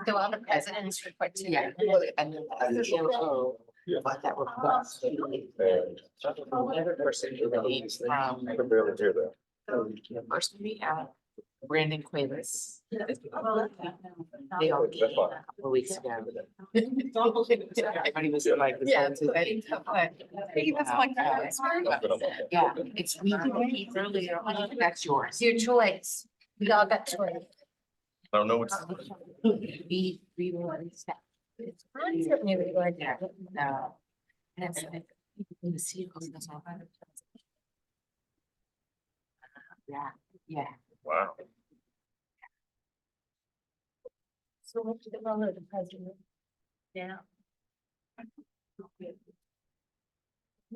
So all the presidents report to. Yeah. And then the COO about that request. Every person who came from I can barely hear that. University, Brandon Quavis. They all came a couple of weeks ago. Everybody was like. Yeah. Yeah, it's really earlier, that's yours. It's your choice. We all got choice. I don't know what's. We were. I'm certainly really glad to have it. No. And it's like, in the sequels, that's all. Yeah. Wow. So what's the role of the president? Yeah.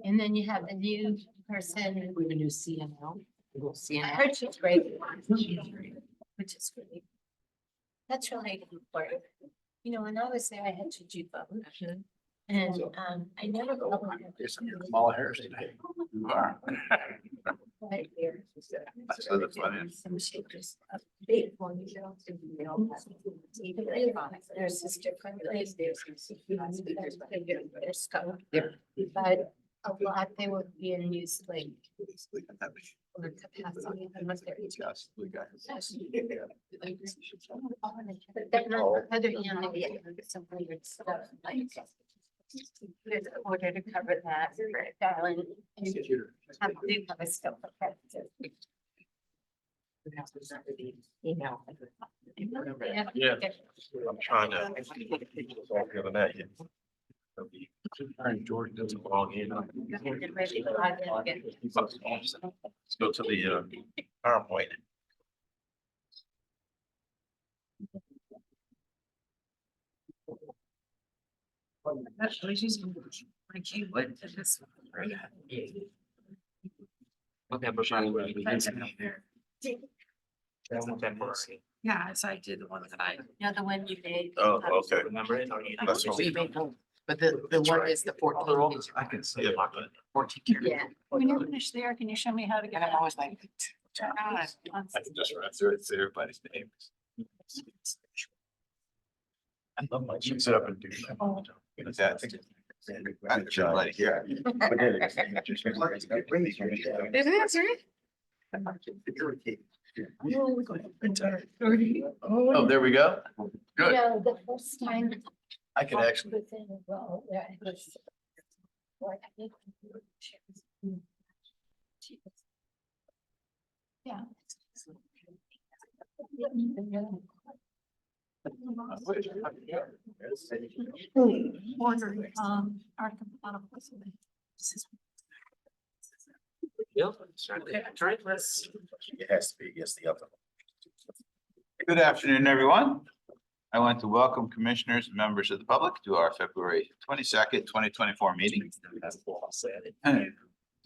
And then you have the new person. We have a new CNO. We'll see. I heard she's great. Which is great. That's really important. You know, when I was there, I had to do both. And I never. Kamala Harris today. You are. Right here. So that's funny. Some shakers, a big one, you know, to be real. Their sister, there's their stuff. Yep. But a lot, they would be in use like. Or capacity, and what they're. But then on the other hand, they get some weird stuff like. There's an order to cover that, dialing. Have to do other stuff. Email. Yeah. I'm trying to. The other night. George doesn't belong in. Let's go to the PowerPoint. Okay, Yeah, so I did the one that I. Yeah, the one you made. Oh, okay. Remember it? That's We made them, but the one is the 14. I can see it. 14 characters. Yeah. When you're finished there, can you show me how to And get I'm that? always like. Turn on it. I can just run through it, say everybody's names. I love my. Sit up and do. That, I think. I'm sure like here. It is, right? Oh, there we go. Good. Yeah, the first time. I can actually. Within a row, yeah, it was. Like, I think. Yeah. Order, Article. It has to be against the other. Good afternoon, everyone. I want to welcome commissioners and members of the public to our February 22nd, 2024 meeting.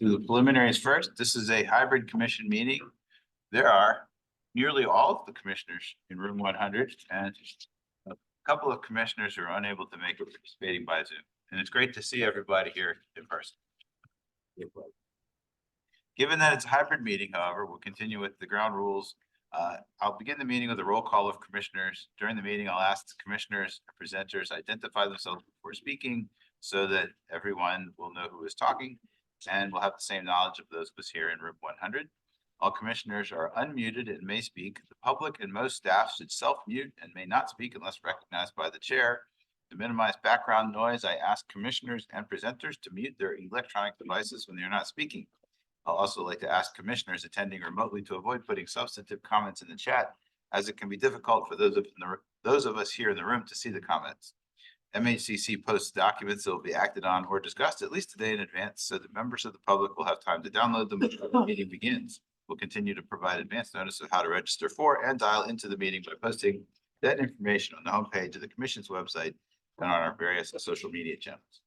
Do the preliminaries first. This is a hybrid commission meeting. There are nearly all of the commissioners in room 100 and a couple of commissioners who are unable to make it, participating by Zoom. And it's great to see everybody here in person. Given that it's a hybrid meeting, however, we'll continue with the ground rules. I'll begin the meeting with a roll call of commissioners. During the meeting, I'll ask the commissioners and presenters identify themselves before speaking so that everyone will know who is talking and will have the same knowledge of those of us here in room 100. All commissioners are unmuted and may speak. The public and most staff should self-mute and may not speak unless recognized by the chair. To minimize background noise, I ask commissioners and presenters to mute their electronic devices when they're not speaking. I'll also like to ask commissioners attending remotely to avoid putting substantive comments in the chat, as it can be difficult for those of us here in the room to see the comments. MHCC posts documents that will be acted on or discussed at least a day in advance so that members of the public will have time to download them before the meeting begins. We'll continue to provide advance notice of how to register for and dial into the meeting by posting that information on the homepage of the commission's website and on our various social media channels.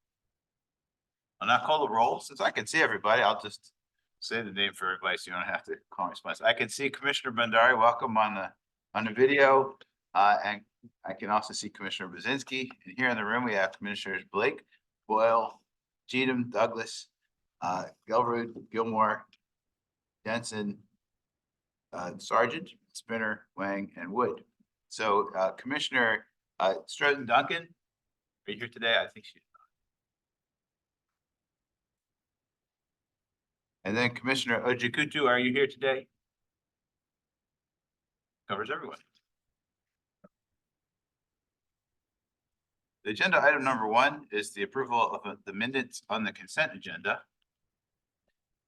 I'll now call the roll. Since I can see everybody, I'll just say the name for everybody so you don't have to call me twice. I can see Commissioner Bandari. Welcome on the video. And I can also see Commissioner Brzezinski. And here in the room, we have Commissioners Blake, Boyle, Cheatham, Douglas, Gelrud, Gilmore, Jensen, Sargent, Spinner, Wang, and Wood. So Commissioner Stratton Duncan, are you here today? I think she's not. And then Commissioner Ojikutu, are you here today? Covers everyone. The agenda item number 1 is the approval of the minutes on the consent agenda.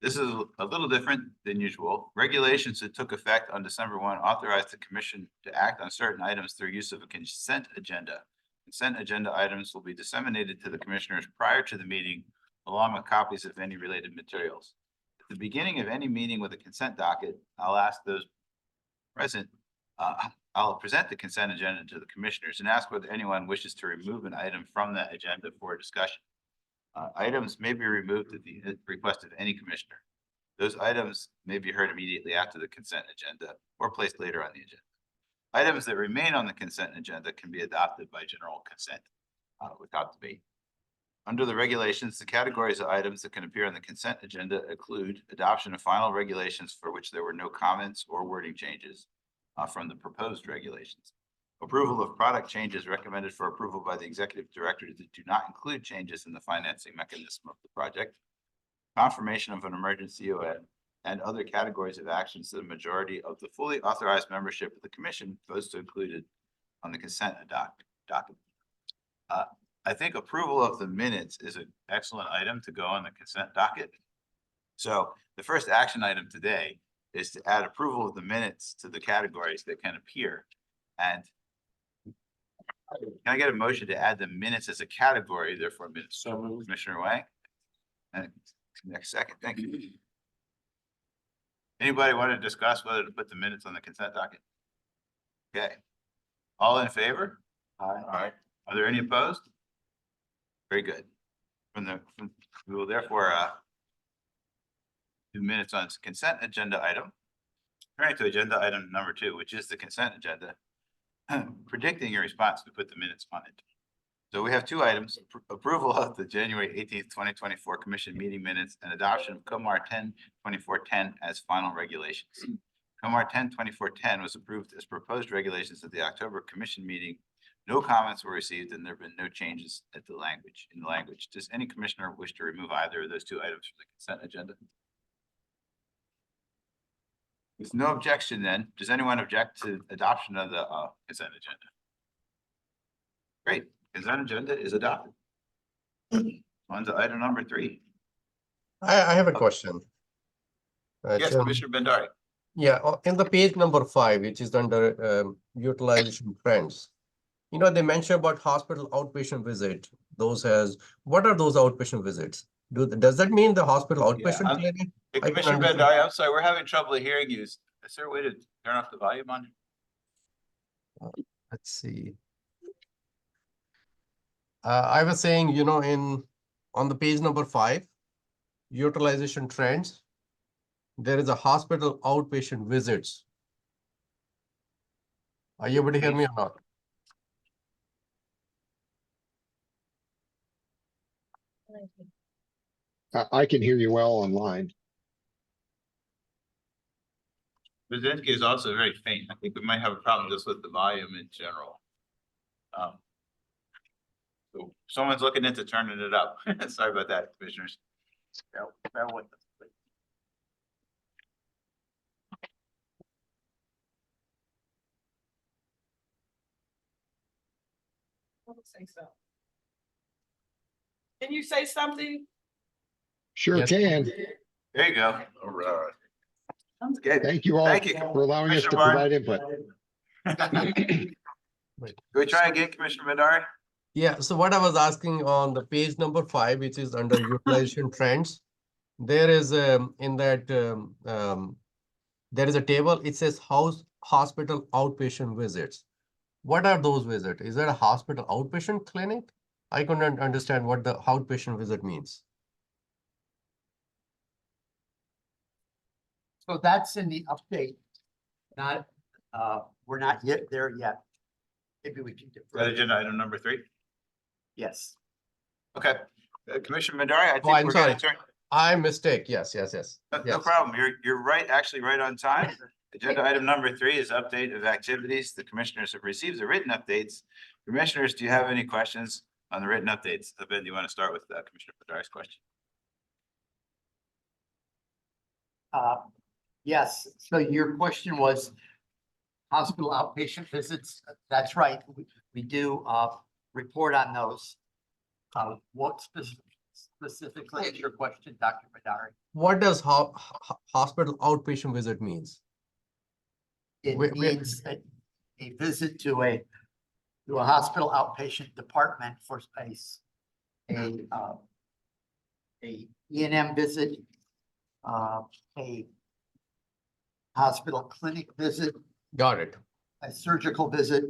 This is a little different than usual. Regulations that took effect on December 1 authorized the commission to act on certain items through use of a consent agenda. Consent agenda items will be disseminated to the commissioners prior to the meeting, along with copies of any related materials. At the beginning of any meeting with a consent docket, I'll ask those present, I'll present the consent agenda to the commissioners and ask whether anyone wishes to remove an item from that agenda for discussion. Items may be removed at the request of any commissioner. Those items may be heard immediately after the consent agenda or placed later on the agenda. Items that remain on the consent agenda can be adopted by general consent without debate. Under the regulations, the categories of items that can appear on the consent agenda include adoption of final regulations for which there were no comments or wording changes from the proposed regulations. Approval of product changes recommended for approval by the executive director that do not include changes in the financing mechanism of the project. Confirmation of an emergency CON and other categories of actions that the majority of the fully authorized membership of the commission votes to included on the consent document. I think approval of the minutes is an excellent item to go on the consent docket. So the first action item today is to add approval of the minutes to the categories that can appear. And can I get a motion to add the minutes as a category, therefore minutes? So moved. Commissioner Wang? And next second, thank you. Anybody want to discuss whether to put the minutes on the consent docket? Okay. All in favor? All right. Are there any opposed? Very good. We will therefore do minutes on consent agenda item. Turning to agenda item number 2, which is the consent agenda. Predicting your response to put the minutes on it. So we have 2 items: approval of the January 18th, 2024 commission meeting minutes and adoption of COMAR 10-2410 as final regulations. COMAR 10-2410 was approved as proposed regulations at the October commission meeting. No comments were received and there have been no changes in the language. Does any commissioner wish to remove either of those 2 items from the consent agenda? With no objection, then, does anyone object to adoption of the consent agenda? Great, consent agenda is adopted. On to item number 3. I have a question. Yes, Chairman. Commissioner Bhandari. Yeah, in the page number 5, which is under utilization trends, you know, they mention about hospital outpatient visit. What are those outpatient visits? Does that mean the hospital outpatient I'm- clinic? Hey, I can Commissioner understand. Bhandari, I'm sorry, we're having trouble hearing you. Is there a way to turn off the volume on? Let's see. I was saying, you know, on the page number 5, utilization trends, there is a hospital outpatient visits. Are you able to hear me or not? I can hear you well online. Brzezinski is also very faint. I think we might have a problem just with the volume in general. So someone's looking into turning it up. Sorry about that, commissioners. Bear with us, please. Say so. Can you say something? Sure Yes. can. There you go. All right. Sounds good. Thank you all Thank you. for allowing us to Commissioner provide input. Can we try again, Commissioner Bhandari? Yeah, so what I was asking on the page number 5, which is under utilization trends, there is in that there is a table. It says hospital outpatient visits. What are those visits? Is that a hospital outpatient clinic? I couldn't understand what the outpatient visit means. So that's in the update. Not, we're not yet there yet. Maybe we can That defer. agenda item number 3? Yes. Okay. Commissioner Bhandari, I Oh, I'm think we're gonna sorry. turn. I mistake. Yes. No Yes. problem. You're right, actually right on time. Agenda item number 3 is update of activities. The commissioners have received the written updates. Commissioners, do you have any questions on the written updates? Ben, do you want to start with Commissioner Badari's question? Yes, so your question was hospital outpatient visits. That's right. We do report on those. What specifically is your question, Dr. Badari? What does hospital outpatient visit means? It Wait. means a visit to a hospital outpatient department for space, a E&M visit, a hospital clinic visit, Got it. a surgical visit.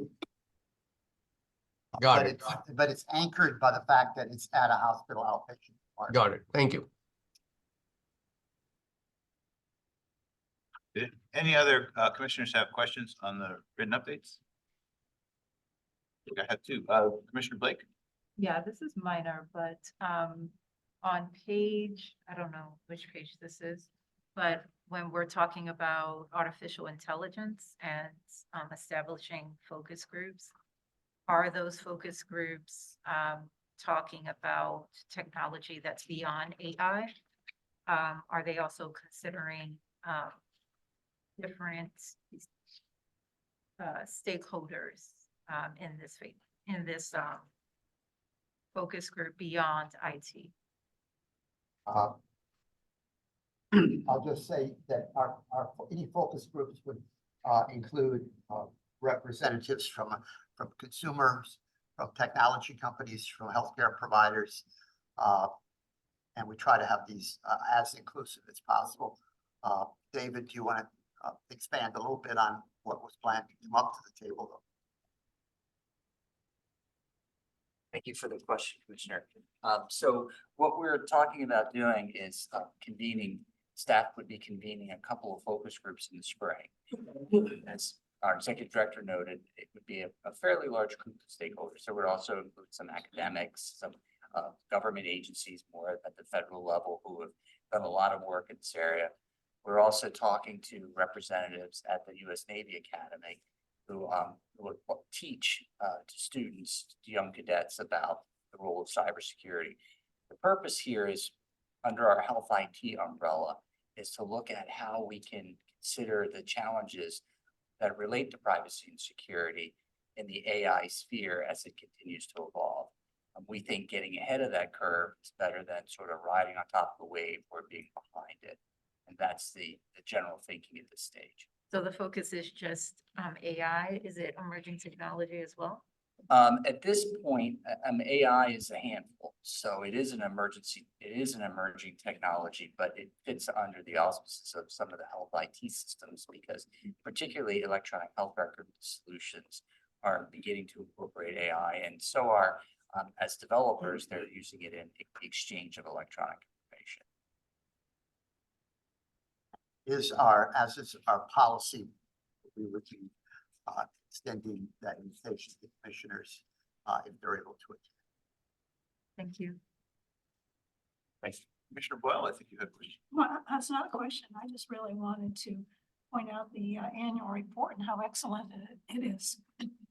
Got it. But it's anchored by the fact that it's at a hospital outpatient department. Got it. Thank you. Did any other commissioners have questions on the written updates? I have 2. Commissioner Blake? Yeah, this is minor, but on page, I don't know which page this is, but when we're talking about artificial intelligence and establishing focus groups, are those focus groups talking about technology that's beyond AI? Are they also considering different stakeholders in this focus group beyond IT? I'll just say that our any focus groups would include representatives from consumers, from technology companies, from healthcare providers. And we try to have these as inclusive as possible. David, do you want to expand a little bit on what was planned to come up to the table? Thank you for the question, Commissioner. So what we're talking about doing is staff would be convening a couple of focus groups in the spring. As our executive director noted, it would be a fairly large group of stakeholders. So it would also include some academics, some government agencies more at the federal level who have done a lot of work in this area. We're also talking to representatives at the U.S. Navy Academy who would teach to students, to young cadets about the role of cybersecurity. The purpose here is, under our health IT umbrella, is to look at how we can consider the challenges that relate to privacy and security in the AI sphere as it continues to evolve. We think getting ahead of that curve is better than sort of riding on top of the wave or being behind it. And that's the general thinking at this stage. So the focus is just AI. Is it emerging technology as well? At this point, AI is a handful, so it is an emerging technology, but it fits under the auspices of some of the health IT systems because particularly electronic health record solutions are beginning to incorporate AI, and so are, as developers, they're using it in the exchange of electronic information. As is our policy, we would be extending that invitation to commissioners if they're able to attend. Thank you. Thanks. Commissioner Boyle, I think you had a question. Well, that's not a question. I just really wanted to point out the annual report and how excellent it is.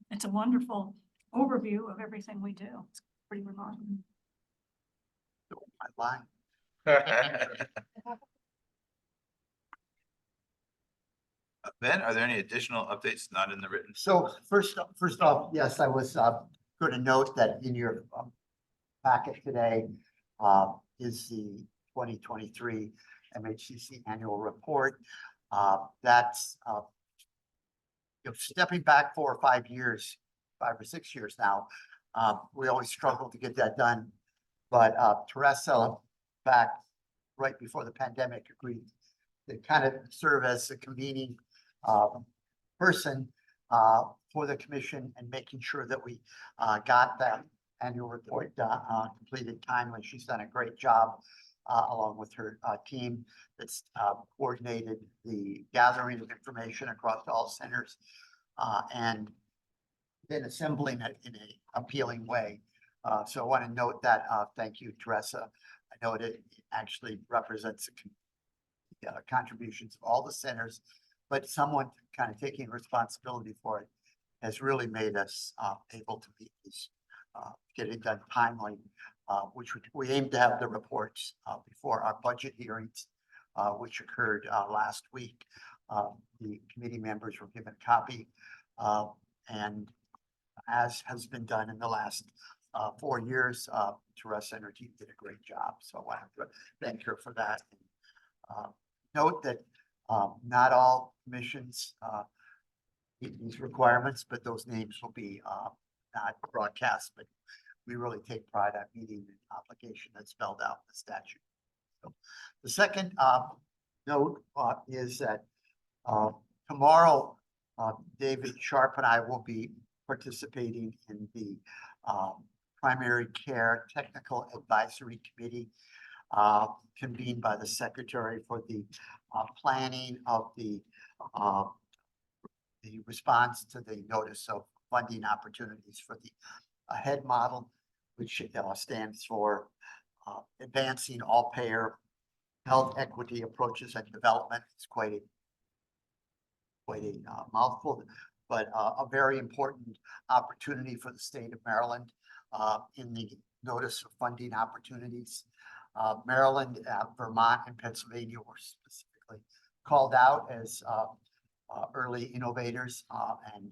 It's a wonderful overview of everything we do. It's pretty remarkable. I lie. Ben, are there any additional updates not in the written? So first off, yes, I was going to note that in your packet today is the 2023 MHCC annual report. That's stepping back 4 or 5 years, 5 or 6 years now. We always struggle to get that done, but Teresa, back right before the pandemic, agreed to kind of serve as a convening person for the commission and making sure that we got that annual report completed timely. She's done a great job along with her team that's coordinated the gathering of information across all centers and then assembling it in an appealing way. So I want to note that. Thank you, Teresa. I know it actually represents the contributions of all the centers but someone kind of taking responsibility for it has really made us able to meet these, get it done timely, which we aim to have the reports before our budget hearings, which occurred last week. The committee members were given a copy, and as has been done in the last 4 years, Teresa and her team did a great job. So I want to thank her for that. Note that not all commissions meet these requirements, but those names will be not broadcast, but we really take pride on meeting the obligation that's spelled out in the statute. So the second note is that tomorrow, David Sharp and I will be participating in the Primary Care Technical Advisory Committee convened by the Secretary for the planning of the response to the notice of funding opportunities for the AHEAD model, which stands for Advancing All Payer Health Equity Approaches and Development. It's quite a mouthful, but a very important opportunity for the state of Maryland in the notice of funding opportunities. Maryland, Vermont, and Pennsylvania were specifically called out as early innovators and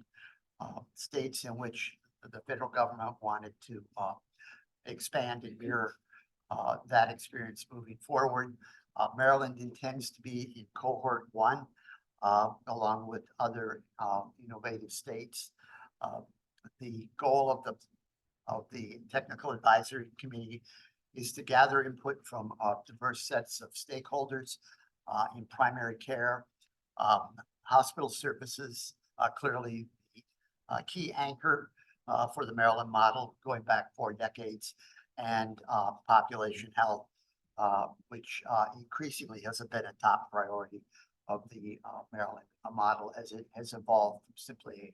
states in which the federal government wanted to expand and mirror that experience moving forward. Maryland intends to be in cohort 1 along with other innovative states. The goal of the Technical Advisory Committee is to gather input from diverse sets of stakeholders in primary care, hospital services, clearly the key anchor for the Maryland model going back 4 decades, and population health, which increasingly has been a top priority of the Maryland model as it has evolved from simply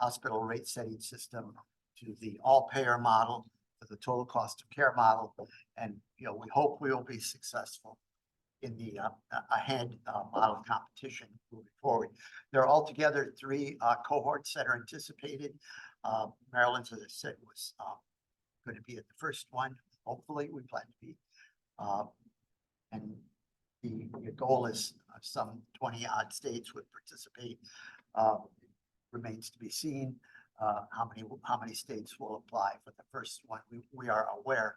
a hospital rate setting system to the all payer model, to the total cost of care model. And, we hope we will be successful in the AHEAD model competition moving forward. There are altogether 3 cohorts that are anticipated. Maryland's, as I said, was going to be at the first one. Hopefully, we plan to be. And the goal is some 20 odd states would participate. Remains to be seen how many states will apply for the first one. We are aware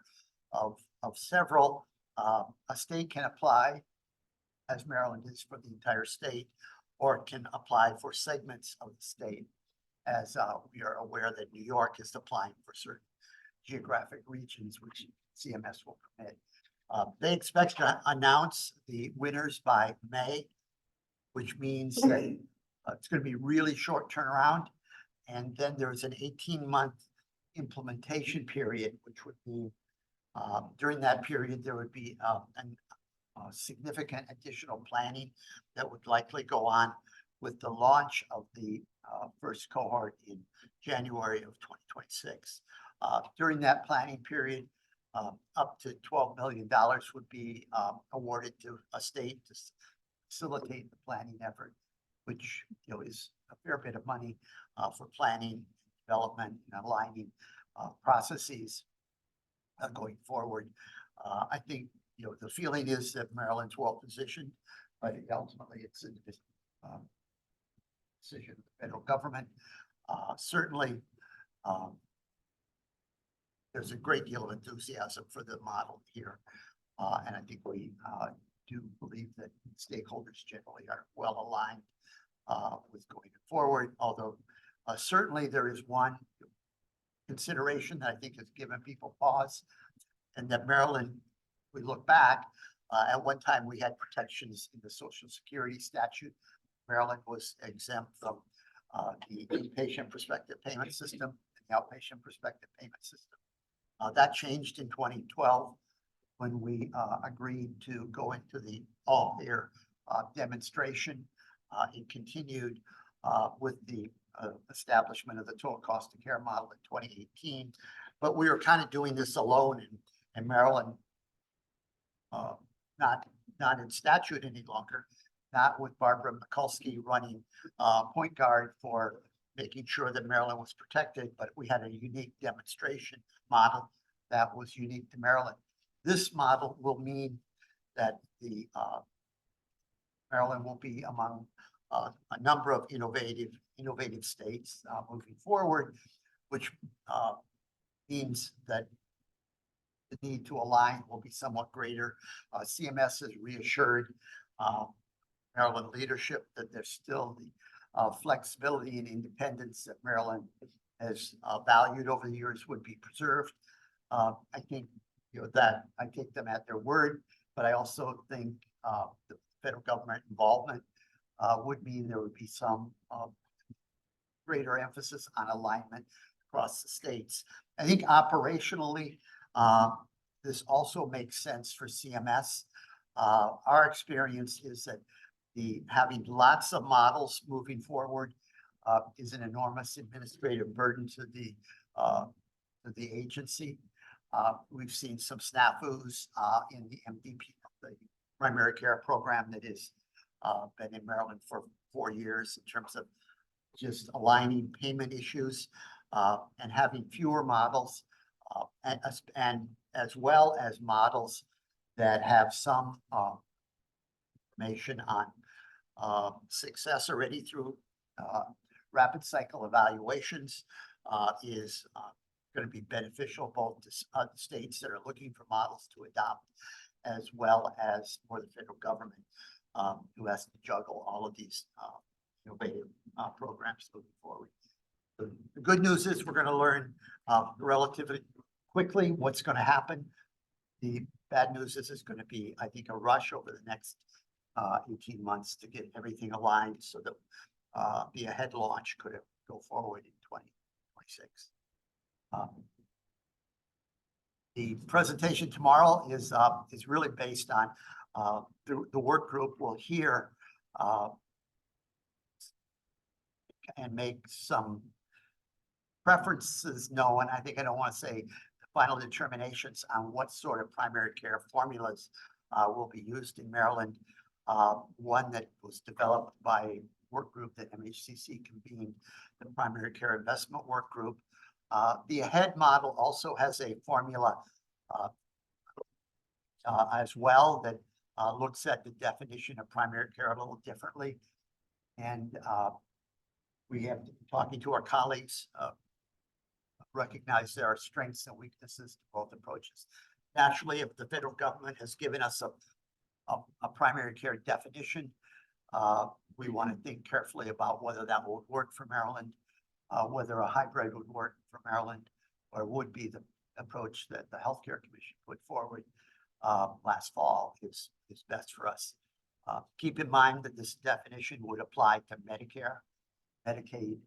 of several. A state can apply, as Maryland is, for the entire state, or it can apply for segments of the state, as we are aware that New York is applying for certain geographic regions, which CMS will permit. They expect to announce the winners by May, which means that it's going to be really short turnaround. And then there's an 18-month implementation period, which would be during that period, there would be significant additional planning that would likely go on with the launch of the first cohort in January of 2026. During that planning period, up to $12 million would be awarded to a state to facilitate the planning effort, which is a fair bit of money for planning, development, and aligning processes going forward. I think the feeling is that Maryland's well positioned, but ultimately it's a decision of the federal government. Certainly, there's a great deal of enthusiasm for the model here, and I think we do believe that stakeholders generally are well aligned with going forward. Although certainly there is one consideration that I think has given people pause, and that Maryland, we look back, at one time we had protections in the Social Security statute. Maryland was exempt from the inpatient prospective payment system and the outpatient prospective payment system. That changed in 2012 when we agreed to go into the all-payer demonstration. It continued with the establishment of the total cost of care model in 2018, but we were kind of doing this alone in Maryland, not in statute any longer, not with Barbara Mikulski running point guard for making sure that Maryland was protected, but we had a unique demonstration model that was unique to Maryland. This model will mean that the Maryland will be among a number of innovative states moving forward, which means that the need to align will be somewhat greater. CMS has reassured Maryland leadership that there's still the flexibility and independence that Maryland has valued over the years would be preserved. I think, that I take them at their word, but I also think the federal government involvement would mean there would be some greater emphasis on alignment across the states. I think operationally, this also makes sense for CMS. Our experience is that having lots of models moving forward is an enormous administrative burden to the agency. We've seen some snafus in the MDP, the primary care program that has been in Maryland for 4 years in terms of just aligning payment issues and having fewer models and as well as models that have some information on success already through rapid cycle evaluations is going to be beneficial both to states that are looking for models to adopt, as well as for the federal government who has to juggle all of these innovative programs moving forward. The good news is we're going to learn relatively quickly what's going to happen. The bad news is it's going to be, I think, a rush over the next 18 months to get everything aligned so that the ahead launch could go forward in 2026. The presentation tomorrow is really based on the work group will hear and make some preferences known. I think I don't want to say the final determinations on what sort of primary care formulas will be used in Maryland. One that was developed by a work group that MHCC convened, the Primary Care Investment Work Group. The AHEAD model also has a formula as well that looks at the definition of primary care a little differently. And we have, talking to our colleagues, recognize there are strengths and weaknesses to both approaches. Naturally, if the federal government has given us a primary care definition, we want to think carefully about whether that would work for Maryland, whether a hybrid would work for Maryland, or would be the approach that the Healthcare Commission put forward last fall is best for us. Keep in mind that this definition would apply to Medicare, Medicaid,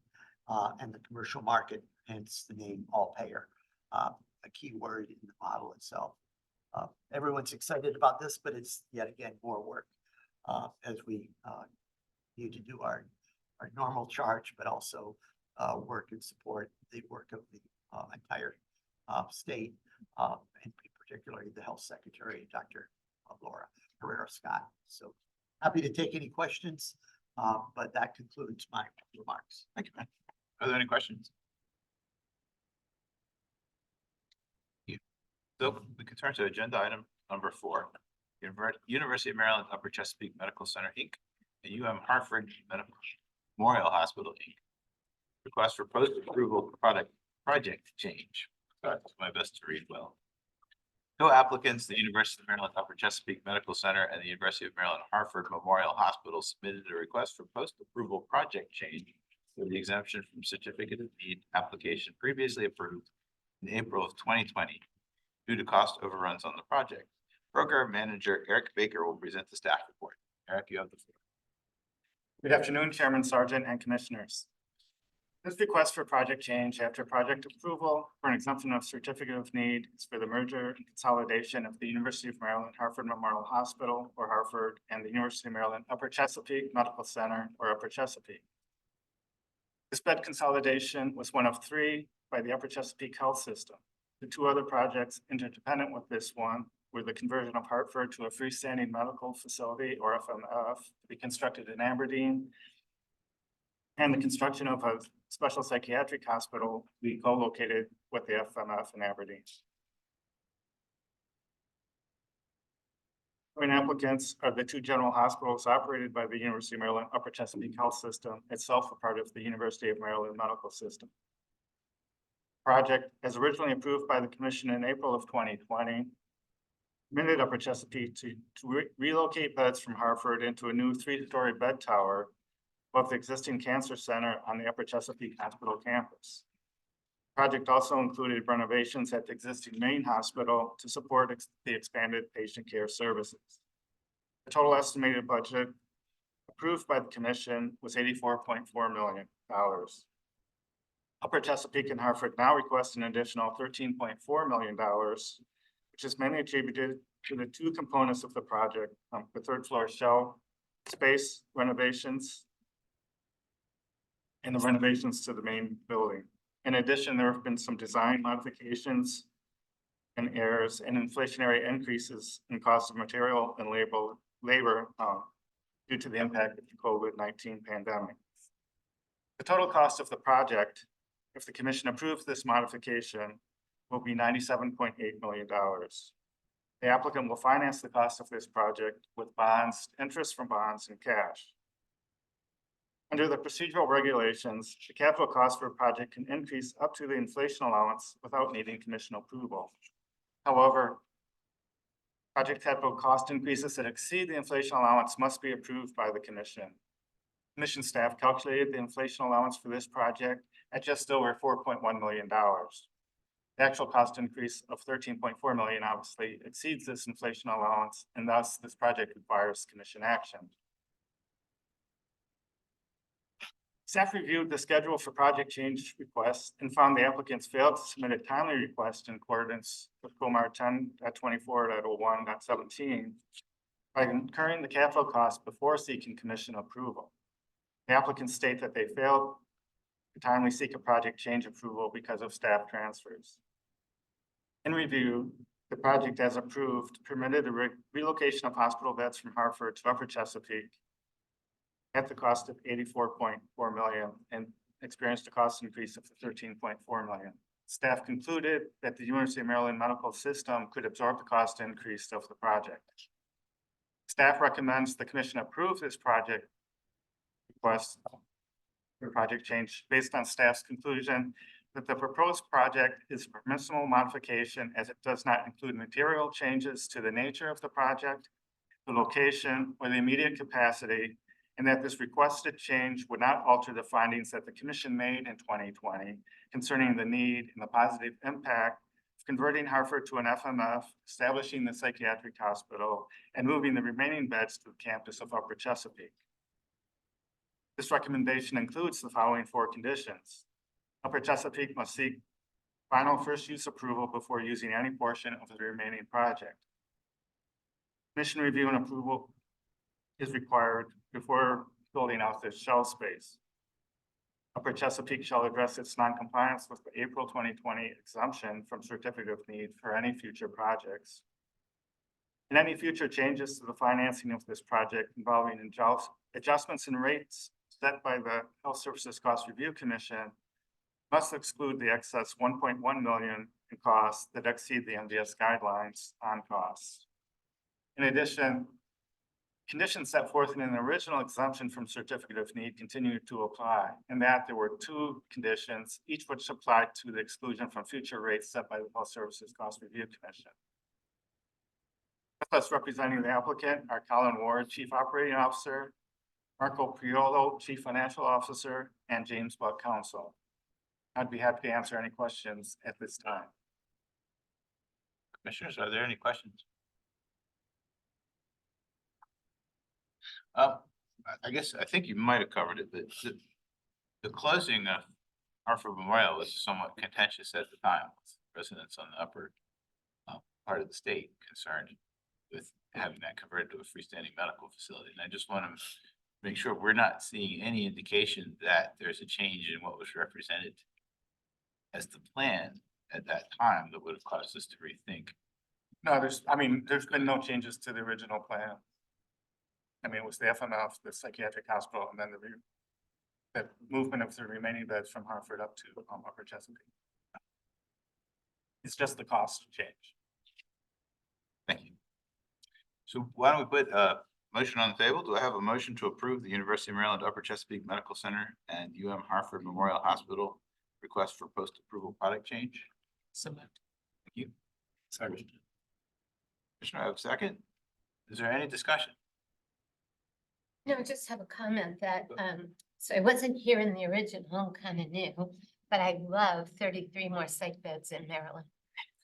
and the commercial market, hence the name all payer, a key word in the model itself. Everyone's excited about this, but it's yet again more work as we need to do our normal charge, but also work and support the work of the entire state, and particularly the Health Secretary, Dr. Laura Herrera Scott. So happy to take any questions, but that concludes my remarks. Thank you, man. Are there any questions? So we can turn to agenda item number 4. University of Maryland Upper Chesapeake Medical Center, Inc. and Hartford Medical Memorial Hospital, Inc. Request for post-approval project change. Do my best to read well. Co-applicants, the University of Maryland Upper Chesapeake Medical Center and the University of Maryland Hartford Memorial Hospital submitted a request for post-approval project change for the exemption from certificate of need application previously approved in April of 2020 due to cost overruns on the project. Program Manager Eric Baker will present the staff report. Eric, you have the floor. Good afternoon, Chairman Sargent and Commissioners. This request for project change after project approval for an exemption of certificate of need is for the merger and consolidation of the University of Maryland Hartford Memorial Hospital, or Hartford, and the University of Maryland Upper Chesapeake Medical Center, or Upper Chesapeake. This bed consolidation was one of 3 by the Upper Chesapeake Health System. The 2 other projects interdependent with this one were the conversion of Hartford to a freestanding medical facility, or FMF, to be constructed in Aberdeen, and the construction of a special psychiatric hospital to be co-located with the FMF in Aberdeen. Current applicants are the two general hospitals operated by the University of Maryland Upper Chesapeake Health System, itself a part of the University of Maryland Medical System. Project, as originally approved by the commission in April of 2020, permitted Upper Chesapeake to relocate beds from Hartford into a new 3-story bed tower above the existing cancer center on the Upper Chesapeake Hospital campus. Project also included renovations at the existing main hospital to support the expanded patient care services. The total estimated budget approved by the commission was $84.4 million. Upper Chesapeake and Hartford now request an additional $13.4 million, which is mainly attributed to the two components of the project, the third floor shell space renovations and the renovations to the main building. In addition, there have been some design modifications and errors and inflationary increases in cost of material and labor due to the impact of the COVID-19 pandemic. The total cost of the project, if the commission approves this modification, will be $97.8 million. The applicant will finance the cost of this project with bonds, interest from bonds, and cash. Under the procedural regulations, the capital cost for a project can increase up to the inflation allowance without needing commission approval. However, project capital cost increases that exceed the inflation allowance must be approved by the commission. Commission staff calculated the inflation allowance for this project at just over $4.1 million. The actual cost increase of $13.4 million obviously exceeds this inflation allowance, and thus this project requires commission action. Staff reviewed the schedule for project change requests and found the applicants failed to submit a timely request in accordance with COMAR 10.24.01.17 by incurring the capital cost before seeking commission approval. The applicants state that they failed to timely seek a project change approval because of staff transfers. In review, the project as approved permitted the relocation of hospital beds from Hartford to Upper Chesapeake at the cost of $84.4 million and experienced a cost increase of $13.4 million. Staff concluded that the University of Maryland Medical System could absorb the cost increase of the project. Staff recommends the commission approve this project request for project change based on staff's conclusion that the proposed project is a permissible modification as it does not include material changes to the nature of the project, the location, or the immediate capacity, and that this requested change would not alter the findings that the commission made in 2020 concerning the need and the positive impact of converting Hartford to an FMF, establishing the psychiatric hospital, and moving the remaining beds to the campus of Upper Chesapeake. This recommendation includes the following 4 conditions. Upper Chesapeake must seek final first use approval before using any portion of the remaining project. Commission review and approval is required before building out this shell space. Upper Chesapeake shall address its non-compliance with the April 2020 exemption from certificate of need for any future projects. And any future changes to the financing of this project involving adjustments in rates set by the Health Services Cost Review Commission must exclude the excess $1.1 million in costs that exceed the MDS guidelines on costs. In addition, conditions set forth in an original exemption from certificate of need continue to apply, and that there were 2 conditions, each which applied to the exclusion from future rates set by the Health Services Cost Review Commission. With us representing the applicant are Colin Ward, Chief Operating Officer, Marco Priolo, Chief Financial Officer, and James Buck, Counsel. I'd be happy to answer any questions at this time. Commissioners, are there any questions? I think you might have covered it, but the closing of Hartford Memorial was somewhat contentious at the time, with residents on the upper part of the state concerned with having that converted to a freestanding medical facility. And I just want to make sure we're not seeing any indication that there's a change in what was represented as the plan at that time that would have caused us to rethink No, there's been no changes to the original plan. I mean, it was the FMF, the psychiatric hospital, and then the movement of the remaining beds from Hartford up to Upper Chesapeake. It's just the cost change. Thank you. So why don't we put a motion on the table? Do I have a motion to approve the University of Maryland Upper Chesapeake Medical Center and Hartford Memorial Hospital request for post-approval product change? So Thank you. Second. Commissioner, I have a second. Is there any discussion? No, I just have a comment that, so I wasn't here in the original, kind of new, but I love 33 more psych beds in Maryland.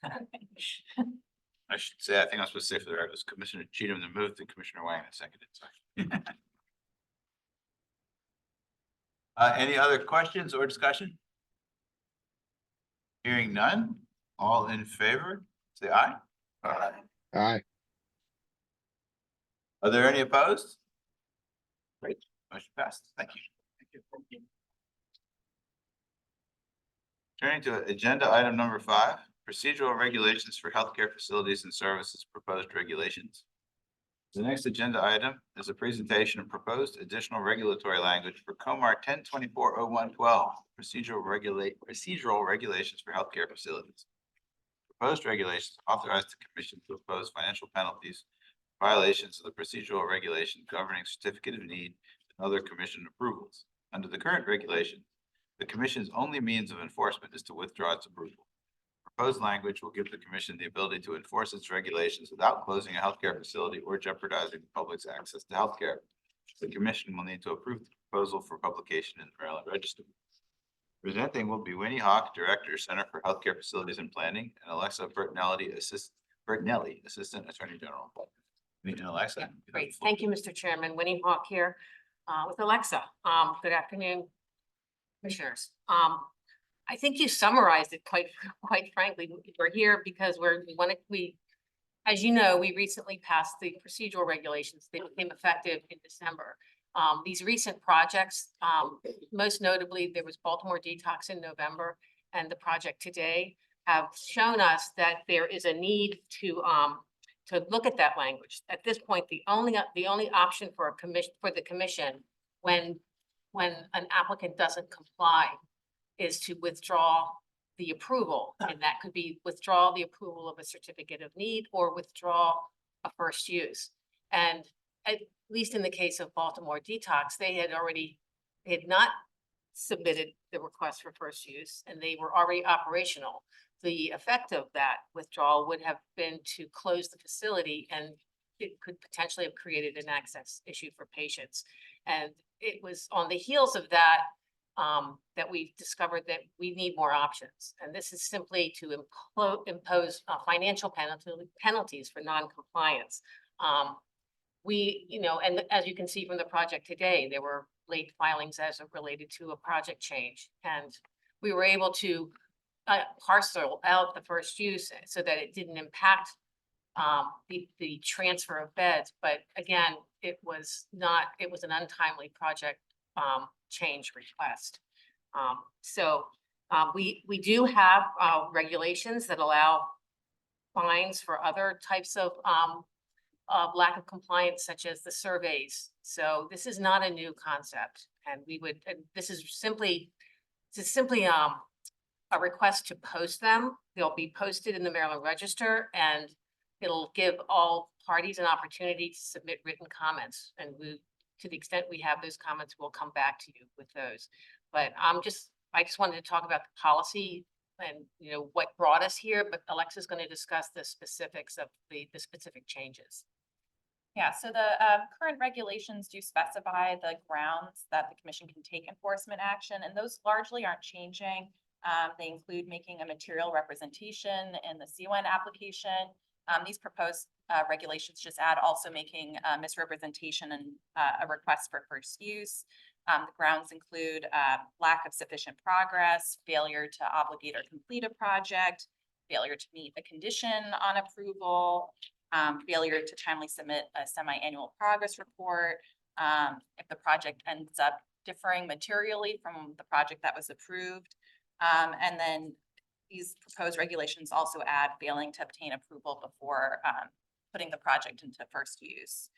I should say, I think I'm supposed to say for the record, it was Commissioner Cheatham that moved and Commissioner Wang that seconded. Any other questions or discussion? Hearing none, all in favor, say aye. Aye. Aye. Are there any opposed? Great, motion passed. Thank you. Turning to agenda item number 5, procedural regulations for healthcare facilities and services, proposed regulations. The next agenda item is a presentation of proposed additional regulatory language for COMAR 1024-0112, procedural regulations for healthcare facilities. Proposed regulations authorize the Commission to impose financial penalties for violations of the procedural regulation governing certificate of need and other Commission approvals. Under the current regulation, the Commission's only means of enforcement is to withdraw its approval. Proposed language will give the Commission the ability to enforce its regulations without closing a healthcare facility or jeopardizing the public's access to healthcare. The Commission will need to approve the proposal for publication in the Maryland Register. Presenting will be Winnie Hawk, Director, Center for Healthcare Facilities and Planning, and Alexa Bertinelli, Assistant Attorney General. Alexa. Great. Thank you, Mr. Chairman. Winnie Hawk here with Alexa. Good afternoon, commissioners. I think you summarized it quite frankly. We're here because as you know, we recently passed the procedural regulations. They became effective in December. These recent projects, most notably, there was Baltimore Detox in November, and the project today have shown us that there is a need to look at that language. At this point, the only option for the commission when an applicant doesn't comply is to withdraw the approval, and that could be withdraw the approval of a certificate of need or withdraw a first use. And at least in the case of Baltimore Detox, they had not submitted the request for first use, and they were already operational. The effect of that withdrawal would have been to close the facility, and it could potentially have created an access issue for patients. And it was on the heels of that that we discovered that we need more options. And this is simply to impose financial penalties for non-compliance. And as you can see from the project today, there were late filings as it related to a project change. And we were able to parcel out the first use so that it didn't impact the transfer of beds. But again, it was an untimely project change request. We do have regulations that allow fines for other types of lack of compliance, such as the surveys. So this is not a new concept, and this is simply a request to post them. They'll be posted in the Maryland Register, and it'll give all parties an opportunity to submit written comments. And to the extent we have those comments, we'll come back to you with those. But I just wanted to talk about the policy and what brought us here, but Alexa's going to discuss the specifics of the specific changes. Yeah, so the current regulations do specify the grounds that the commission can take enforcement action, and those largely aren't changing. They include making a material representation in the CON application. These proposed regulations just add also making misrepresentation and a request for first use. The grounds include lack of sufficient progress, failure to obligate or complete a project, failure to meet a condition on approval, failure to timely submit a semi-annual progress report, if the project ends up differing materially from the project that was approved, and then these proposed regulations also add failing to obtain approval before putting the project into first use.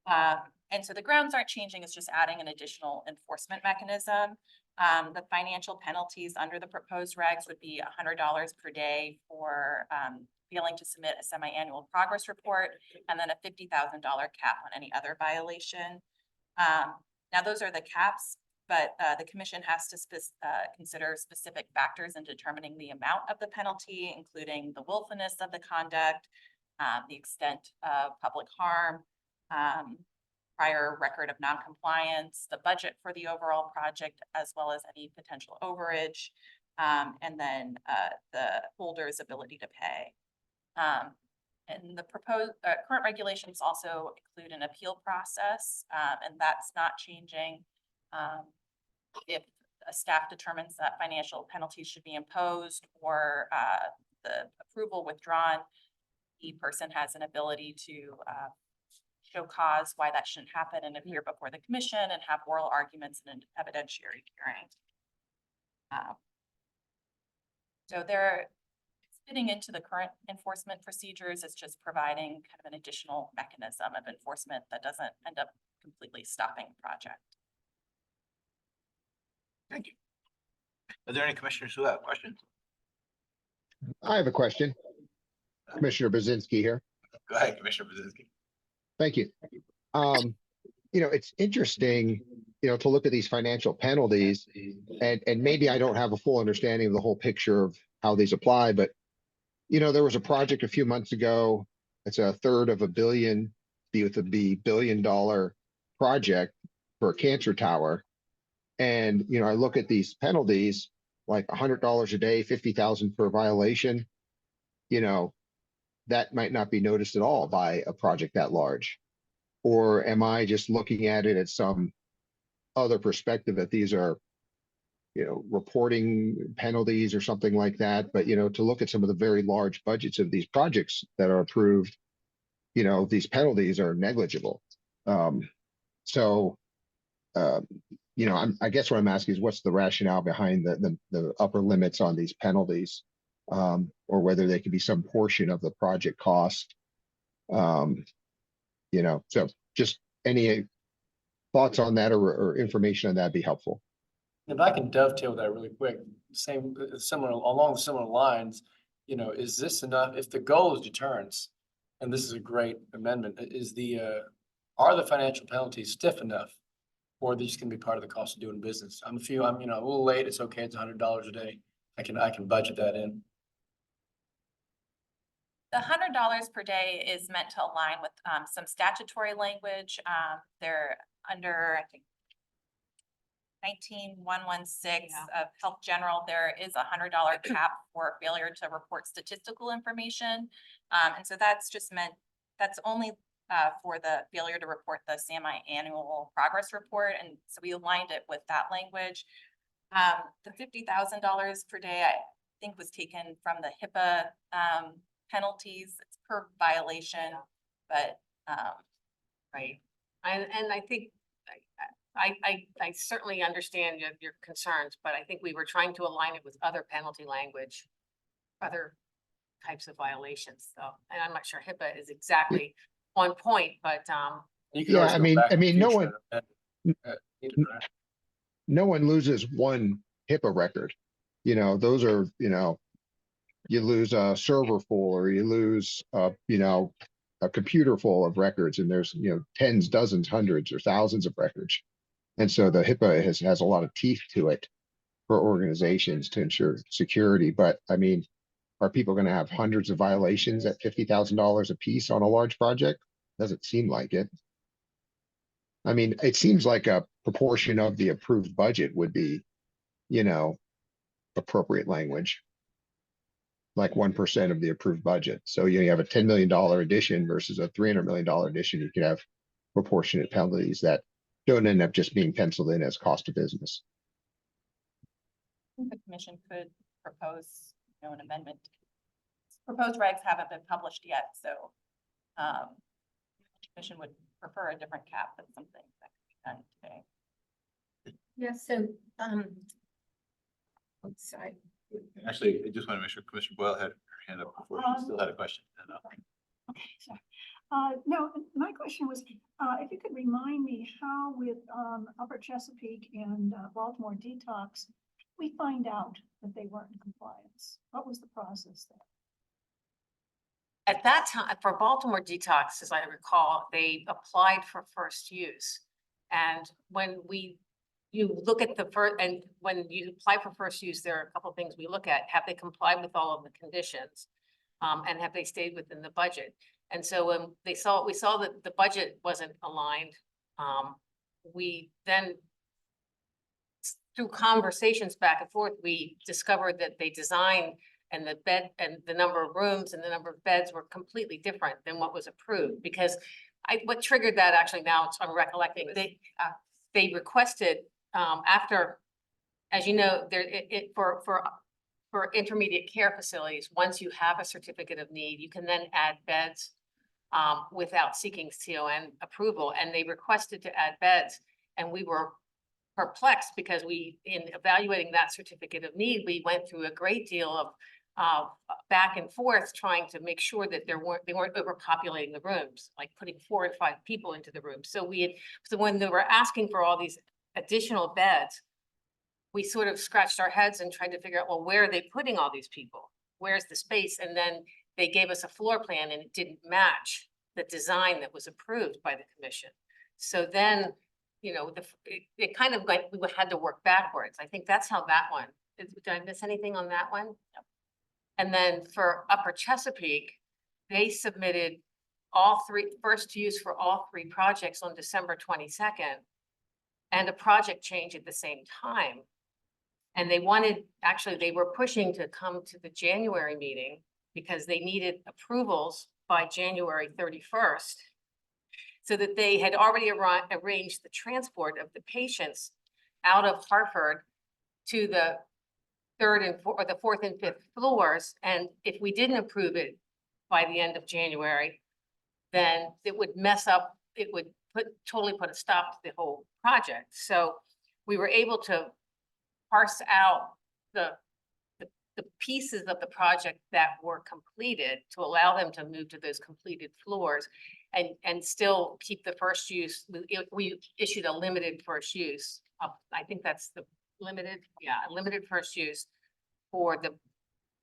And so the grounds aren't changing, it's just adding an additional enforcement mechanism. The financial penalties under the proposed regs would be $100 per day for failing to submit a semi-annual progress report, and then a $50,000 cap on any other violation. Now, those are the caps, but the commission has to consider specific factors in determining the amount of the penalty, including the willfulness of the conduct, the extent of public harm, prior record of noncompliance, the budget for the overall project, as well as any potential overage, and then the holder's ability to pay. And the proposed current regulations also include an appeal process, and that's not changing. If a staff determines that financial penalties should be imposed or the approval withdrawn, the person has an ability to show cause why that shouldn't happen and appear before the commission and have oral arguments in an evidentiary hearing. So they're fitting into the current enforcement procedures. It's just providing kind of an additional mechanism of enforcement that doesn't end up completely stopping the project. Thank you. Are there any commissioners who have questions? I have a question. Commissioner Brzezinski here. Go ahead, Commissioner Brzezinski. Thank you. It's interesting, to look at these financial penalties and maybe I don't have a full understanding of the whole picture of how these apply, but there was a project a few months ago. It's a third of $1 billion, with a $1 billion project for a cancer tower. And, I look at these penalties, like $100 a day, 50,000 per violation, that might not be noticed at all by a project that large. Or am I just looking at it at some other perspective that these are, reporting penalties or something like that? But, to look at some of the very large budgets of these projects that are approved, these penalties are negligible. I guess what I'm asking is what's the rationale behind the upper limits on these penalties, or whether they could be some portion of the project cost. So just any thoughts on that or information on that be helpful. If I can dovetail that really quick, along similar lines, is this enough? If the goal is deterrence, and this is a great amendment, are the financial penalties stiff enough? Or are they just gonna be part of the cost of doing business? I'm a little late, it's okay, it's $100 a day. I can budget that in. The $100 per day is meant to align with some statutory language. They're under, I think, 19116 of Health General. There is a $100 cap for failure to report statistical information. And so that's only for the failure to report the semi-annual progress report. And so we aligned it with that language. The $50,000 per day, I think, was taken from the HIPAA penalties. It's per violation, but right. And I think I certainly understand your concerns, but I think we were trying to align it with other penalty language, other types of violations. So, and I'm not sure HIPAA is exactly on point, but You can always go back in the future. no one loses one HIPAA record. Those are, you lose a server full, or you lose, a computer full of records, and there's, tens, dozens, hundreds, or thousands of records. And so the HIPAA has a lot of teeth to it for organizations to ensure security. But I mean, are people going to have hundreds of violations at $50,000 a piece on a large project? Doesn't seem like it. I mean, it seems like a proportion of the approved budget would be, appropriate language. Like 1% of the approved budget. So you have a $10 million addition versus a $300 million addition. You could have proportionate penalties that don't end up just being penciled in as cost of business. I think the commission could propose, an amendment. Proposed regs haven't been published yet, so the commission would prefer a different cap than something that could be done today. Yeah, so, sorry. Actually, I just want to make sure Commissioner Boyle had her hand up before. She still had a question. And, Okay, sorry. No, my question was, if you could remind me how with, Upper Chesapeake and Baltimore Detox, we find out that they weren't in compliance? What was the process there? At that time, for Baltimore Detox, as I recall, they applied for first use. And when you look at the first, and when you apply for first use, there are a couple of things we look at. Have they complied with all of the conditions? And have they stayed within the budget? And so when we saw that the budget wasn't aligned, we then, through conversations back and forth, we discovered that they designed and the bed and the number of rooms and the number of beds were completely different than what was approved. Because what triggered that, actually, now I'm recollecting, they requested, after, as you know, for intermediate care facilities, once you have a certificate of need, you can then add beds without seeking CON approval, and they requested to add beds. And we were perplexed because in evaluating that certificate of need, we went through a great deal of back and forth trying to make sure that they weren't overpopulating the rooms, like putting 4 or 5 people into the room. So when they were asking for all these additional beds, we sort of scratched our heads and tried to figure out, well, where are they putting all these people? Where's the space? And then they gave us a floor plan and it didn't match the design that was approved by the commission. So then, you know, it kind of like we had to work backwards. I think that's how that one, did I miss anything on that one? No. And then for Upper Chesapeake, they submitted first use for all 3 projects on December 22nd and a project change at the same time. And they were pushing to come to the January meeting because they needed approvals by January 31st. So that they had already arranged the transport of the patients out of Hartford to the 3rd and 4th and 5th floors. And if we didn't approve it by the end of January, then it would mess up, it would totally put a stop to the whole project. So we were able to parse out the pieces of the project that were completed to allow them to move to those completed floors and still keep the first use. We issued a limited first use. I think that's the limited first use for the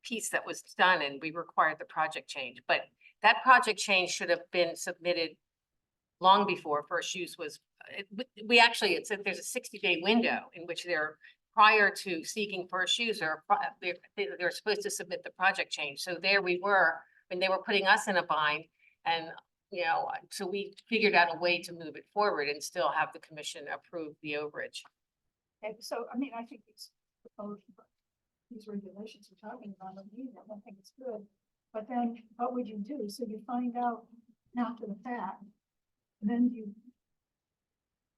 piece that was done, and we required the project change. But that project change should have been submitted long before first use was, it said there's a 60-day window in which they're prior to seeking first use, or they're supposed to submit the project change. So there we were, when they were putting us in a bind, and you know, so we figured out a way to move it forward and still have the commission approve the overage. Okay, so, I mean, I think these regulations we're talking about, I think it's good. But then what would you do? So you find out after the fact, and then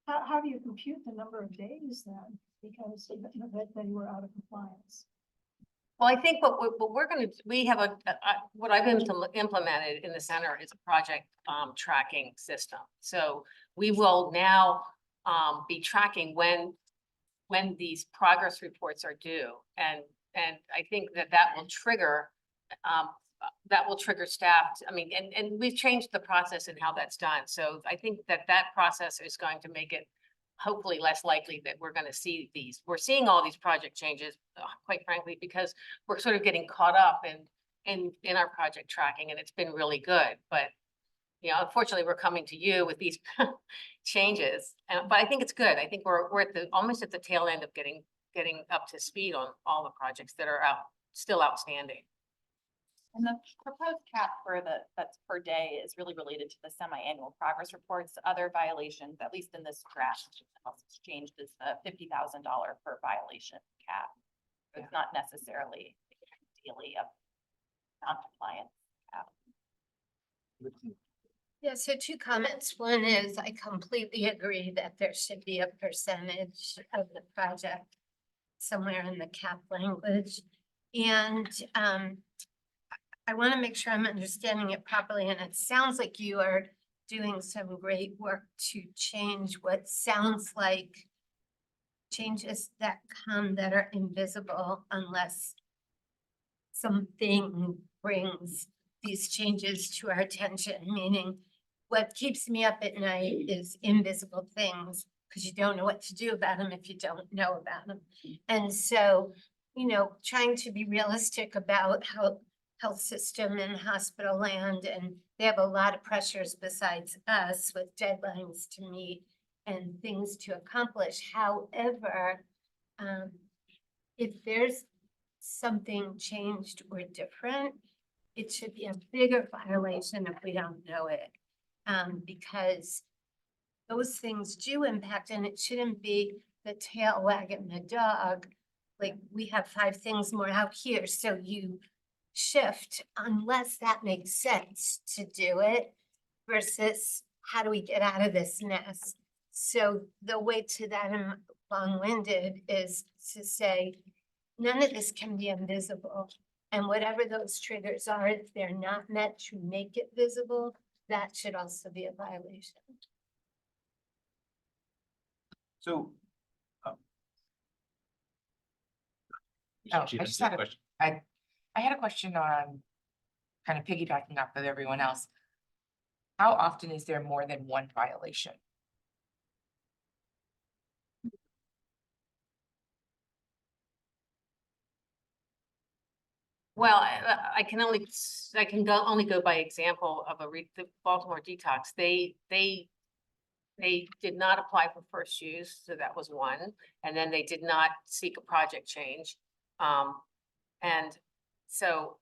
how do you compute the number of days then? Because that they were out of compliance. Well, I think what we're going to, we have what I've implemented in the center is a project tracking system. So we will now be tracking when these progress reports are due. And I think that will trigger staff. I mean, and we've changed the process and how that's done. So I think that process is going to make it hopefully less likely that we're going to see these. We're seeing all these project changes, quite frankly, because we're sort of getting caught up in our project tracking, and it's been really good. But you know, unfortunately, we're coming to you with these changes. But I think it's good. I think we're almost at the tail end of getting up to speed on all the projects that are still outstanding. And the proposed cap that's per day is really related to the semi-annual progress reports. Other violations, at least in this draft, changed is the $50,000 per violation cap. So it's not necessarily daily of non-compliance cap. Yeah, so 2 comments. One is I completely agree that there should be a percentage of the project somewhere in the cap language. And I want to make sure I'm understanding it properly. And it sounds like you are doing some great work to change what sounds like changes that come that are invisible unless something brings these changes to our attention, meaning what keeps me up at night is invisible things, because you don't know what to do about them if you don't know about them. And so, you know, trying to be realistic about how health system and hospital land, and they have a lot of pressures besides us with deadlines to meet and things to accomplish. However, if there's something changed or different, it should be a bigger violation if we don't know it. Because those things do impact, and it shouldn't be the tail wagging the dog. Like, we have 5 things more out here, so you shift unless that makes sense to do it versus how do we get out of this mess? So the way to that, and long-winded, is to say, none of this can be invisible. And whatever those triggers are, if they're not met to make it visible, that should also be a violation. So. I just had I had a question on kind of piggybacking off of everyone else. How often is there more than one violation? Well, I can only, only go by example of the Baltimore Detox. They did not apply for first use, so that was one. And then they did not seek a project change. And so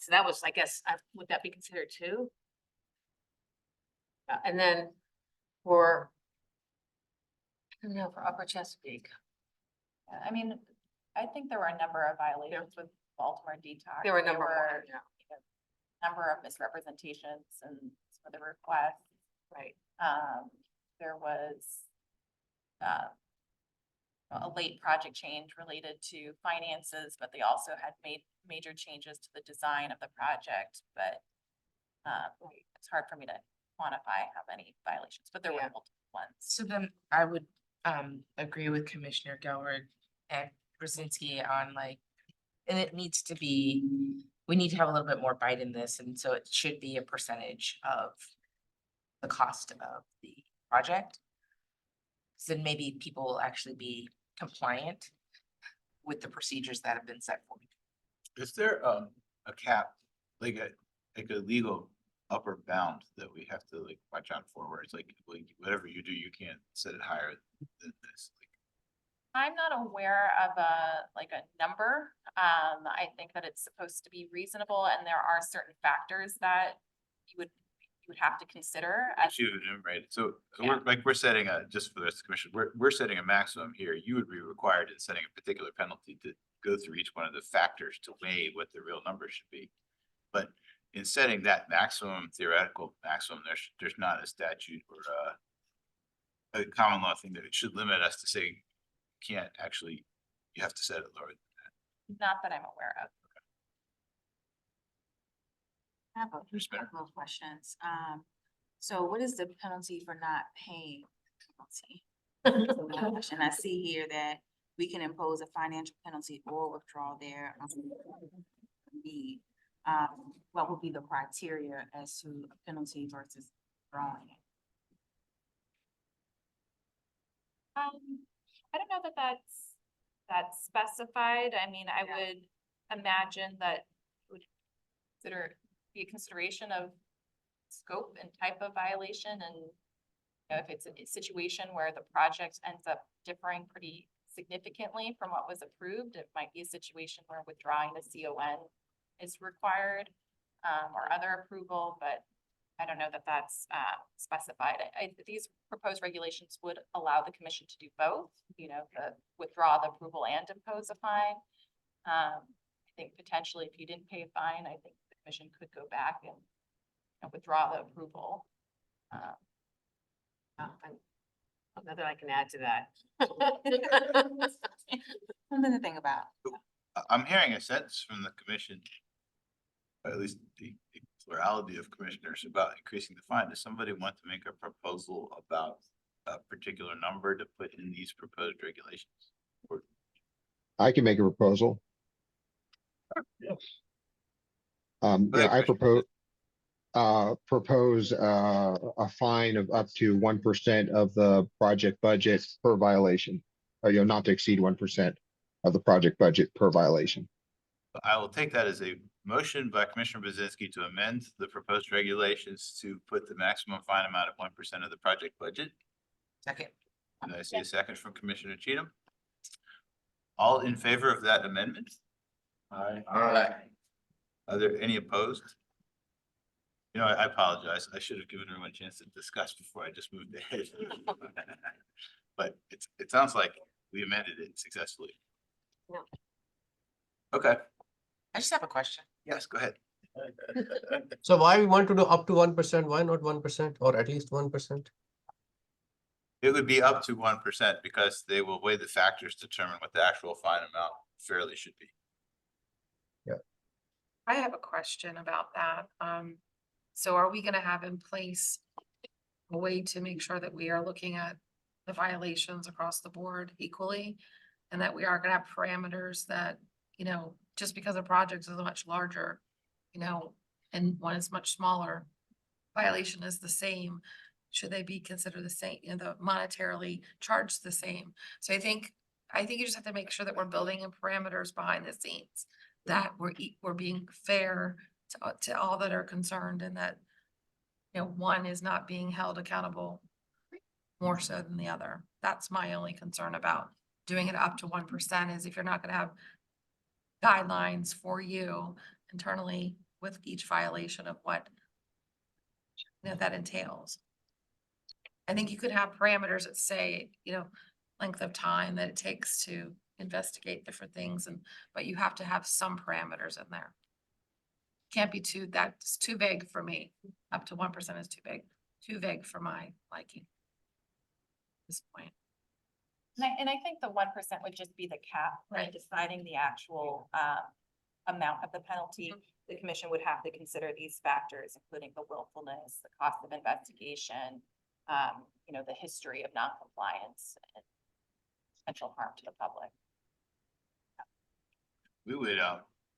that was, I guess, would that be considered 2? And then for, I don't know, for Upper Chesapeake, I mean, I think there were a number of violations with Baltimore Detox. there were a number were, of, yeah, number of misrepresentations and some of the requests. right. There was a late project change related to finances, but they also had made major changes to the design of the project. But it's hard for me to quantify how many violations, but there were multiple ones. So then I would agree with Commissioner Gelward and Brzezinski on like, and it needs to be, we need to have a little bit more bite in this, and so it should be a percentage of the cost of the project. So then maybe people will actually be compliant with the procedures that have been set forth. Is there a cap, like a legal upper bound that we have to like watch out for, where it's like whatever you do, you can't set it higher than this? I'm not aware of a number. I think that it's supposed to be reasonable, and there are certain factors that you would have to consider as You enumerated. So Yeah. we're setting just for the rest of the commission, we're setting a maximum here. You would be required in setting a particular penalty to go through each one of the factors to weigh what the real number should be. But in setting that maximum, theoretical maximum, there's not a statute or a common law thing that it should limit us to say, you can't actually, you have to set it lower. not that I'm aware of. I have a couple of questions. So what is the penalty for not paying? Penalty? And I see here that we can impose a financial penalty or withdraw their need. What would be the criteria as to a penalty versus withdrawing it? I don't know that that's specified. I mean, I would imagine that it would be a consideration of scope and type of violation, and you know, if it's a situation where the project ends up differing pretty significantly from what was approved, it might be a situation where withdrawing the CON is required, or other approval, but I don't know that that's specified. These proposed regulations would allow the commission to do both, you know, withdraw the approval and impose a fine. I think potentially if you didn't pay a fine, I think the commission could go back and withdraw the approval. Nothing I can add to that. Something to think about. I'm hearing a sense from the commission, or at least the plurality of commissioners, about increasing the fine. Does somebody want to make a proposal about a particular number to put in these proposed regulations? I can make a proposal. Go Yeah, ahead, I Commissioner. propose a fine of up to 1% of the project budget per violation. Not to exceed 1% of the project budget per violation. I will take that as a motion by Commissioner Brzezinski to amend the proposed regulations to put the maximum fine amount at 1% of the project budget. Second. And I see a second from Commissioner Cheatham. All in favor of that amendment? Aye. Are there any opposed? You know, I apologize. I should have given everyone a chance to discuss before I just moved ahead. But it sounds like we amended it successfully. No. Okay, I just have a question. yes, go ahead. So why we want to do up to 1%? Why not 1% or at least 1%? It would be up to 1% because they will weigh the factors, to determine what the actual fine amount fairly should be. I have a question about that. So are we gonna have in place a way to make sure that we are looking at the violations across the board equally? And that we are gonna have parameters that, just because a project is much larger, and one is much smaller, violation is the same. Should they be considered the same, the monetarily charged the same? So I think you just have to make sure that we're building in parameters behind the scenes, that we're being fair to all that are concerned, and that, one is not being held accountable more so than the other. That's my only concern about doing it up to 1%, is if you're not gonna have guidelines for you internally with each violation of what that entails. I think you could have parameters that say, length of time that it takes to investigate different things, but you have to have some parameters in there. Can't be that's too vague for me. Up to 1% is too vague for my liking. At this point. And I think the 1% would just be the cap, right? Deciding the actual amount of the penalty. The commission would have to consider these factors, including the willfulness, the cost of investigation, the history of noncompliance and potential harm to the public. We would,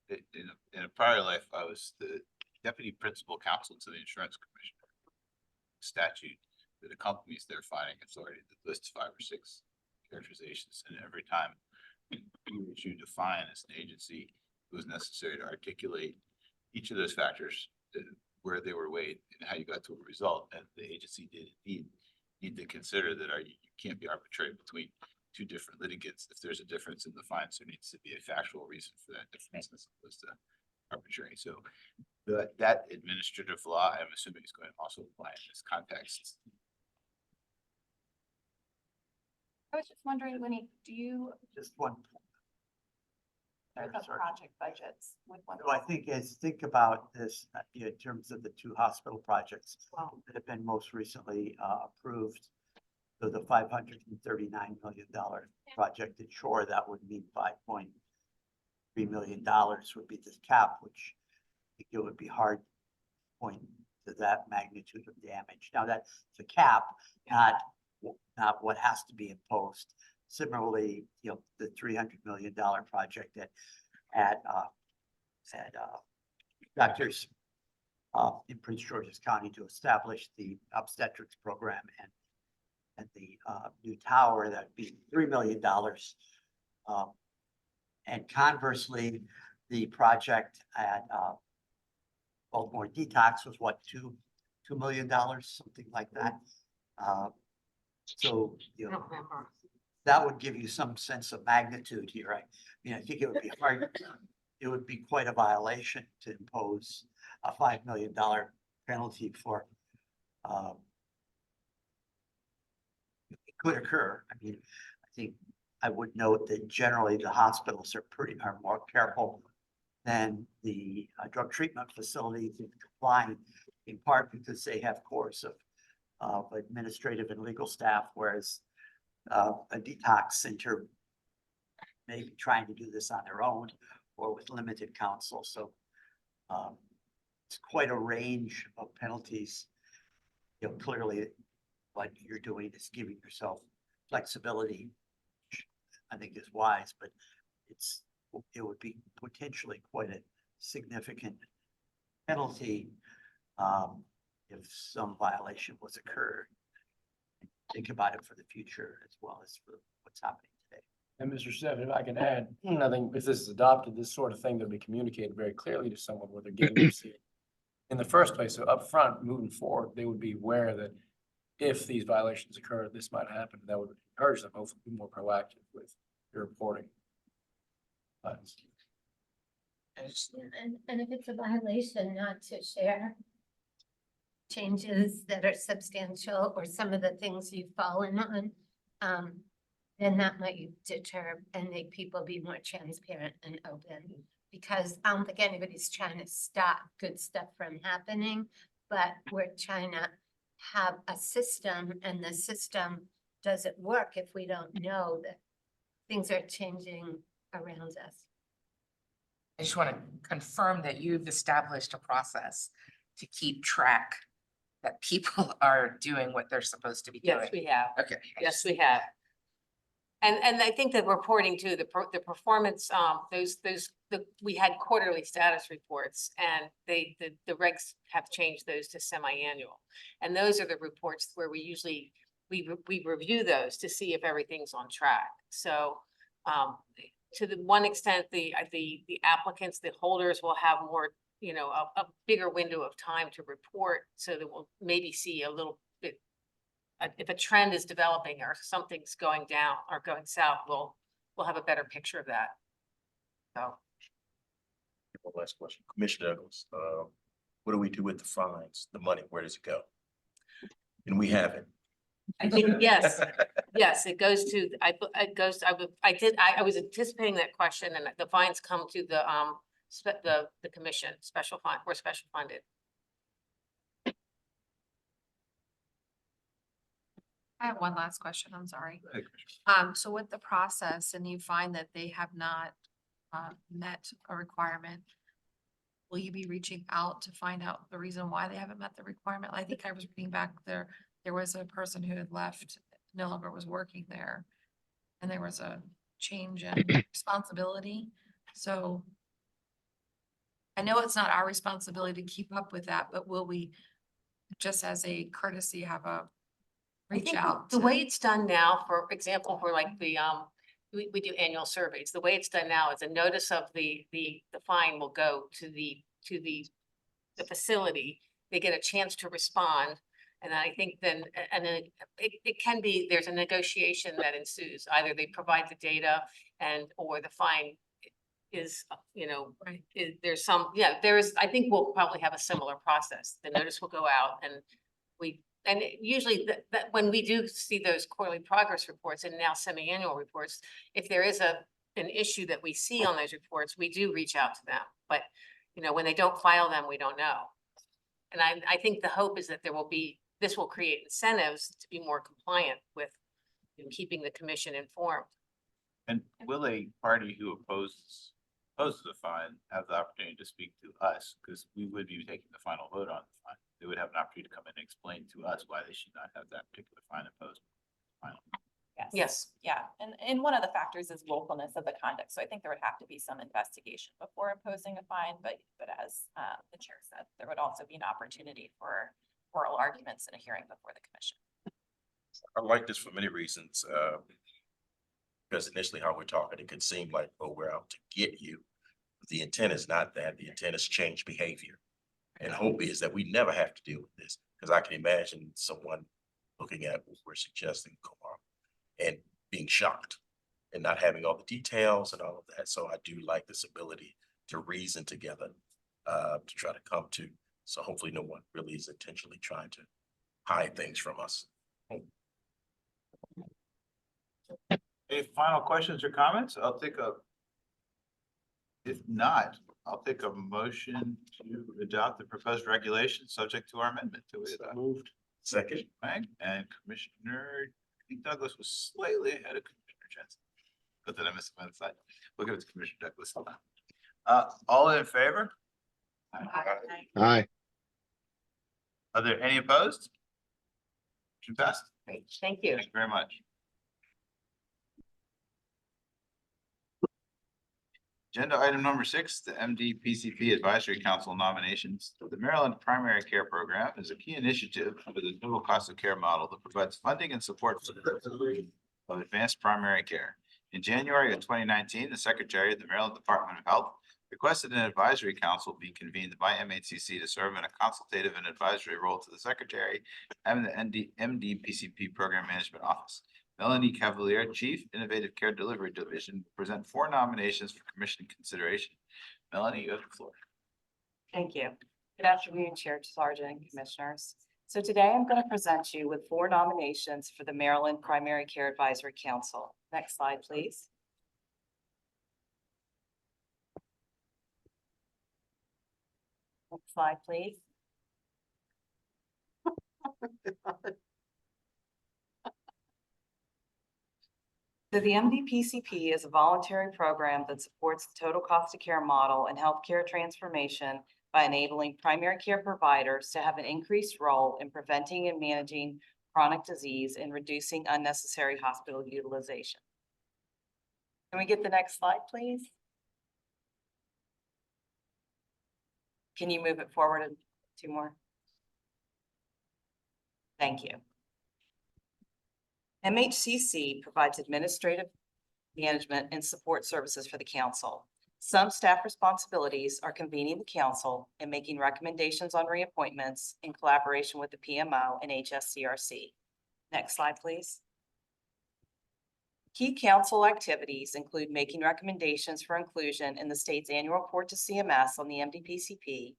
in a prior life, I was the deputy principal counsel to the insurance commissioner. Statute that accompanies their fining authority that lists 5 or 6 characterizations, and every time you issued a fine as an agency, it was necessary to articulate each of those factors, where they were weighed and how you got to a result. And the agency did indeed need to consider that you can't be arbitrary between 2 different litigants. If there's a difference in the fines, there needs to be a factual reason for that difference as opposed to arbitrary. So that administrative law, I'm assuming, is going to also apply in this context. I was just wondering, Winnie, do you, Just one. there's the Sorry. project budgets with one? So I think about this in terms of the 2 hospital projects Wow. that have been most recently approved. So the $539 million project at Shore, that would mean $5.3 million would be the cap, which I think it would be hard to point to that magnitude of damage. Now that's the cap, not what has to be imposed. Similarly, the $300 million project at Doctors in Prince George's County to establish the obstetrics program and the new tower, that'd be $3 million. And conversely, the project at Baltimore Detox was what, $2 million, something like that. So, I don't remember. that would give you some sense of magnitude here. I mean, I think it would be hard, it would be quite a violation to impose a $5 million penalty for, it could occur. I mean, I think I would note that generally the hospitals are more careful than the drug treatment facilities in complying, in part because they have corps of administrative and legal staff, whereas a detox center may be trying to do this on their own or with limited counsel. So it's quite a range of penalties. Clearly what you're doing is giving yourself flexibility, which I think is wise, but it's it would be potentially quite a significant penalty if some violation was occurred. Think about it for the future as well as for what's happening today. And Mr. Steffen, if I can add, I think if this is adopted, this sort of thing that'll be communicated very clearly to someone where they're getting to see it in the first place. So upfront, moving forward, they would be aware that if these violations occur, this might happen. That would encourage them hopefully to be more proactive with your reporting. And if it's a violation, not to share changes that are substantial or some of the things you've fallen on, then that might deter and make people be more transparent and open. Because I don't think anybody's trying to stop good stuff from happening, but we're trying to have a system, and the system doesn't work if we don't know that things are changing around us. I just want to confirm that you've established a process to keep track that people are doing what they're supposed to be doing. Yes, we have. Okay. Yes, we have. And I think the reporting too, the performance, we had quarterly status reports, and the regs have changed those to semi-annual. And those are the reports where we usually, we review those to see if everything's on track. So to the one extent, the applicants, the holders will have more, you know, a bigger window of time to report, so that we'll maybe see a little bit. If a trend is developing or something's going down or going south, we'll have a better picture of that. So. One last question, Commissioner Douglas, what do we do with the fines, the money, where does it go? And we have it. I think, yes, yes, it goes to, I was anticipating that question, and the fines come to the commission, special fund, we're special funded. I have one last question, I'm sorry. Hey, Commissioner. So with the process and you find that they have not met a requirement, will you be reaching out to find out the reason why they haven't met the requirement? I think I was reading back there was a person who had left, no longer was working there, and there was a change in responsibility. So I know it's not our responsibility to keep up with that, but will we, just as a courtesy, have a I reach think out? the to- way it's done now, for example, for like the, we do annual surveys. The way it's done now is a notice of the fine will go to the facility. They get a chance to respond. And I think then, and then it can be, there's a negotiation that ensues. Either they provide the data or the fine is, you know, there's some, I think we'll probably have a similar process. The notice will go out, and usually that when we do see those quarterly progress reports and now semi-annual reports, if there is an issue that we see on those reports, we do reach out to them. But, you know, when they don't file them, we don't know. And I think the hope is that this will create incentives to be more compliant with keeping the commission informed. And will a party who opposes the fine have the opportunity to speak to us? Because we would be taking the final vote on the fine. They would have an opportunity to come in and explain to us why they should not have that particular fine imposed. Final. Yes. Yeah, and one of the factors is localness of the conduct, so I think there would have to be some investigation before imposing a fine, but as the chair said, there would also be an opportunity for oral arguments in a hearing before the commission. I like this for many reasons, because initially how we're talking, it could seem like, oh, we're out to get you. The intent is not that. The intent is change behavior. And hope is that we never have to deal with this, because I can imagine someone looking at what we're suggesting and being shocked and not having all the details and all of that. So I do like this ability to reason together, to try to come to. So hopefully no one really is intentionally trying to hide things from us. Any final questions or comments? If not, I'll take a motion to adopt the proposed regulations subject to our amendment to it. Moved. Second. Frank and Commissioner Douglas was slightly ahead of Commissioner Jensen. But then I missed him on the side. We'll give it to Commissioner Douglas. All in favor? Aye. Are there any opposed? Motion passed. Great, thank you. Thank you very much. Agenda item number 6, the MDPCP Advisory Council nominations. The Maryland Primary Care Program is a key initiative under the total cost of care model that provides funding and support for the delivery of advanced primary care. In January of 2019, the Secretary of the Maryland Department of Health requested an advisory council be convened by MHCC to serve in a consultative and advisory role to the Secretary and the MDPCP Program Management Office. Melanie Cavalier, Chief, Innovative Care Delivery Division, will present 4 nominations for commission consideration. Melanie, you have the floor. Thank you. Good afternoon, Chair Sargent and Commissioners. So today I'm going to present you with 4 nominations for the Maryland Primary Care Advisory Council. Next slide, please. Next slide, please. So the MDPCP is a voluntary program that supports the total cost of care model and healthcare transformation by enabling primary care providers to have an increased role in preventing and managing chronic disease and reducing unnecessary hospital utilization. Can we get the next slide, please? Can you move it forward 2 more? Thank you. MHCC provides administrative management and support services for the council. Some staff responsibilities are convening the council and making recommendations on reappointments in collaboration with the PMO and HSCRC. Next slide, please. Key council activities include making recommendations for inclusion in the state's annual report to CMS on the MDPCP,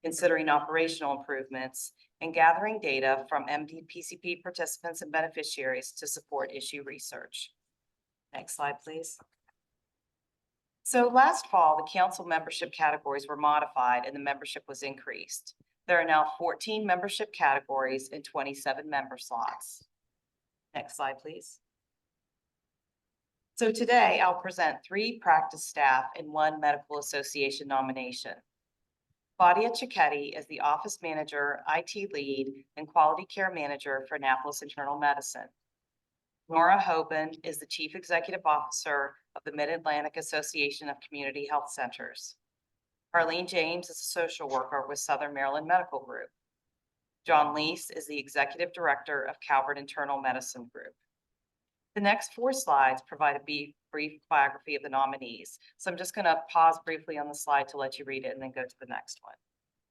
considering operational improvements, and gathering data from MDPCP participants and beneficiaries to support issue research. Next slide, please. So last fall, the council membership categories were modified and the membership was increased. There are now 14 membership categories and 27 member slots. Next slide, please. So today I'll present 3 practice staff and 1 medical association nomination. Claudia Cicchetti is the office manager, IT lead, and quality care manager for Annapolis Internal Medicine. Nora Hoban is the chief executive officer of the Mid-Atlantic Association of Community Health Centers. Arlene James is a social worker with Southern Maryland Medical Group. John Lease is the executive director of Calvert Internal Medicine Group. The next 4 slides provide a brief biography of the nominees. So I'm just going to pause briefly on the slide to let you read it and then go to the next one.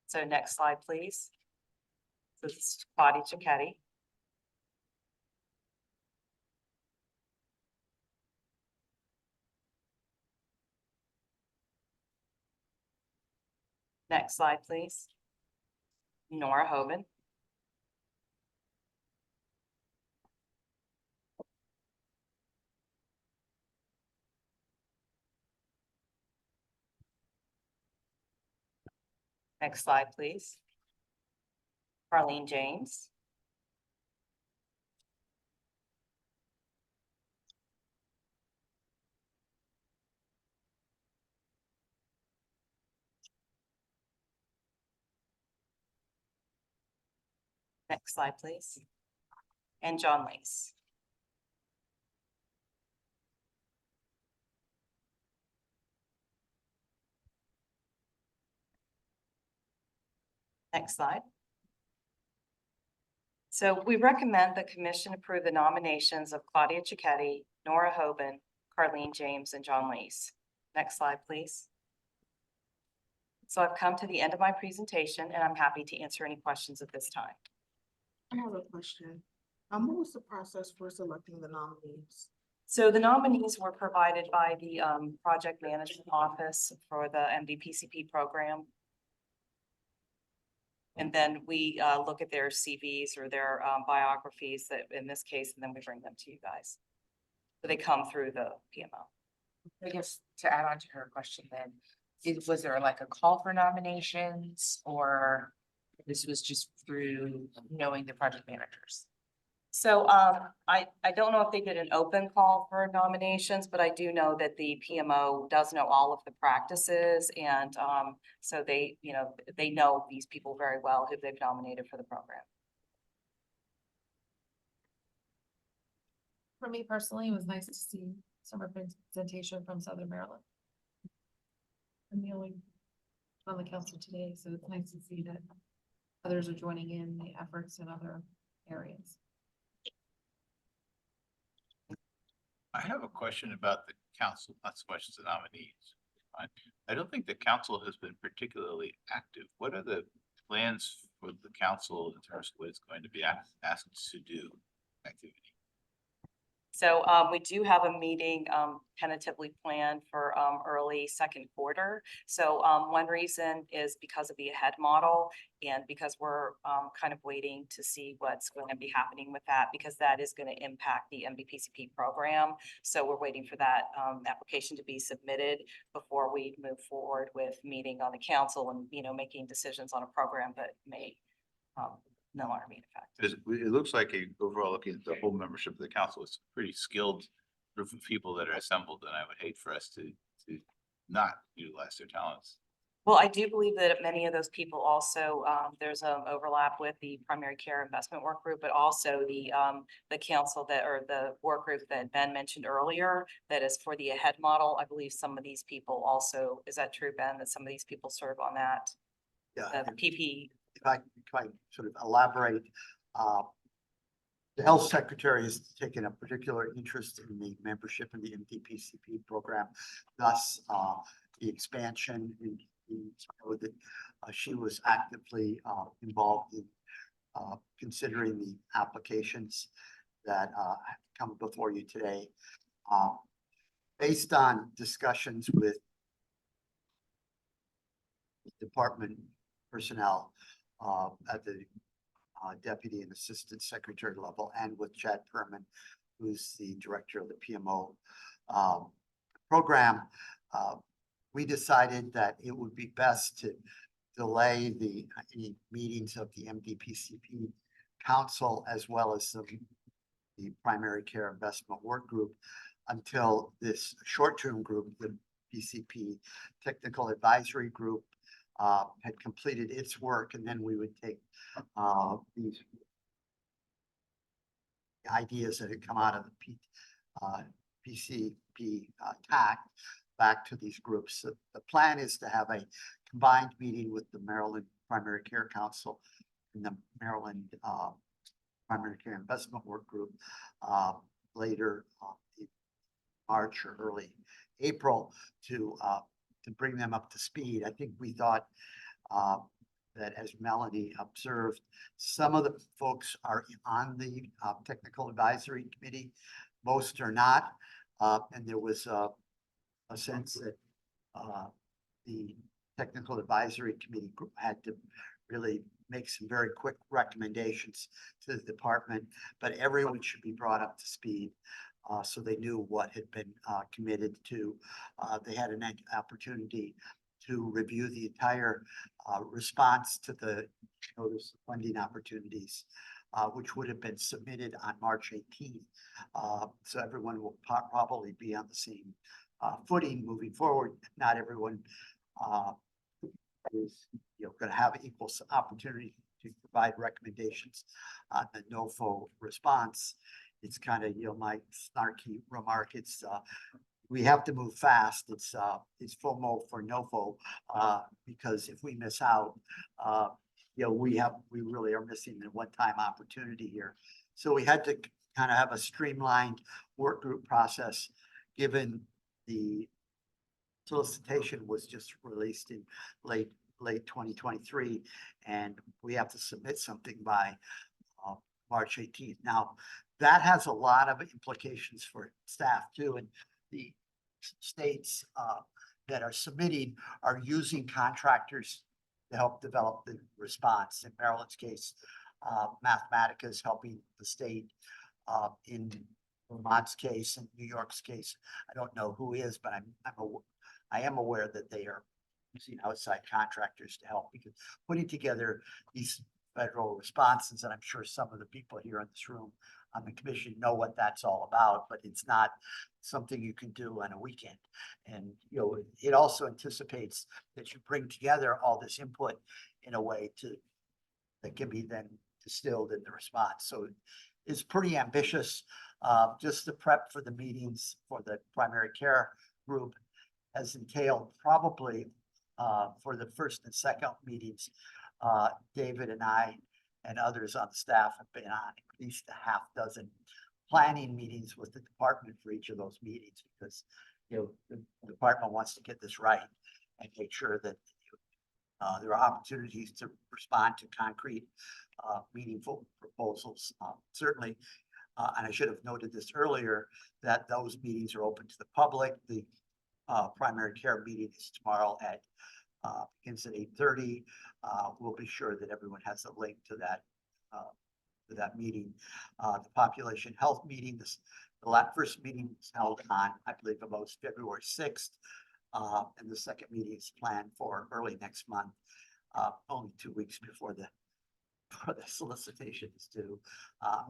So next slide, please. So this is Claudia Cicchetti. Next slide, please. Nora Hoban. Next slide, please. Arlene James. Next slide, please. And John Lease. Next slide. So we recommend the commission approve the nominations of Claudia Cicchetti, Nora Hoban, Carlene James, and John Lease. Next slide, please. So I've come to the end of my presentation and I'm happy to answer any questions at this time. I have a question. What was the process for selecting the nominees? So the nominees were provided by the project management office for the MDPCP program. And then we look at their CVs or their biographies that in this case, and then we bring them to you guys. So they come through the PMO. I guess to add on to her question then, was there like a call for nominations or this was just through knowing the project managers? So I don't know if they did an open call for nominations, but I do know that the PMO does know all of the practices. And so they know these people very well who they've nominated for the program. For me personally, it was nice to see some representation from Southern Maryland. I'm the only on the council today, so it's nice to see that others are joining in the efforts in other areas. I have a question about the council, not so much the nominees. I don't think the council has been particularly active. What are the plans for the council in terms of what it's going to be asked to do activity? So we do have a meeting tentatively planned for early second quarter. So one reason is because of the ahead model and because we're kind of waiting to see what's going to be happening with that, because that is going to impact the MDPCP program. So we're waiting for that application to be submitted before we move forward with meeting on the council and, you know, making decisions on a program that may no longer be in effect. It looks like overall looking at the whole membership of the council, it's a pretty skilled group of people that are assembled, and I would hate for us to not utilize their talents. Well, I do believe that many of those people also, there's an overlap with the primary care investment work group, but also the council that, or the work group that Ben mentioned earlier, that is for the ahead model. I believe some of these people also, is that true, Ben, that some of these people serve on that? Yeah. The PP. If I sort of elaborate, the health secretary has taken a particular interest in the membership in the MDPCP program, thus the expansion in she was actively involved in considering the applications that come before you today. Based on discussions with department personnel at the deputy and assistant secretary level, and with Chad Perman, who's the director of the PMO program, we decided that it would be best to delay any meetings of the MDPCP council as well as the primary care investment work group until this short-term group, the PCP technical advisory group, had completed its work, and then we would take these ideas that had come out of the PCP TAC back to these groups. So the plan is to have a combined meeting with the Maryland Primary Care Council and the Maryland Primary Care Investment Work Group later in March or early April to bring them up to speed. I think we thought that, as Melanie observed, some of the folks are on the technical advisory committee, most are not, and there was a sense that the technical advisory committee group had to really make some very quick recommendations to the department, but everyone should be brought up to speed. So they knew what had been committed to. They had an opportunity to review the entire response to the notice of funding opportunities, which would have been submitted on March 18th. So everyone will probably be on the same footing moving forward. Not everyone is going to have equal opportunity to provide recommendations on the NOFO response. It's kind of, my snarky remark. It's we have to move fast. It's FOMO for NOFO, because if we miss out, we really are missing the one-time opportunity here. So we had to kind of have a streamlined work group process, given the solicitation was just released in late 2023, and we have to submit something by March 18th. Now, that has a lot of implications for staff too, and the states that are submitting are using contractors to help develop the response. In Maryland's case, Mathematica is helping the state. In Vermont's case and New York's case, I don't know who is, but I am aware that they are using outside contractors to help, because putting together these federal responses, and I'm sure some of the people here in this room on the commission know what that's all about, but it's not something you can do on a weekend. And, it also anticipates that you bring together all this input in a way that can be then distilled in the response. So it's pretty ambitious. Just the prep for the meetings for the primary care group has entailed probably for the first and second meetings. David and I and others on the staff have been on at least a half dozen planning meetings with the department for each of those meetings, because, you know, the department wants to get this right and make sure that there are opportunities to respond to concrete, meaningful proposals. Certainly, and I should have noted this earlier, that those meetings are open to the public. The primary care meeting is tomorrow at begins at 8:30. We'll be sure that everyone has a link to that meeting. The population health meeting, the first meeting was held on, I believe, about February 6th. And the second meeting is planned for early next month, only 2 weeks before the solicitation is due.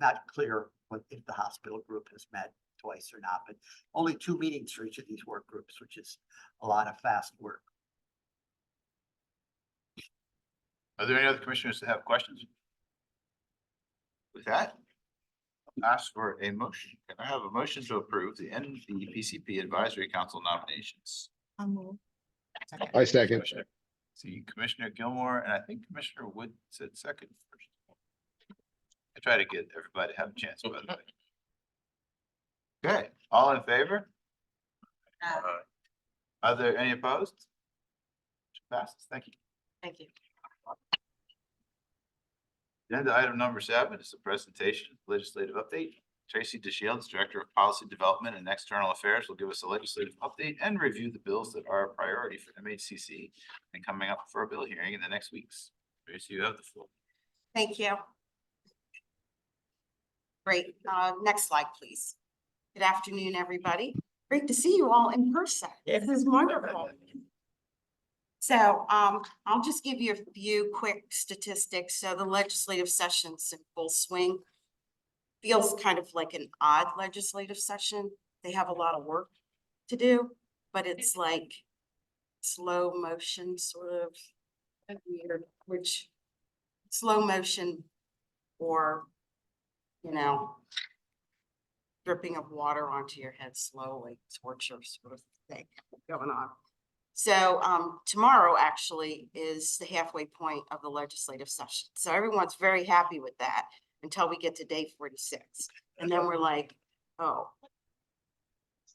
Not clear if the hospital group has met twice or not, but only 2 meetings for each of these work groups, which is a lot of fast work. Are there any other commissioners that have questions? With that, I'll ask for a motion. Can I have a motion to approve the NBPCP Advisory Council nominations? I second. See Commissioner Gilmore, and I think Commissioner Wood said second first. I try to get everybody to have a chance, by the way. Okay, all in favor? Are there any opposed? Passes, thank you. Thank you. Agenda item number 7 is a presentation of legislative update. Tracy DeShields, Director of Policy Development and External Affairs, will give us a legislative update and review the bills that are a priority for MHCC and coming up for a bill hearing in the next weeks. Tracy, you have the floor. Thank you. Great. Next slide, please. Good afternoon, everybody. Great to see you all in person. This is wonderful. So I'll just give you a few quick statistics. So the legislative session's in full swing. Feels kind of like an odd legislative session. They have a lot of work to do, but it's like slow motion, sort of weird, which slow motion or, you know, dripping of water onto your head slowly, torture sort of thing going on. So tomorrow actually is the halfway point of the legislative session. So everyone's very happy with that until we get to day 46. And then we're like, oh,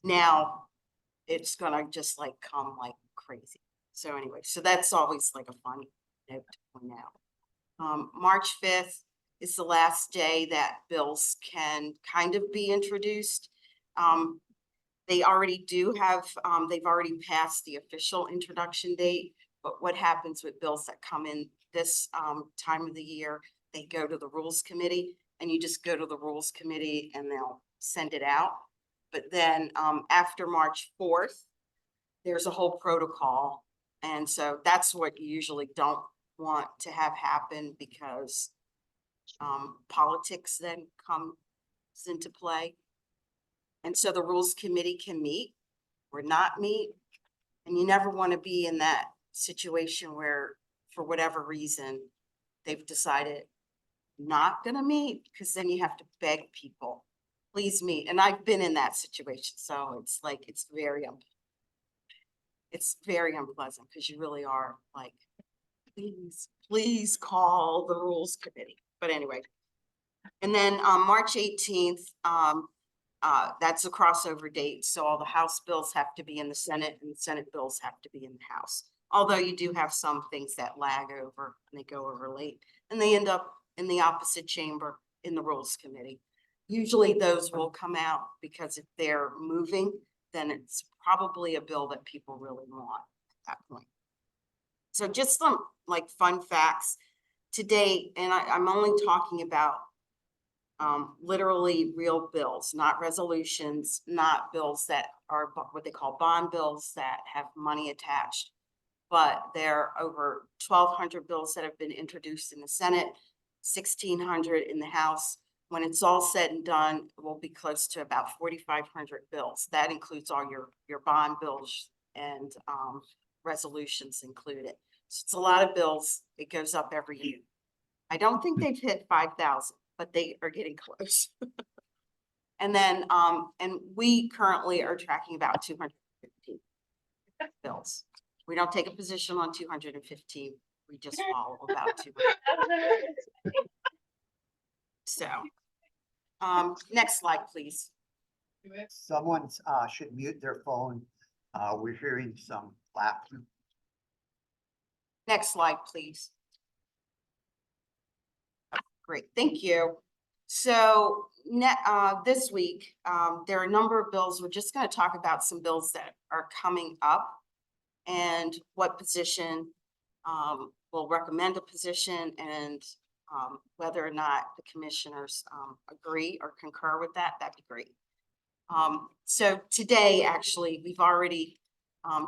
now it's gonna just like come like crazy. So anyway, so that's always like a fun note to point out. March 5th is the last day that bills can kind of be introduced. They already do have, they've already passed the official introduction date, but what happens with bills that come in this time of the year, they go to the Rules Committee, and you just go to the Rules Committee and they'll send it out. But then after March 4th, there's a whole protocol. And so that's what you usually don't want to have happen, because politics then comes into play. And so the Rules Committee can meet or not meet. And you never want to be in that situation where, for whatever reason, they've decided not going to meet, because then you have to beg people, please meet. And I've been in that situation. So it's like, it's very unpleasant, because you really are like, please call the Rules Committee. But anyway, and then March 18th, that's a crossover date. So all the House bills have to be in the Senate, and the Senate bills have to be in the House. Although you do have some things that lag over and they go over late, and they end up in the opposite chamber in the Rules Committee. Usually those will come out, because if they're moving, then it's probably a bill that people really want at that point. So just some like fun facts to date, and I'm only talking about literally real bills, not resolutions, not bills that are what they call bond bills that have money attached. But there are over 1,200 bills that have been introduced in the Senate, 1,600 in the House. When it's all said and done, it will be close to about 4,500 bills. That includes all your bond bills and resolutions included. So it's a lot of bills. It goes up every year. I don't think they've hit 5,000, but they are getting close. And then, and we currently are tracking about 250 bills We don't take a position on 215. We just follow about 200. So, next slide, please. Someone should mute their phone. We're hearing some laughter. Next slide, please. Great, thank you. So this week, there are a number of bills. We're just going to talk about some bills that are coming up and what position will recommend a position and whether or not the commissioners agree or concur with that, that'd be great. So today, actually, we've already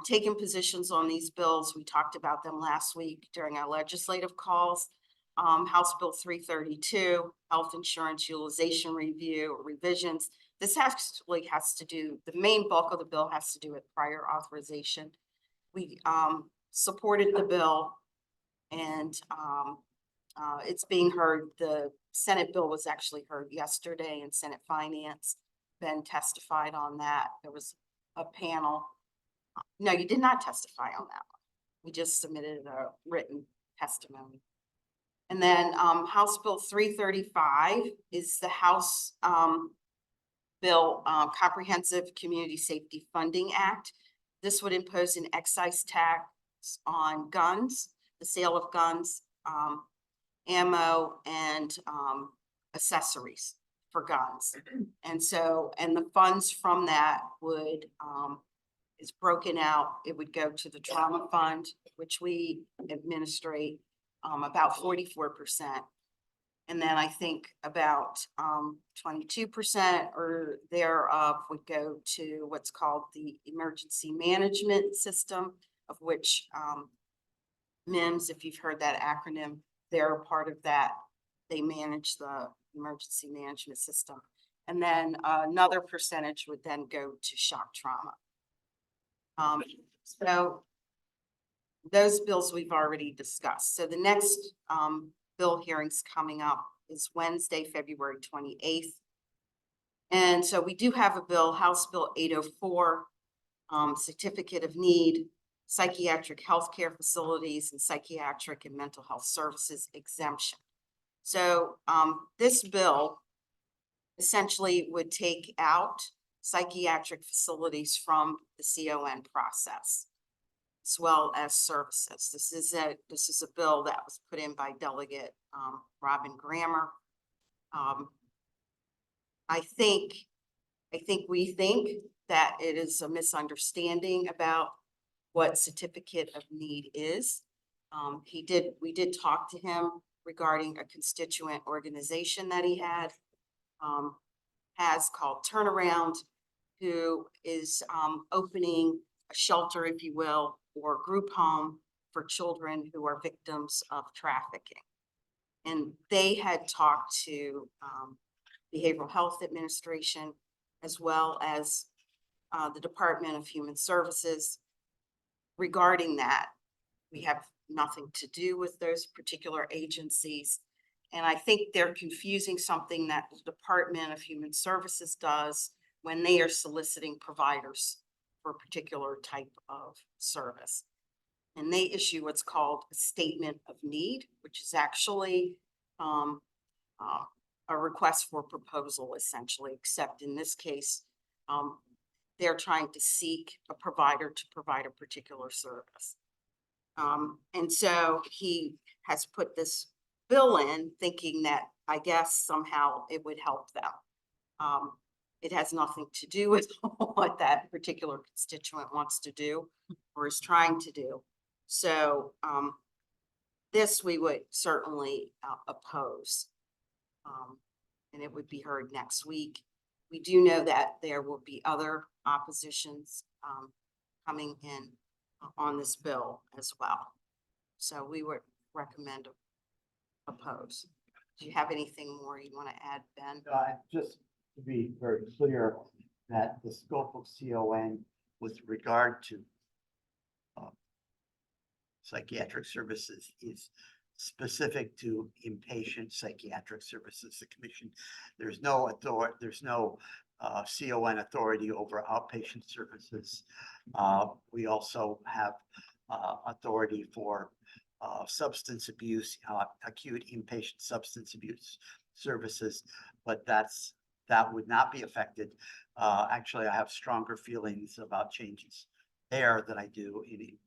taken positions on these bills. We talked about them last week during our legislative calls. House Bill 332, Health Insurance Utilization Review or Revisions. This actually has to do, the main bulk of the bill has to do with prior authorization. We supported the bill and it's being heard. The Senate bill was actually heard yesterday in Senate Finance. Ben testified on that. There was a panel. No, you did not testify on that one. We just submitted a written testimony. And then House Bill 335 is the House Bill Comprehensive Community Safety Funding Act. This would impose an excise tax on guns, the sale of guns, ammo, and accessories for guns. And so, and the funds from that would, is broken out. It would go to the trauma fund, which we administrate about 44%. And then I think about 22% or thereof would go to what's called the Emergency Management System, of which MIMS, if you've heard that acronym, they're a part of that. They manage the emergency management system. And then another percentage would then go to shock trauma. So those bills we've already discussed. So the next bill hearings coming up is Wednesday, February 28th. And so we do have a bill, House Bill 804, Certificate of Need, Psychiatric Healthcare Facilities and Psychiatric and Mental Health Services Exemption. So this bill essentially would take out psychiatric facilities from the CON process, as well as services. This is a bill that was put in by Delegate Robin Grammer. We think that it is a misunderstanding about what certificate of need is. We did talk to him regarding a constituent organization that he has called Turnaround, who is opening a shelter, if you will, or group home for children who are victims of trafficking. And they had talked to Behavioral Health Administration, as well as the Department of Human Services regarding that. We have nothing to do with those particular agencies. And I think they're confusing something that the Department of Human Services does when they are soliciting providers for a particular type of service. And they issue what's called a statement of need, which is actually a request for proposal, essentially, except in this case, they're trying to seek a provider to provide a particular service. And so he has put this bill in thinking that I guess somehow it would help them. It has nothing to do with what that particular constituent wants to do or is trying to do. So this we would certainly oppose. And it would be heard next week. We do know that there will be other oppositions coming in on this bill as well. So we would recommend oppose. Do you have anything more you want to add, Ben? Just to be very clear that the scope of CON with regard to psychiatric services is specific to inpatient psychiatric services. The commission, there's no authority, there's no CON authority over outpatient services. We also have authority for substance abuse, acute inpatient substance abuse services, but that would not be affected. Actually, I have stronger feelings about changes there than I do in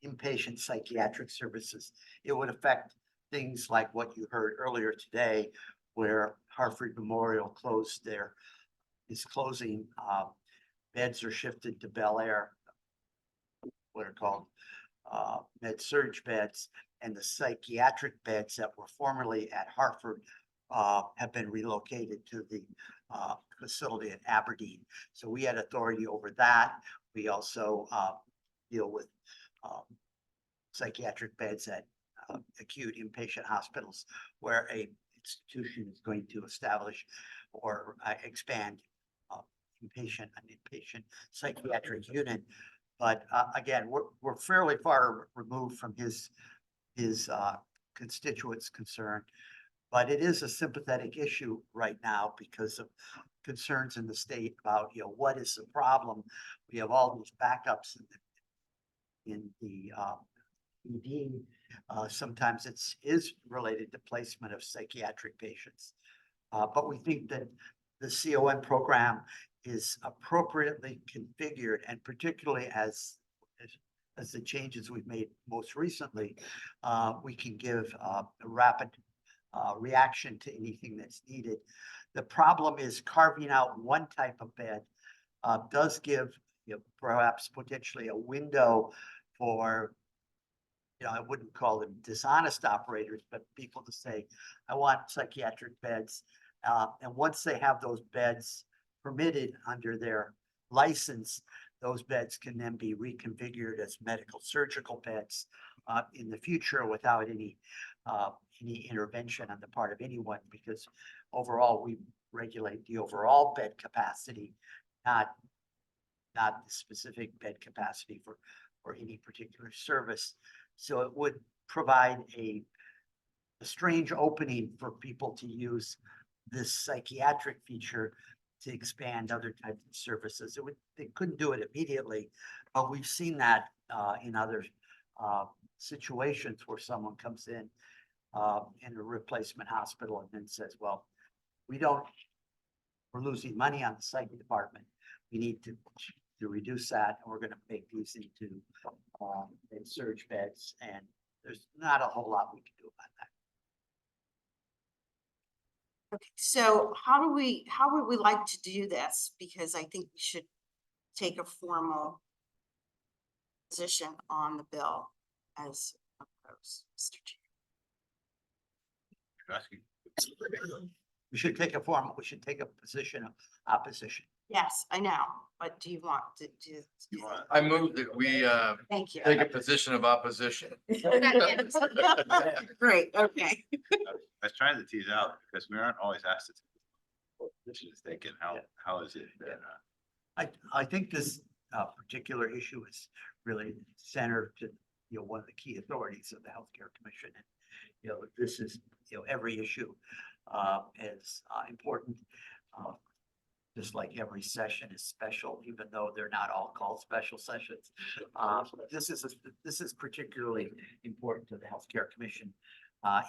inpatient psychiatric services. It would affect things like what you heard earlier today, where Hartford Memorial is closing. Beds are shifted to Bel Air, what are called med-surg beds, and the psychiatric beds that were formerly at Hartford have been relocated to the facility at Aberdeen. So we had authority over that. We also deal with psychiatric beds at acute inpatient hospitals where a institution is going to establish or expand an inpatient psychiatric unit. But again, we're fairly far removed from his constituents' concern. But it is a sympathetic issue right now because of concerns in the state about, what is the problem? We have all these backups in the ED. Sometimes is related to placement of psychiatric patients. But we think that the CON program is appropriately configured, and particularly as the changes we've made most recently, we can give a rapid reaction to anything that's needed. The problem is carving out one type of bed does give perhaps potentially a window for, I wouldn't call them dishonest operators, but people to say, I want psychiatric beds. And once they have those beds permitted under their license, those beds can then be reconfigured as medical surgical beds in the future without any intervention on the part of anyone, because overall we regulate the overall bed capacity, not the specific bed capacity for any particular service. So it would provide a strange opening for people to use this psychiatric feature to expand other types of services. They couldn't do it immediately, but we've seen that in other situations where someone comes in a replacement hospital and then says, well, we're losing money on the psych department. We need to reduce that, and we're going to make these into surge beds, and there's not a whole lot we can do about that. Okay, so how would we like to do this? Because I think we should take a formal position on the bill as proposed, Mr. Chair. We should take a position of opposition. Yes, I know, but do you want to do? I move that we Thank you. take a position of opposition. Great, okay. I was trying to tease out because we aren't always asked to. Positions thinking, how is it? I think this particular issue is really centered to, one of the key authorities of the Healthcare Commission. And, this is, every issue is important. Just like every session is special, even though they're not all called special sessions. This is particularly important to the Healthcare Commission.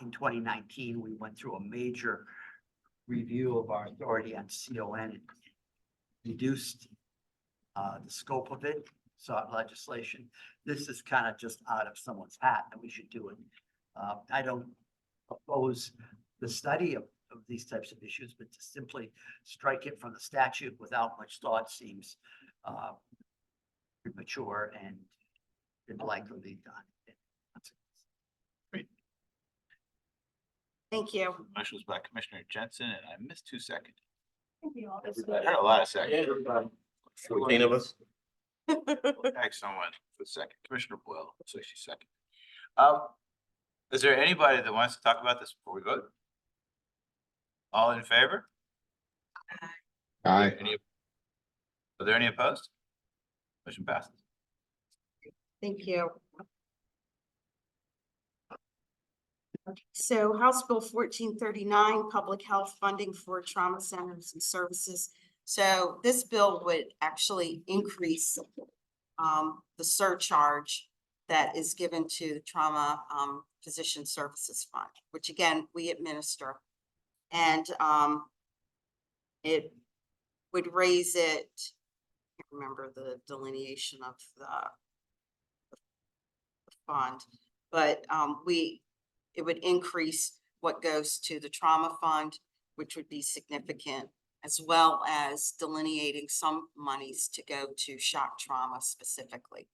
In 2019, we went through a major review of our authority on CON and reduced the scope of it, sought legislation. This is kind of just out of someone's hat that we should do it. I don't oppose the study of these types of issues, but to simply strike it from the statute without much thought seems premature and likely done. Great. Thank you. Motion was by Commissioner Jensen, and I missed 2 seconds. Everybody. I heard a lot of seconds. 14 of us. Thank someone for the second. Commissioner Boyle, 62nd. Is there anybody that wants to talk about this before we vote? All in favor? Aye. Are there any opposed? Motion passes. Thank you. Okay, so House Bill 1439, public health funding for trauma centers and services. So this bill would actually increase the surcharge that is given to the Trauma Physician Services Fund, which again, we administer. And it would raise it, I can't remember the delineation of the fund, but it would increase what goes to the trauma fund, which would be significant, as well as delineating some monies to go to shock trauma specifically,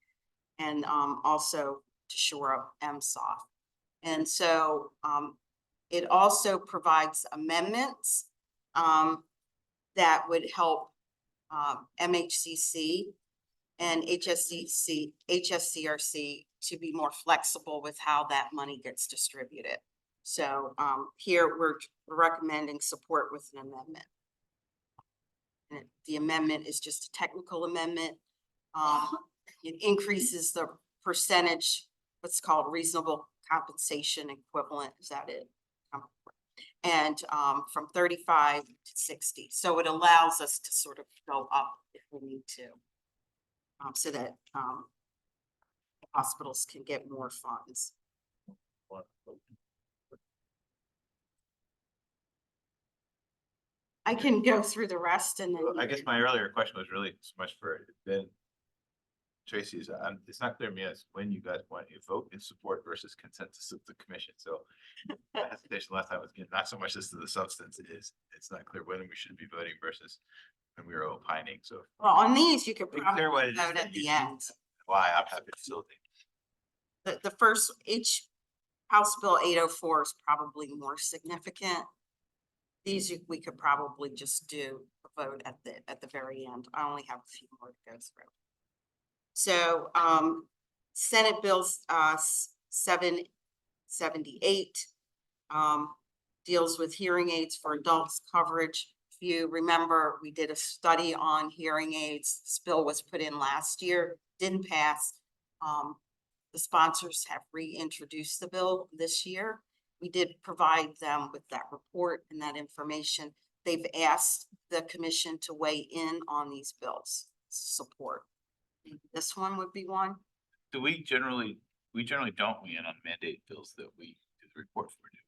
and also to shore up MSOF. And so it also provides amendments that would help MHCC and HSCRC to be more flexible with how that money gets distributed. So here we're recommending support with an amendment. And the amendment is just a technical amendment. It increases the percentage, what's called reasonable compensation equivalent, is that it? And from 35 to 60. So it allows us to sort of go up if we need to, so that hospitals can get more funds. I can go through the rest and then. I guess my earlier question was really so much for Ben. Tracy's, it's not clear to me as when you guys want to vote in support versus consensus of the commission. So the hesitation last time was not so much as to the substance, it's not clear when we should be voting versus when we were opining. So Well, on these, you could Be clear what probably it is vote that at you the should- end. why I'm happy to facilitate. The first, each House Bill 804 is probably more significant. These we could probably just do a vote at the very end. I only have a few more to go through. So Senate Bill 778 deals with hearing aids for adults coverage. If you remember, we did a study on hearing aids. This bill was put in last year, didn't pass. The sponsors have reintroduced the bill this year. We did provide them with that report and that information. They've asked the commission to weigh in on these bills, support. This one would be one. Do we generally don't weigh in on mandate bills that we do the report for, do we?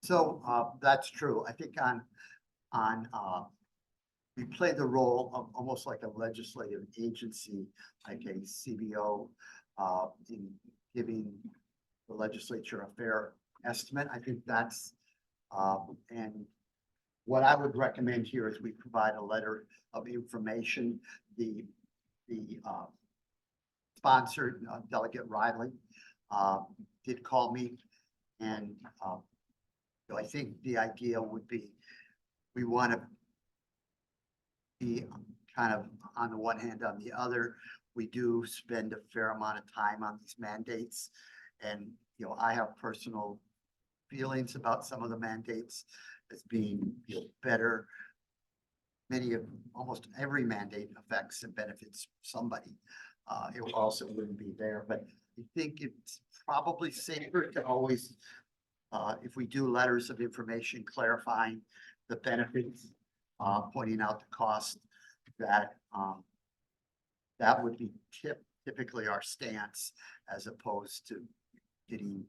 So that's true. I think we play the role of almost like a legislative agency, like a CBO, in giving the legislature a fair estimate. I think that's, and what I would recommend here is we provide a letter of information. The sponsor, Delegate Riley, did call me, and so I think the idea would be, we want to be kind of on the one hand, on the other. We do spend a fair amount of time on these mandates, and I have personal feelings about some of the mandates as being better. Almost every mandate affects and benefits somebody. It also wouldn't be there, but I think it's probably safer to always, if we do letters of information clarifying the benefits, pointing out the cost, that would be typically our stance, as opposed to getting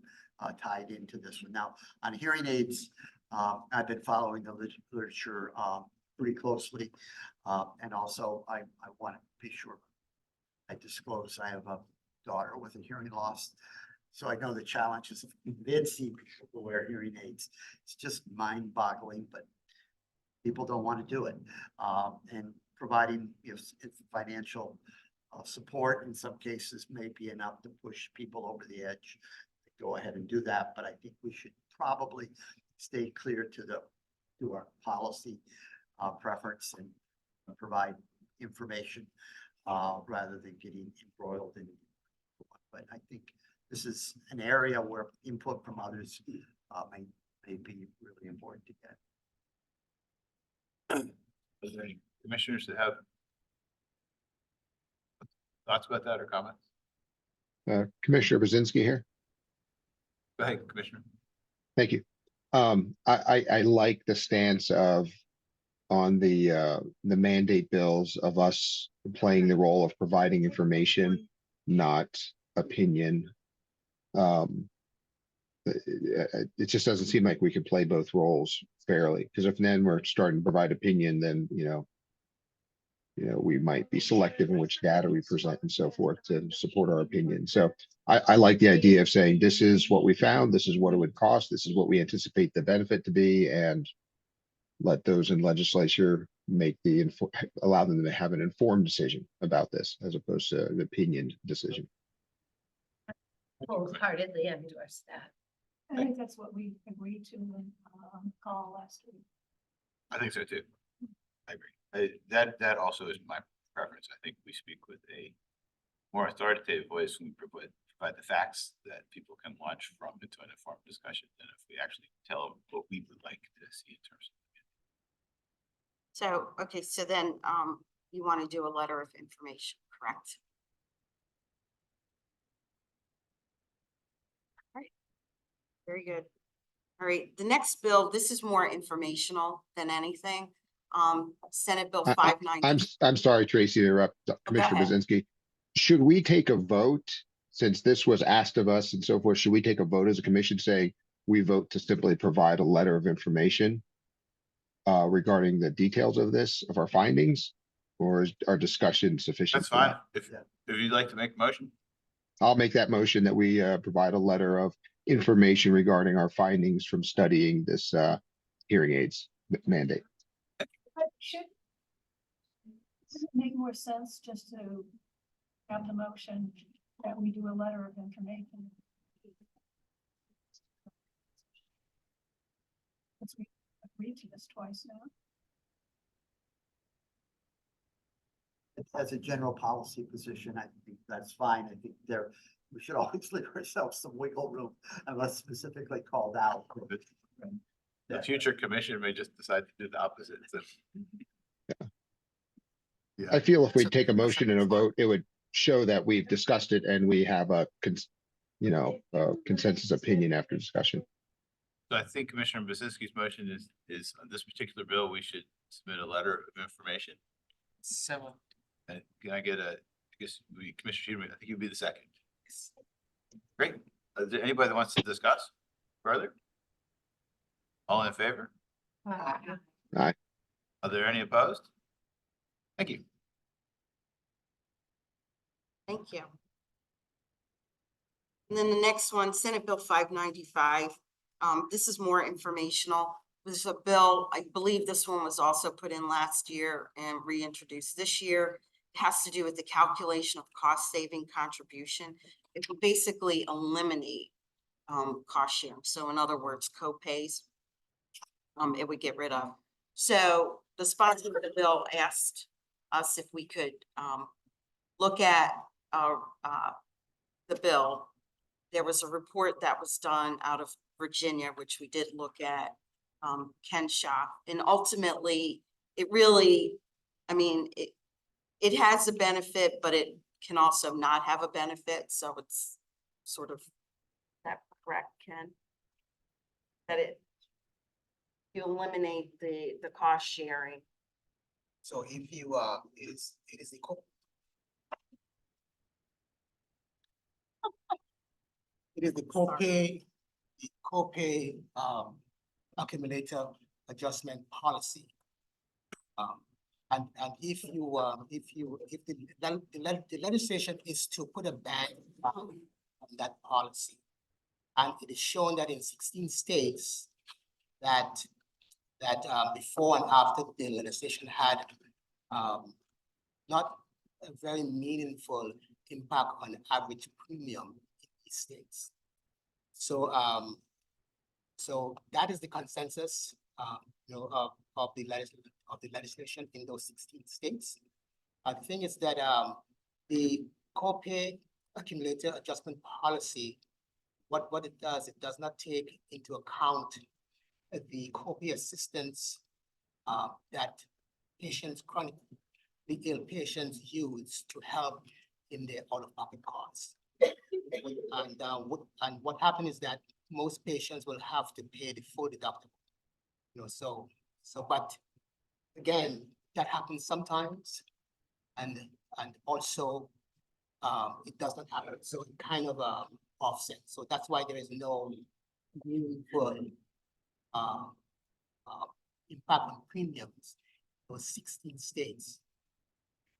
tied into this one. Now, on hearing aids, I've been following the literature pretty closely, and also I want to be sure I disclose I have a daughter with a hearing loss, so I know the challenges of convincing people to wear hearing aids. It's just mind-boggling, but people don't want to do it, and providing financial support in some cases may be enough to push people over the edge. Go ahead and do that, but I think we should probably stay clear to our policy preference and provide information rather than getting embroiled in. But I think this is an area where input from others may be really important to get. Are there any commissioners that have thoughts about that or comments? Commissioner Brzezinski here. Go ahead, Commissioner. Thank you. I like the stance of on the mandate bills of us playing the role of providing information, not opinion. It just doesn't seem like we could play both roles fairly, because if then we're starting to provide opinion, then, we might be selective in which data we present and so forth to support our opinion. So I like the idea of saying, this is what we found, this is what it would cost, this is what we anticipate the benefit to be, and let those in legislature make allow them to have an informed decision about this as opposed to an opinion decision. Wholeheartedly endorse that. I think that's what we agreed to on the call last week. I think so too. I agree. That also is my preference. I think we speak with a more authoritative voice when we provide the facts that people can launch from into an informed discussion than if we actually tell them what we would like to see in terms of. So, okay, so then, you want to do a letter of information, correct? All right. Very good. All right, the next bill, this is more informational than anything. Senate Bill I- 590. I'm sorry, Tracy, to interrupt Commissioner ahead. Brzezinski. Should we take a vote, since this was asked of us and so forth, should we take a vote as a commission saying we vote to simply provide a letter of information regarding the details of this, of our findings, or is our discussion sufficient? That's for fine. that? If you'd like to make a motion. I'll make that motion that we provide a letter of information regarding our findings from studying this hearing aids mandate. But doesn't it make more sense just to have the motion that we do a letter of information? Because we agreed to this twice now. As a general policy position, I think that's fine. I think we should always leave ourselves some wiggle room unless specifically called out. The future commission may just decide to do the opposite. So. Yeah. I feel if we take a motion and a vote, it would show that we've discussed it and we have a consensus opinion after discussion. So I think Commissioner Brzezinski's motion is on this particular bill, we should submit a letter of information. So And can I get Commissioner Cheatham, I think you'd be the second. Great. Is there anybody that wants to discuss further? All in favor? Aye. Are there any opposed? Thank you. Thank you. And then the next one, Senate Bill 595. This is more informational. This is a bill, I believe this one was also put in last year and reintroduced this year. It has to do with the calculation of cost saving contribution. It will basically eliminate cost sharing. So in other words, co-pays, it would get rid of. So the sponsor of the bill asked us if we could look at the bill. There was a report that was done out of Virginia, which we did look at, Ken Shop, and ultimately it really, it has a benefit, but it can also not have a benefit. So it's sort of that correct, Ken? That you eliminate the cost sharing. So if you, it is the it is the copay accumulator adjustment policy. And if the legislation is to put a ban on that policy, and it is shown that in 16 states that before and after the legislation had not a very meaningful impact on average premium in these states. So so that is the consensus of the legislation in those 16 states. The thing is that the copay accumulator adjustment policy, what it does not take into account the copay assistance that chronically ill patients use to help in their out-of-pocket costs. And what happened is that most patients will have to pay the full deductible. But again, that happens sometimes. And also, it doesn't happen, so it kind of, offset, so that's why there is no meaningful, impact on premiums for 16 states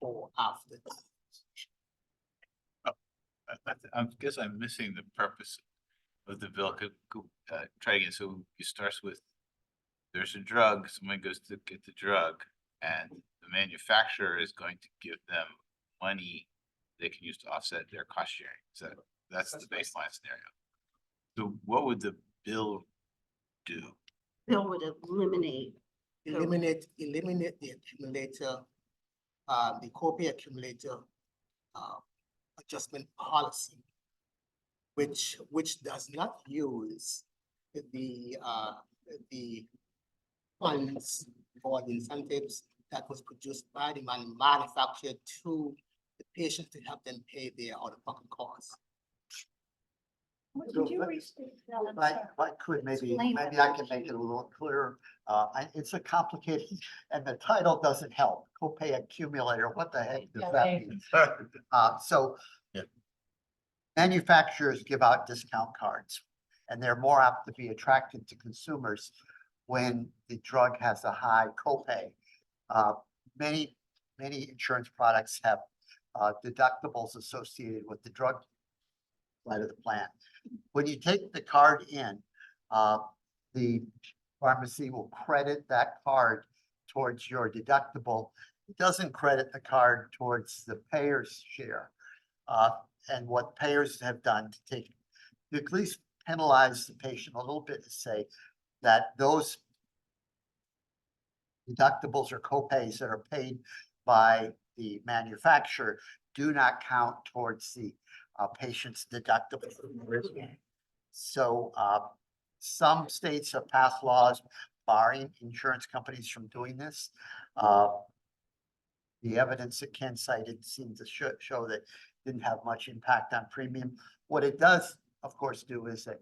or after. I guess I'm missing the purpose of the bill. Try again. So it starts with, there's a drug, someone goes to get the drug, and the manufacturer is going to give them money they can use to offset their cost sharing. That's the baseline scenario. So what would the bill do? Bill would eliminate. Eliminate the accumulator, the copay accumulator, adjustment policy, which does not use the funds or the incentives that was produced by the manufacturer to the patient to help them pay their out-of-pocket costs. Would you restate that? I'm If sorry. I could, maybe Explain I that. can make it a little clearer. It's a complicated, and the title doesn't help. Copay accumulator, what the heck does that mean? So manufacturers give out discount cards, and they're more apt to be attracted to consumers when the drug has a high copay. Many insurance products have deductibles associated with the drug side of the plan. When you take the card in, the pharmacy will credit that card towards your deductible. It doesn't credit the card towards the payer's share. And what payers have done to at least penalize the patient a little bit, to say that those deductibles or copays that are paid by the manufacturer do not count towards the patient's deductible. So some states have passed laws barring insurance companies from doing this. The evidence that Ken cited seemed to show that didn't have much impact on premium. What it does, of course, do is that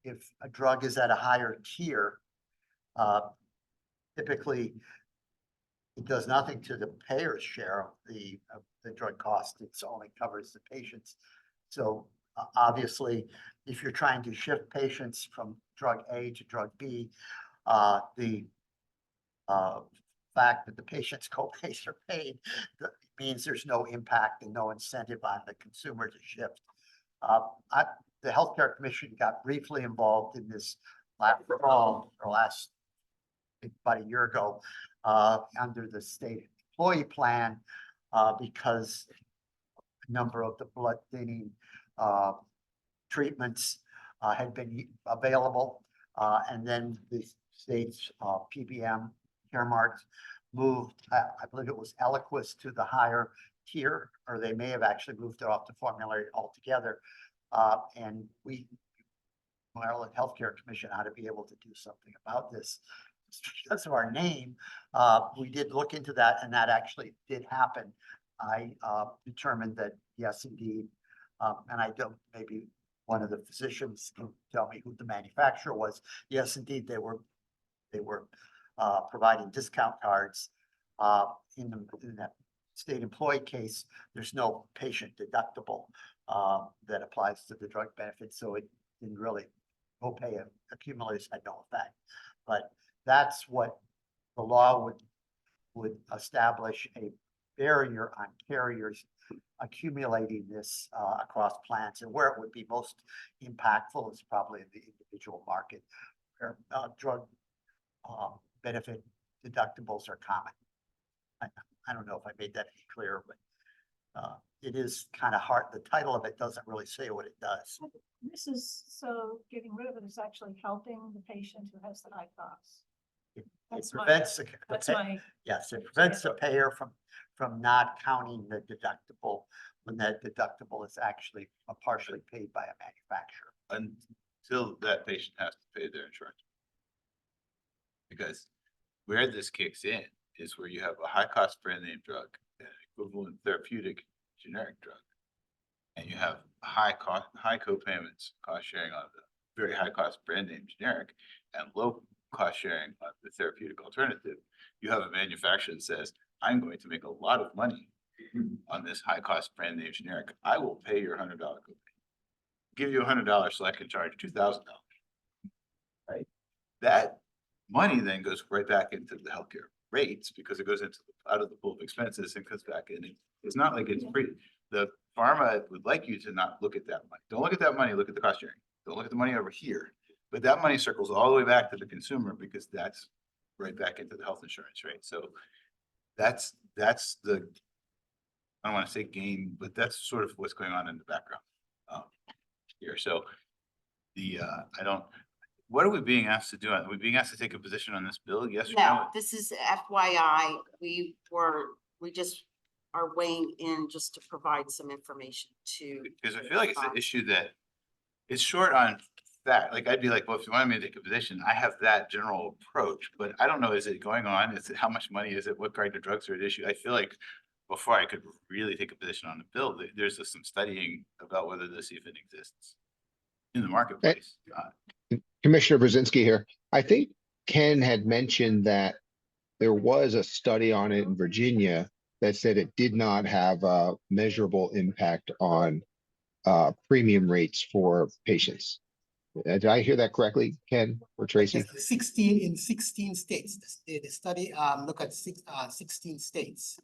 if a drug is at a higher tier, typically it does nothing to the payer's share of the drug cost. It only covers the patients. So obviously, if you're trying to shift patients from drug A to drug B, the fact that the patient's copays are paid means there's no impact and no incentive on the consumer to shift. The Healthcare Commission got briefly involved in this last fall, or about a year ago, under the state employee plan, because a number of the blood thinning treatments had been available, and then the state's PBM Caremark moved, I believe it was Eliquis, to the higher tier, or they may have actually moved it off the formulary altogether. And Maryland Healthcare Commission ought to be able to do something about this. Because of our name, we did look into that, and that actually did happen. I determined that yes, indeed, and I don't, maybe one of the physicians can tell me who the manufacturer was. Yes, indeed, they were providing discount cards. In that state employee case, there's no patient deductible that applies to the drug benefit, so it didn't really, copay accumulators had no effect. But that's what the law would establish, a barrier on carriers accumulating this across plans, and where it would be most impactful is probably in the individual market, where drug benefit deductibles are common. I don't know if I made that any clearer, but it is kind of hard. The title of it doesn't really say what it does. This is, so getting rid of it is actually helping the patient who has the high costs. It That's prevents That's my. yes, it prevents the payer from not counting the deductible when that deductible is actually partially paid by a manufacturer. Until that patient has to pay their insurance. Because where this kicks in is where you have a high cost brand name drug, an equivalent therapeutic generic drug. And you have high co-payments, cost sharing on the very high cost brand name generic, and low cost sharing on the therapeutic alternative. You have a manufacturer that says, I'm going to make a lot of money on this high cost brand name generic. I will pay your $100 copay. Give you $100 so I can charge $2,000. Right? That money then goes right back into the healthcare rates because it goes into out of the pool of expenses and comes back in. It's not like it's free. The pharma would like you to not look at that money. Don't look at that money, look at the cost sharing. Don't look at the money over here. But that money circles all the way back to the consumer because that's right back into the health insurance rate. So that's the, I don't want to say game, but that's sort of what's going on in the background here. So the, what are we being asked to do? Are we being asked to take a position on this bill? Yes or no? No, this is FYI. We just are weighing in just to provide some information to. Because I feel like it's an issue that is short on that. Like, I'd be like, well, if you wanted me to take a position, I have that general approach, but I don't know, is it going on? Is it, how much money is it? What kind of drugs are at issue? I feel like before I could really take a position on the bill, there's some studying about whether this even exists in the marketplace. Commissioner Brzezinski here. I think Ken had mentioned that there was a study on it in Virginia that said it did not have a measurable impact on premium rates for patients. Did I hear that correctly, Ken or Tracy? Yes, 16 states. The study look at 16 states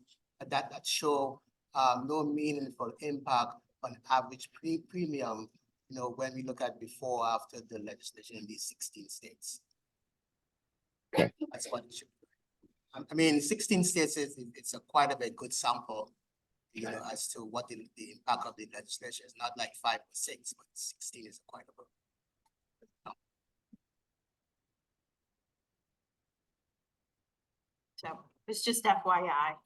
that show no meaningful impact on average premium. You know, when we look at before, after the legislation in these 16 states. Okay. That's what it should be. I mean, 16 states it's a quite a good sample, you know, as to what the impact of the legislation is. Not like 5 or 6, but 16 is quite a bit. So it's just FYI.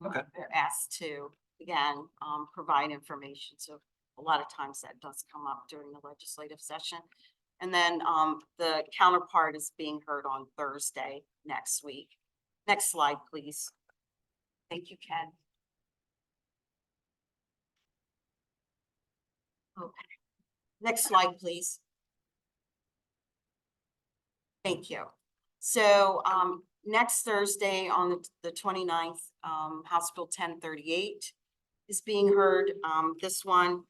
Okay. They're asked to, again, provide information. So a lot of times that does come up during the legislative session. And then the counterpart is being heard on Thursday next week. Next slide, please. Thank you, Ken. Okay. Next slide, please. Thank you. So next Thursday on the 29th, House Bill 1038 is being heard. This one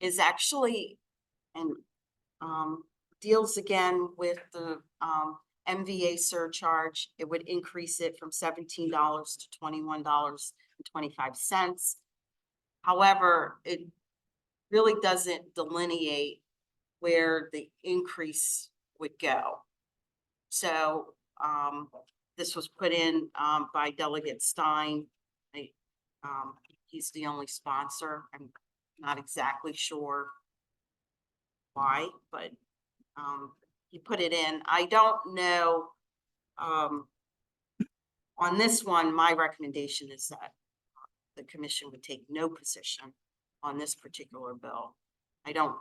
is actually and deals again with the MVA surcharge. It would increase it from $17 to $21.25. However, it really doesn't delineate where the increase would go. So this was put in by Delegate Stein. He's the only sponsor. I'm not exactly sure why, but he put it in. I don't know. On this one, my recommendation is that the commission would take no position on this particular bill. I don't,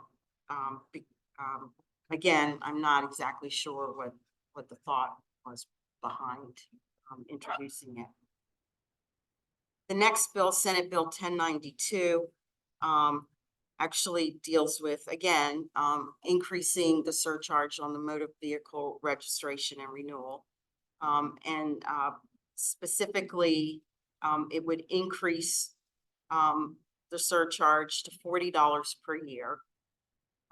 again, I'm not exactly sure what the thought was behind introducing it. The next bill, Senate Bill 1092, actually deals with, again, increasing the surcharge on the motor vehicle registration and renewal. And specifically, it would increase the surcharge to $40 per year.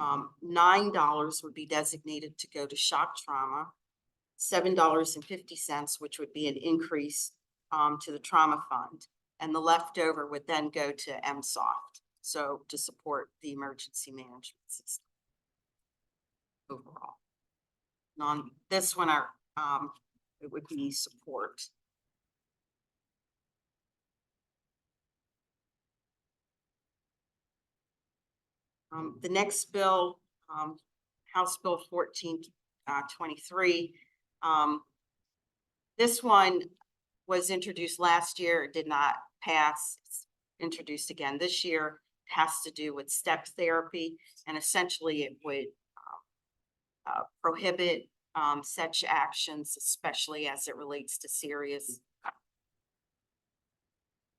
$9 would be designated to go to shock trauma, $7.50, which would be an increase to the trauma fund. And the leftover would then go to MSOFT, so to support the emergency management system overall. And on this one, it would be support. The next bill, House Bill 1423. This one was introduced last year. It did not pass. It's introduced again this year. It has to do with step therapy, and essentially it would prohibit such actions, especially as it relates to serious.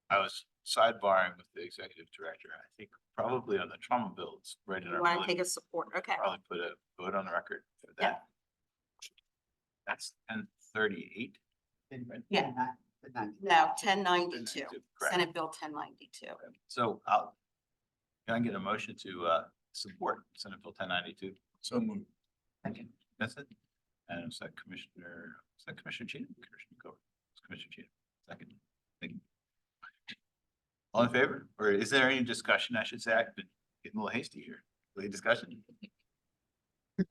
I was sidebarring with the executive director. I think probably on the trauma bills, right in our. You want to take a support? Okay. Probably put a vote on the record for that. That's 1038. Yeah. No, 1092, Correct. Senate Bill 1092. So can I get a motion to support Senate Bill 1092? So moved. Second. That's it. And it's that Commissioner Cheatham? Commissioner Cover. Commissioner Cheatham. Second. Thank you. All in favor? Or is there any discussion? I should say, I've been getting a little hasty here. Any discussion?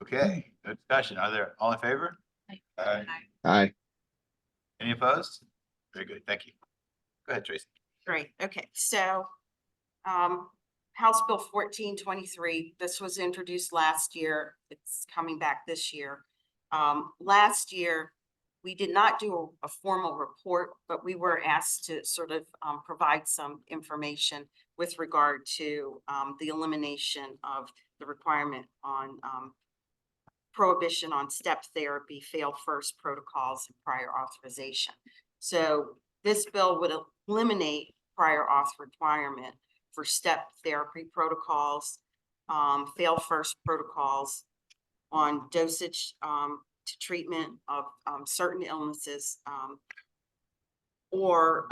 Okay, no discussion. Are there all in favor? Aye. Any opposed? Very good. Thank you. Go ahead, Tracy. Great, okay, so, House Bill 1423, this was introduced last year, it's coming back this year. Last year, we did not do a formal report, but we were asked to sort of, provide some information with regard to, the elimination of the requirement on, prohibition on step therapy, fail first protocols, and prior authorization. So this bill would eliminate prior auth requirement for step therapy protocols, fail first protocols on dosage to treatment of certain illnesses, or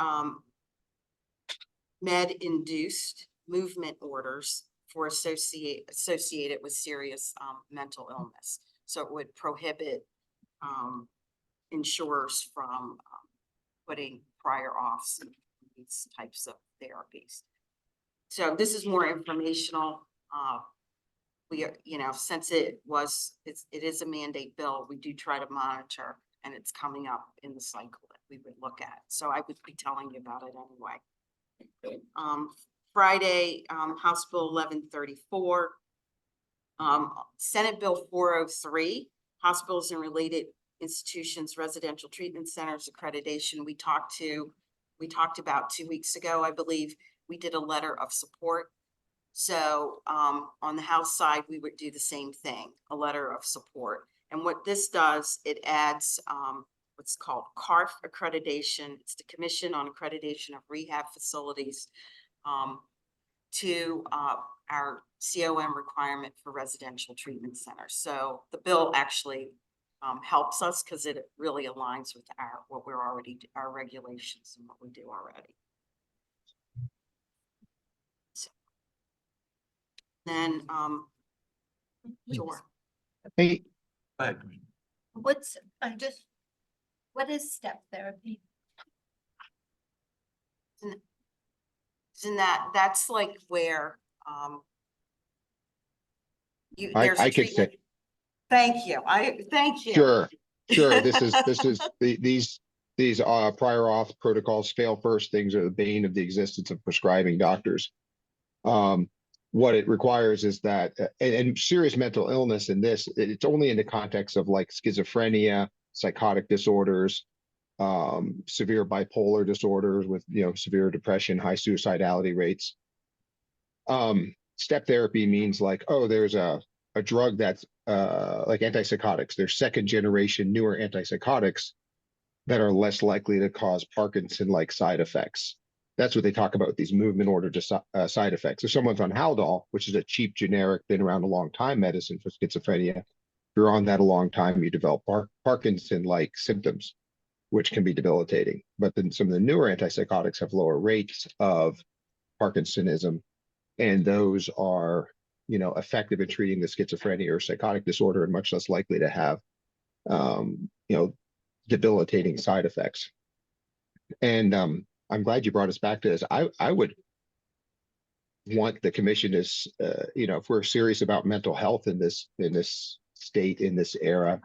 med-induced movement orders for associated with serious mental illness. So it would prohibit insurers from putting prior auths in these types of therapies. So this is more informational. We are, since it is a mandate bill, we do try to monitor, and it's coming up in the cycle that we would look at. So I would be telling you about it anyway. Friday, House Bill 1134, Senate Bill 403, hospitals and related institutions, residential treatment centers accreditation. We talked about 2 weeks ago, I believe. We did a letter of support. So on the House side, we would do the same thing, a letter of support. And what this does, it adds what's called CARF accreditation. It's the Commission on Accreditation of Rehab Facilities, to our COM requirement for residential treatment centers. So the bill actually helps us because it really aligns with our regulations and what we do already. So, then, sure. Hey, Go ahead. What is step therapy? And that's like where, I there's a could say, treatment. Thank you. Thank you. sure. This is these prior auth protocols, fail first things are the bane of the existence of prescribing doctors. What it requires is that, and serious mental illness in this, it's only in the context of like schizophrenia, psychotic disorders, severe bipolar disorders with, severe depression, high suicidality rates. Step therapy means like, oh, there's a drug that's like antipsychotics. There's second generation newer antipsychotics that are less likely to cause Parkinson-like side effects. That's what they talk about, these movement order side effects. If someone's on Haldol, which is a cheap generic, been around a long time medicine for schizophrenia, if you're on that a long time, you develop Parkinson-like symptoms, which can be debilitating. But then some of the newer antipsychotics have lower rates of Parkinsonism, and those are, effective in treating the schizophrenia or psychotic disorder and much less likely to have, debilitating side effects. And I'm glad you brought us back to this. I would want the commission to, if we're serious about mental health in this state, in this era,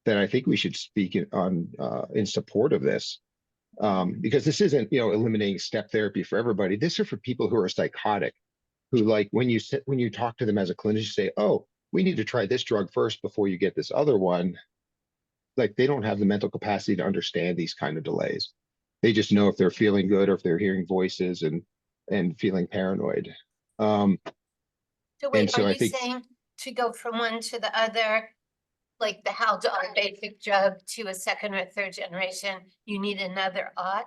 then I think we should speak in support of this. Because this isn't, eliminating step therapy for everybody. This is for people who are psychotic, who like when you talk to them as a clinician, say, oh, we need to try this drug first before you get this other one. Like they don't have the mental capacity to understand these kind of delays. They just know if they're feeling good or if they're hearing voices and feeling paranoid. So wait, so are I you think- saying to go from one to the other, like the Haldol basic drug to a second or third generation, you need another auth?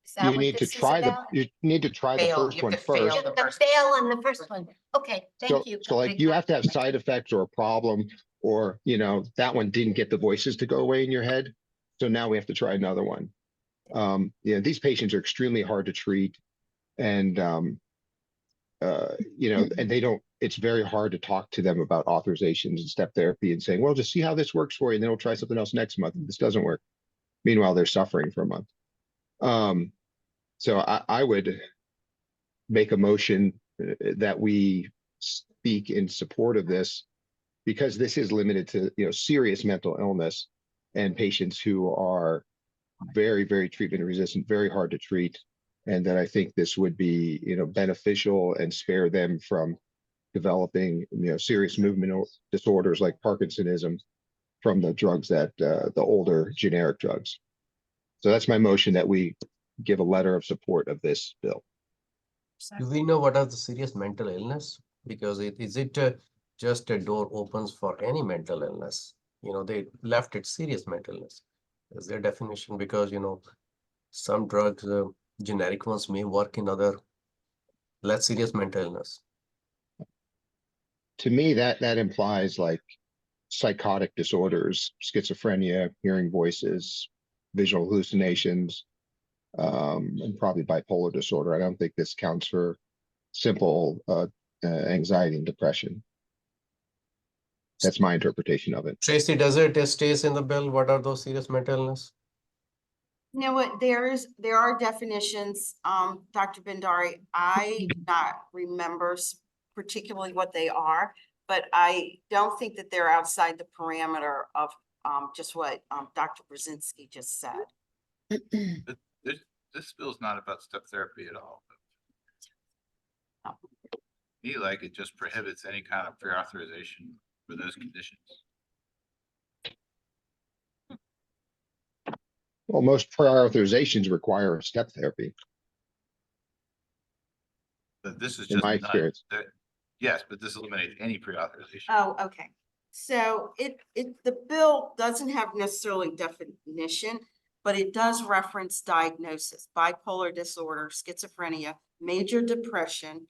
Is that You what need to this is try about? you need to try the Fail, first you one have to fail first. The fail on the first one. Okay, thank you. So like you have to have side effects or a problem, Or, you know, that one didn't get the voices to go away in your head. So now we have to try another one. You know, these patients are extremely hard to treat. And, you know, and they don't, it's very hard to talk to them about authorizations and step therapy and saying, well, just see how this works for you. And then we'll try something else next month. If this doesn't work. Meanwhile, they're suffering for a month. So I would make a motion that we speak in support of this, because this is limited to, you know, serious mental illness and patients who are very, very treatment resistant, very hard to treat. And that I think this would be, you know, beneficial and spare them from developing, you know, serious movement disorders like Parkinsonism from the drugs that, the older generic drugs. So that's my motion, that we give a letter of support of this bill. Do we know what are the serious mental illness? Because is it just a door opens for any mental illness? You know, they left it serious mental illness. Is their definition? Because, you know, some drugs, generic ones may work in other less serious mental illness. To me, that implies like psychotic disorders, schizophrenia, hearing voices, visual hallucinations, and probably bipolar disorder. I don't think this counts for simple anxiety and depression. That's my interpretation of it. Tracy, does it stays in the bill? What are those serious mental illness? You know what, there are definitions, Dr. Bhandari. I do not remember particularly what they are, but I don't think that they're outside the parameter of just what Dr. Brzezinski just said. This bill's not about step therapy at all. Me, like, it just prohibits any kind of pre-authorization for those conditions. Well, most prior authorizations require step therapy, But this is in just my none. experience. Yes, but this eliminates any pre-authorization. Oh, okay. So the bill doesn't have necessarily definition, but it does reference diagnosis: bipolar disorder, schizophrenia, major depression,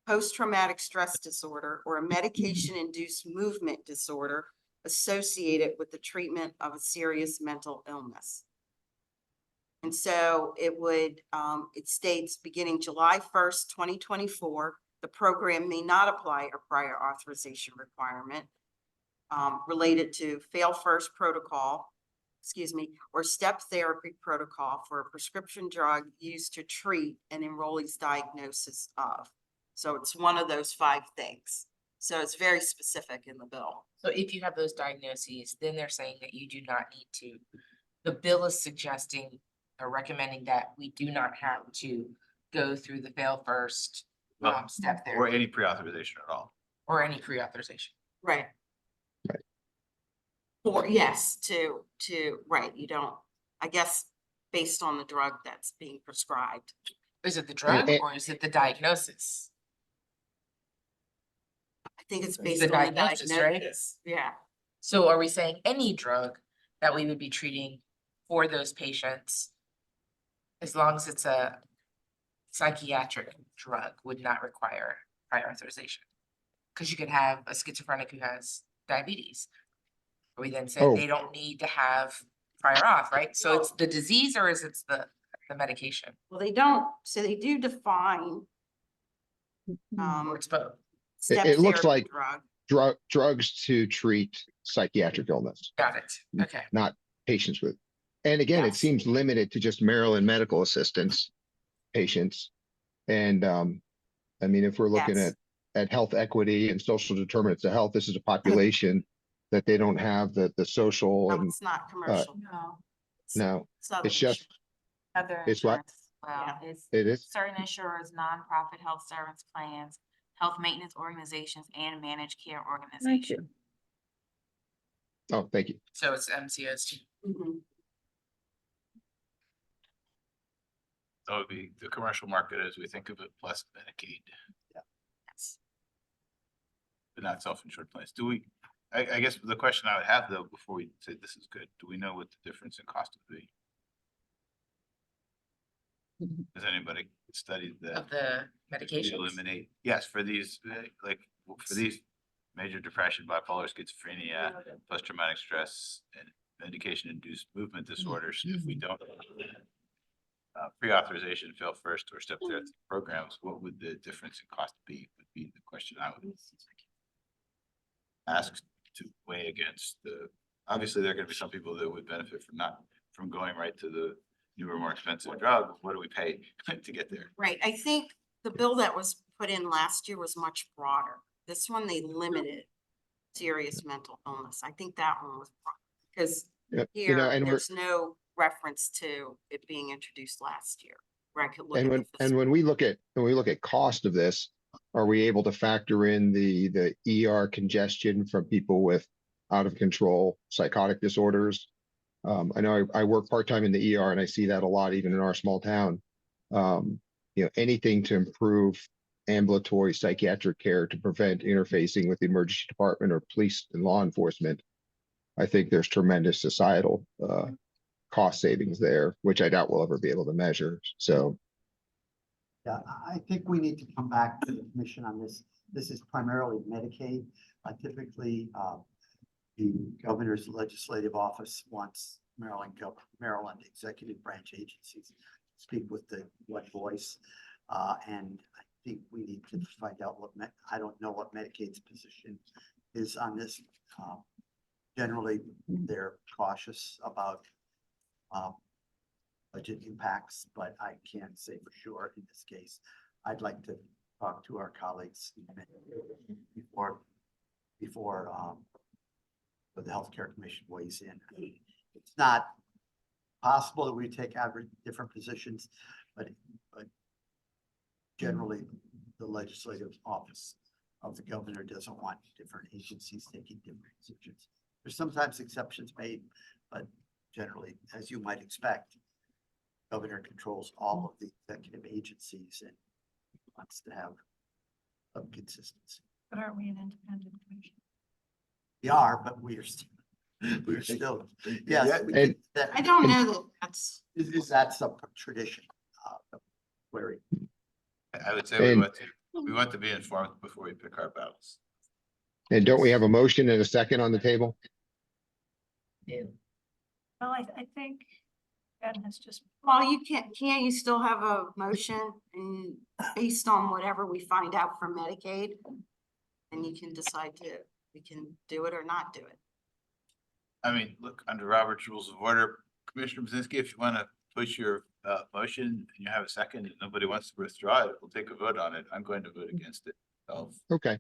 post-traumatic stress disorder, or a medication-induced movement disorder associated with the treatment of a serious mental illness. And so it states, beginning July 1st, 2024, the program may not apply a prior authorization requirement related to fail first protocol, or step therapy protocol for a prescription drug used to treat an enrollee's diagnosis of. So it's one of those 5 things. So it's very specific in the bill. So if you have those diagnoses, then they're saying that you do not need to, the bill is suggesting or recommending that we do not have to go through the fail first step Or therapy any pre-authorization at all. or any pre-authorization. Right. Or yes, right, you don't, I guess, based on the drug that's being prescribed. Is it the drug it- or is it the diagnosis? I think it's The based on the diagnosis, right? diagnosis. Yeah. So are we saying any drug that we would be treating for those patients, as long as it's a psychiatric drug, would not require prior authorization? Because you could have a schizophrenic who has diabetes. We then said Oh. they don't need to have prior auth, right? So it's the disease or is it the medication? Well, they don't, so they do define Or it's both. step It looks therapy like drug. drugs to treat psychiatric illness, Got it. Okay. not patients with. And again, it Yes. seems limited to just Maryland medical assistance patients. And I mean, if we're looking Yes. at health equity and social determinants of health, this is a population that they don't have the social No, and it's not commercial. No. no, Other it's just, Other It's what? insurance as well. It's it is. certain insurers, nonprofit health service plans, health maintenance organizations, and managed care organizations. Oh, thank you. So it's MCOs too. Mhm. That would be the commercial market as we think of it, plus Medicaid. Yes. But not self-insured plans. Do we, I guess the question I would have though, before we say this is good, do we know what the difference in cost would be? Has anybody studied that? Of the We medications. eliminate, yes, for these, like, for these major depression, bipolar schizophrenia, post-traumatic stress, and medication-induced movement disorders. If we don't pre-authorization fail first or step through programs, what would the difference in cost be? Would be the question I would ask to weigh against the, obviously, there are gonna be some people that would benefit from going right to the newer, more expensive drug. What do we pay to get there? Right, I think the bill that was put in last year was much broader. This one, they limited serious mental illness. I think that one was because Yep, you here, know, and we're, there's no reference to it being introduced last year. Where I could look and at when, the and when we look at cost of this, are we able to factor in the ER congestion from people with out of control psychotic disorders? I know I work part-time in the ER and I see that a lot, even in our small town. You know, anything to improve ambulatory psychiatric care to prevent interfacing with the emergency department or police and law enforcement. I think there's tremendous societal cost savings there, which I doubt we'll ever be able to measure. So Yeah, I think we need to come back to the commission on this. This is primarily Medicaid. Typically, the governor's legislative office wants Maryland executive branch agencies speak with the one voice. And I think we need to find out I don't know what Medicaid's position is on this. Generally, they're cautious about budget impacts, but I can't say for sure in this case. I'd like to talk to our colleagues before the Healthcare Commission weighs in. It's not possible that we take different positions, but generally the legislative office of the governor doesn't want different agencies taking different positions. There's sometimes exceptions made, but generally, as you might expect, governor controls all of the executive agencies and wants to have some consistency. But aren't we an independent commission? We are, but we're still, yes. And- I don't know that that's. That's a tradition. Query. I would say And- we want to be informed before we pick our battles. And don't we have a motion and a second on the table? Well, I think Ben has just. Well, you can't you still have a motion and based on whatever we find out from Medicaid? And you can decide we can do it or not do it. I mean, look, under Robert's Rules of Order, Commissioner Brzezinski, if you want to push your motion and you have a second, and nobody wants to withdraw it, we'll take a vote on it. I'm going to vote against it. So Okay.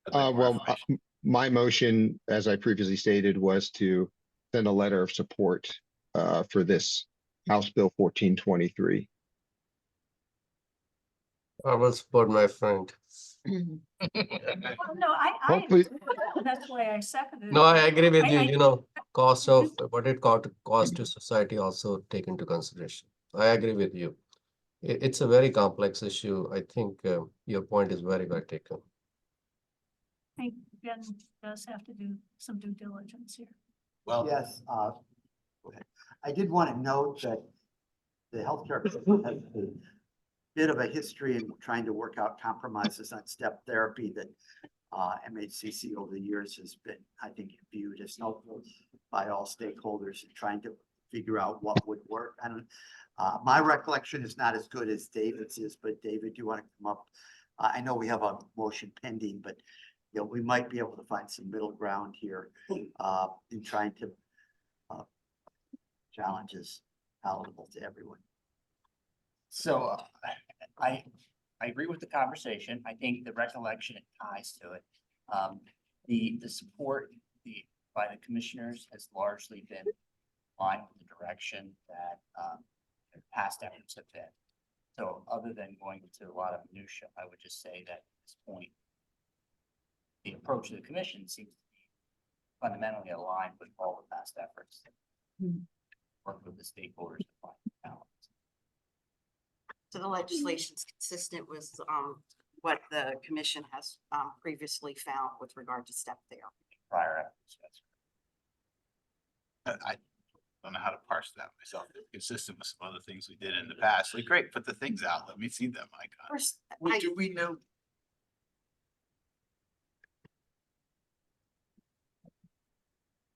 I'd like more Well, information. my motion, as I previously stated, was to send a letter of support for this House Bill 1423. I will support my friend. Well, no, Hopefully- that's why I seconded it. No, I agree with you, I- cost of what it cost to society also take into consideration. I agree with you. It's a very complex issue. I think your point is very well taken. I think Ben does have to do some due diligence here. Well, Yes, go ahead. I did want to note that the healthcare commission has a bit of a history in trying to work out compromises on step therapy that MHCC over the years has been, I think, viewed as helpful by all stakeholders in trying to figure out what would work. I don't, my recollection is not as good as David's is, but David, do you want to come up? I know we have a motion pending, but you know, we might be able to find some middle ground here in trying to challenges palatable to everyone. So I agree with the conversation. I think the recollection it ties to it. The support by the commissioners has largely been in line with the direction that past efforts have been. So other than going into a lot of minutia, I would just say that at this point, the approach of the commission seems to be fundamentally aligned with all the past efforts. Work with the stakeholders to find balance. So the legislation's consistent with what the commission has previously found with regard to step therapy. Prior efforts, that's I don't know how to parse that myself. It's consistent with some other things we did in the past. Like, great, put the things out. Let me see them. My God. First, Do we know?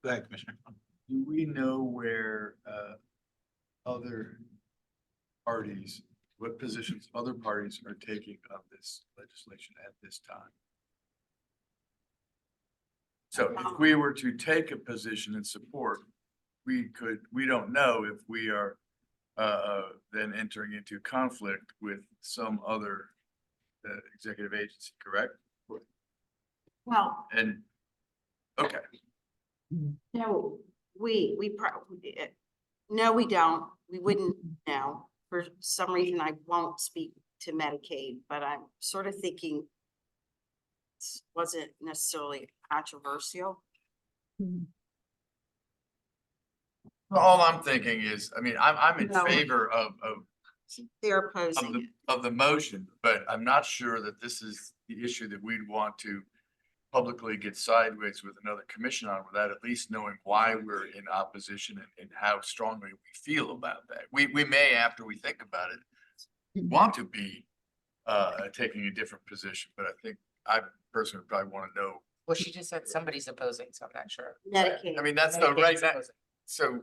Go ahead, Commissioner. Do we know where other parties, what positions other parties are taking of this legislation at this time? So if we were to take a position in support, we don't know if we are then entering into conflict with some other executive agency, correct? Well, And, okay. no, we probably, no, we don't. We wouldn't know. For some reason, I won't speak to Medicaid, but I'm sort of thinking it wasn't necessarily controversial. Well, all I'm thinking is, I mean, I'm in No. favor of They're opposing it. of the motion, but I'm not sure that this is the issue that we'd want to publicly get sideways with another commission on without at least knowing why we're in opposition and how strongly we feel about that. We may, after we think about it, want to be taking a different position, but I think I personally probably want to know. Well, she just said somebody's opposing, so I'm not sure. Medicaid. I mean, that's the Medicaid right, is opposing. so.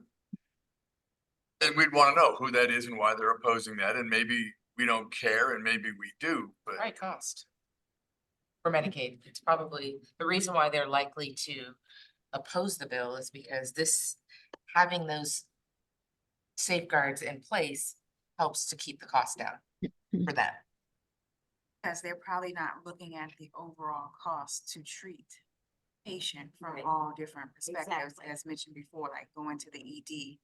And we'd want to know who that is and why they're opposing that, and maybe we don't care and maybe we do, but. Right, cost. For Medicaid, it's probably, the reason why they're likely to oppose the bill is because this, having those safeguards in place helps to keep the cost down for them. Because they're probably not looking at the overall cost to treat patient from Right. all different perspectives, Exactly. as mentioned before, like going to the ED.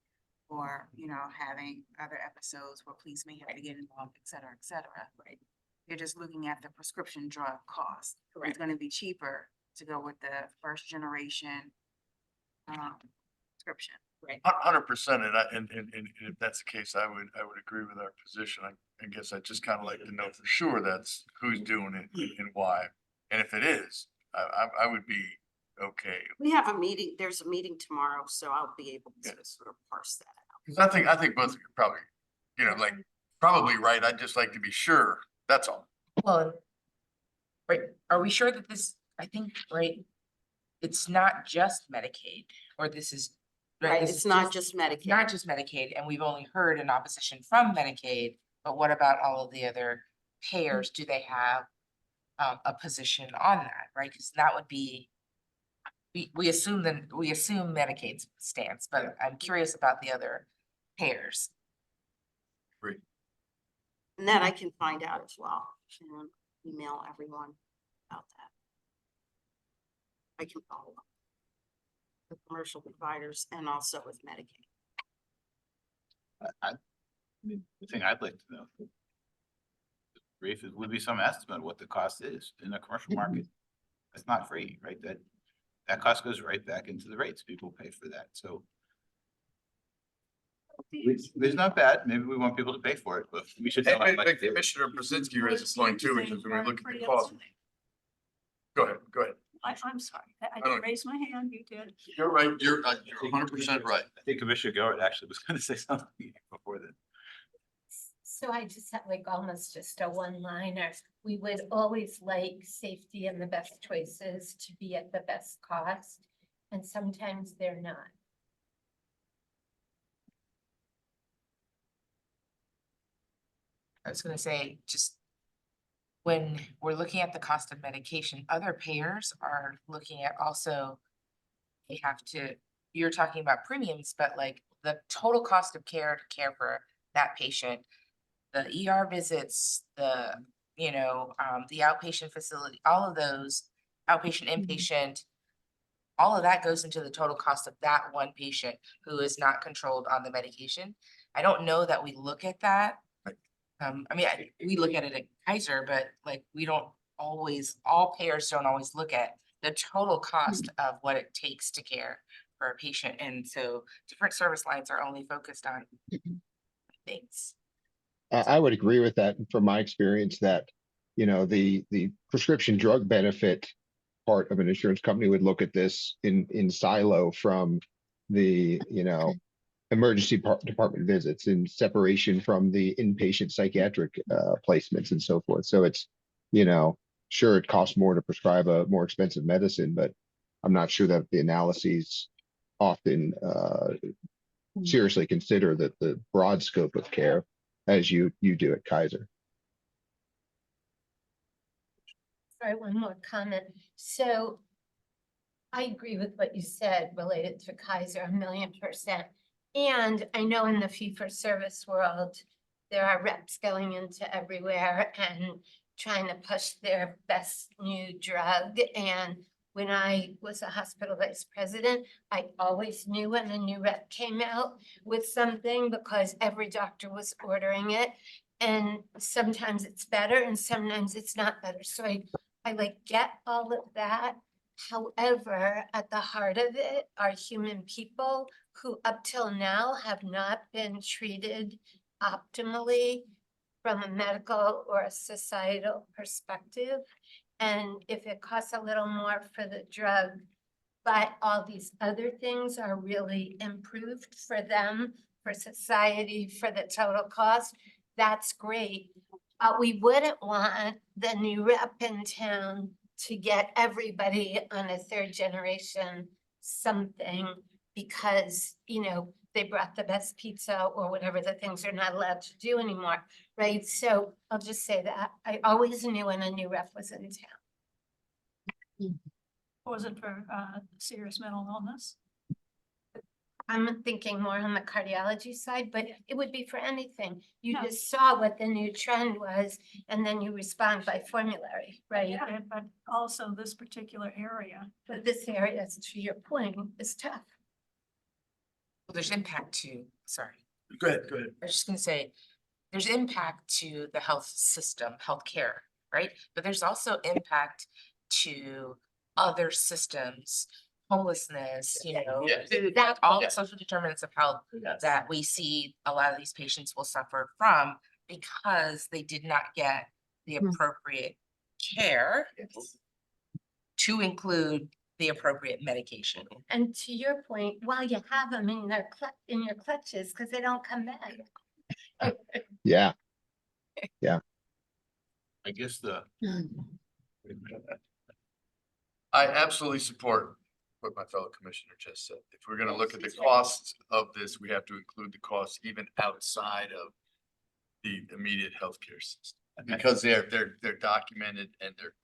Or, having other episodes where police may have to get involved, et cetera, et cetera. Right. You're just looking at the prescription drug cost. Correct. It's gonna be cheaper to go with the first generation prescription. Right. 100%, and if that's the case, I would agree with our position. I guess I just kind of like to know for sure that's who's doing it and why. And if it is, I would be okay. We have a meeting, there's a meeting tomorrow, so I'll be able to sort of parse that out. Because I think both of you probably, probably right. I'd just like to be sure. That's all. Well, right, are we sure that this, I think, right, it's not just Medicaid, or this is. Right, this it's is not just Medicaid. It's not just Medicaid, and we've only heard an opposition from Medicaid, but what about all of the other payers? Do they have a position on that, right? Because that would be, we assume Medicaid's stance, but I'm curious about the other payers. And that I can find out as well, and email everyone about that. I can follow up. The commercial providers and also with Medicaid. I mean, the thing I'd like to know. Brief, it would be some estimate of what the cost is in a commercial market. It's not free, right? That cost goes right back into the rates. People pay for that, so. It's not bad. Maybe we want people to pay for it, but we should. know how much it is. Commissioner Brzezinski raised a point too, which is when we look at the cost. Go ahead. I'm sorry, I don't- didn't raise my hand, you did. You're right. You're 100% right. I think Commissioner Gilbert actually was gonna say something before then. So I just have like almost just a one-liner. We would always like safety and the best choices to be at the best cost, and sometimes they're not. I was gonna say, just when we're looking at the cost of medication, other payers are looking at also. They have to, you're talking about premiums, but like the total cost of care to care for that patient. The ER visits, the outpatient facility, all of those, outpatient, inpatient. All of that goes into the total cost of that one patient who is not controlled on the medication. I don't know that we look at that. We look at it at Kaiser, but like, we don't always, all payers don't always look at the total cost of what it takes to care for a patient. And so different service lines are only focused on things. I would agree with that from my experience that, the prescription drug benefit part of an insurance company would look at this in silo from the, emergency department visits in separation from the inpatient psychiatric placements and so forth. So it's, sure, it costs more to prescribe a more expensive medicine, but I'm not sure that the analyses often seriously consider the broad scope of care as you do at Kaiser. Sorry, one more comment. So I agree with what you said related to Kaiser 1,000,000%. And I know in the fee-for-service world, there are reps going into everywhere and trying to push their best new drug. And when I was a hospital vice president, I always knew when a new rep came out with something because every doctor was ordering it. And sometimes it's better and sometimes it's not better. So I like get all of that. However, at the heart of it are human people who up till now have not been treated optimally from a medical or a societal perspective. And if it costs a little more for the drug, but all these other things are really improved for them, for society, for the total cost, that's great. We wouldn't want the new rep in town to get everybody on a third generation something because, you know, they brought the best pizza or whatever the things they're not allowed to do anymore, right? So I'll just say that I always knew when a new rep was in town. Was it for serious mental illness? I'm thinking more on the cardiology side, but it would be for anything. You No. just saw what the new trend was and then you respond by formulary, right? Yeah, but also this particular area. But this area, to your point, is tough. Well, there's impact to, sorry, Go ahead, go ahead. I was just gonna say, there's impact to the health system, healthcare, right? But there's also impact to other systems, homelessness, you know, Yes. food, That all Yes. social determinants of health Yes. that we see a lot of these patients will suffer from because they did not get the appropriate care to include the appropriate medication. And to your point, while you have them in their in your clutches, because they don't come back. Yeah. I guess I absolutely support what my fellow commissioner just said. If we're gonna look at the costs of this, we have to include the costs even outside of the immediate healthcare system. Because they're documented and they're.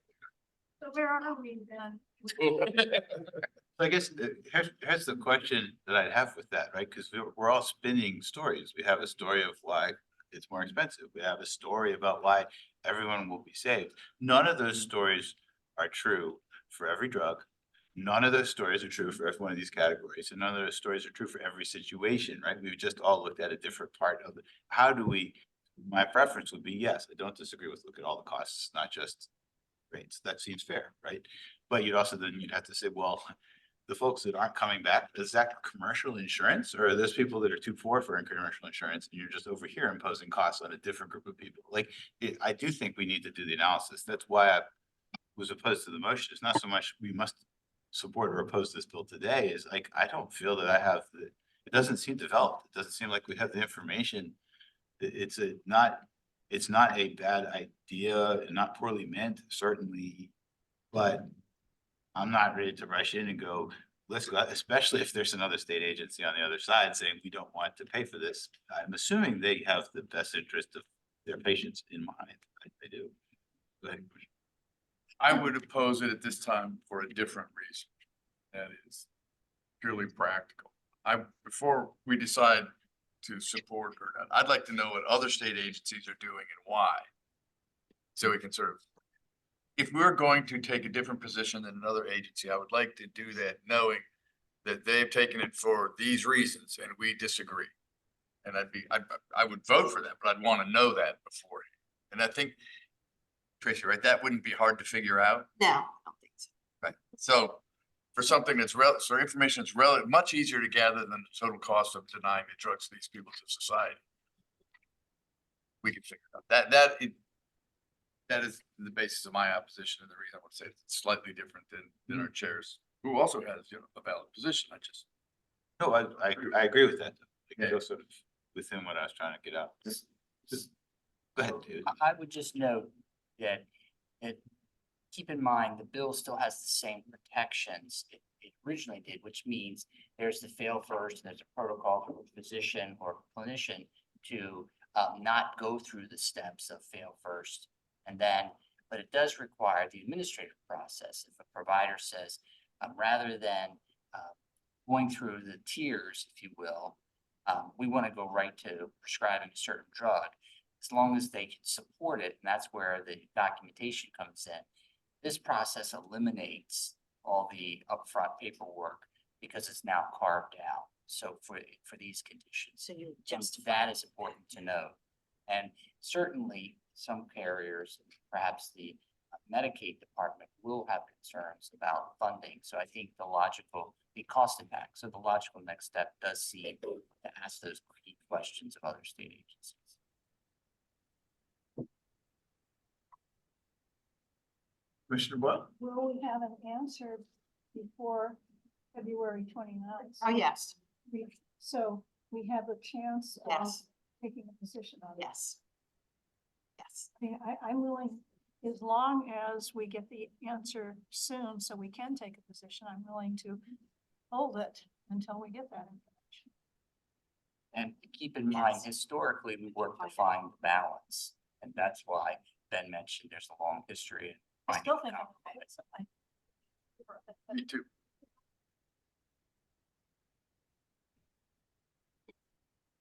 So where are we then? I guess here's the question that I'd have with that, right? Because we're all spinning stories. We have a story of why it's more expensive. We have a story about why everyone will be saved. None of those stories are true for every drug. None of those stories are true for every one of these categories, and none of those stories are true for every situation, right? We've just all looked at a different part of it. How do we, my preference would be, yes, I don't disagree with look at all the costs, not just rates. That seems fair, right? But you'd also then you'd have to say, well, the folks that aren't coming back, is that commercial insurance? Or are those people that are too poor for commercial insurance and you're just over here imposing costs on a different group of people? Like, I do think we need to do the analysis. That's why I was opposed to the motion. It's not so much we must support or oppose this bill today, is like, I don't feel that I have the, it doesn't seem developed. It doesn't seem like we have the information. It's not a bad idea and not poorly meant, certainly, but I'm not ready to rush in and go, let's go, especially if there's another state agency on the other side saying we don't want to pay for this. I'm assuming they have the best interest of their patients in mind. They do. Go ahead. I would oppose it at this time for a different reason. That is purely practical. Before we decide to support or not, I'd like to know what other state agencies are doing and why. So we can sort of, if we're going to take a different position than another agency, I would like to do that knowing that they've taken it for these reasons and we disagree. And I would vote for that, but I'd want to know that before. And I think, Tracy, right, that wouldn't be hard to figure out. No, I don't think so. Right, so for something that's so information that's much easier to gather than the total cost of denying the drugs to these people to society. We can figure it out. That is the basis of my opposition, and the reason I would say it's slightly different than our chairs, who also has, you know, a valid position. No, I agree with that. It can go sort of within what I was trying to get out. Just go ahead, David. I would just note that keep in mind, the bill still has the same protections. we originally did, which means there's the fail first, and there's a protocol for a physician or clinician to not go through the steps of fail first. And then, but it does require the administrative process. If a provider says, rather than going through the tiers, if you will, we want to go right to prescribing a certain drug, as long as they can support it, and that's where the documentation comes in. This process eliminates all the upfront paperwork because it's now carved out. So for these conditions, So you and just. that is important to know. And certainly some carriers, perhaps the Medicaid department, will have concerns about funding. So I think the cost impact. So the logical next step does seem to ask those key questions of other state agencies. Commissioner Boyle? Will we have an answer before February 29th? Oh, yes, So we have a chance of yes, taking a position on it. yes. Yes, I mean, I'm willing, as long as we get the answer soon, so we can take a position, I'm willing to hold it until we get that information. And keep in mind, historically, we work to find the balance. And that's why Ben mentioned there's a long history in I finding still the think. compromise. Me too.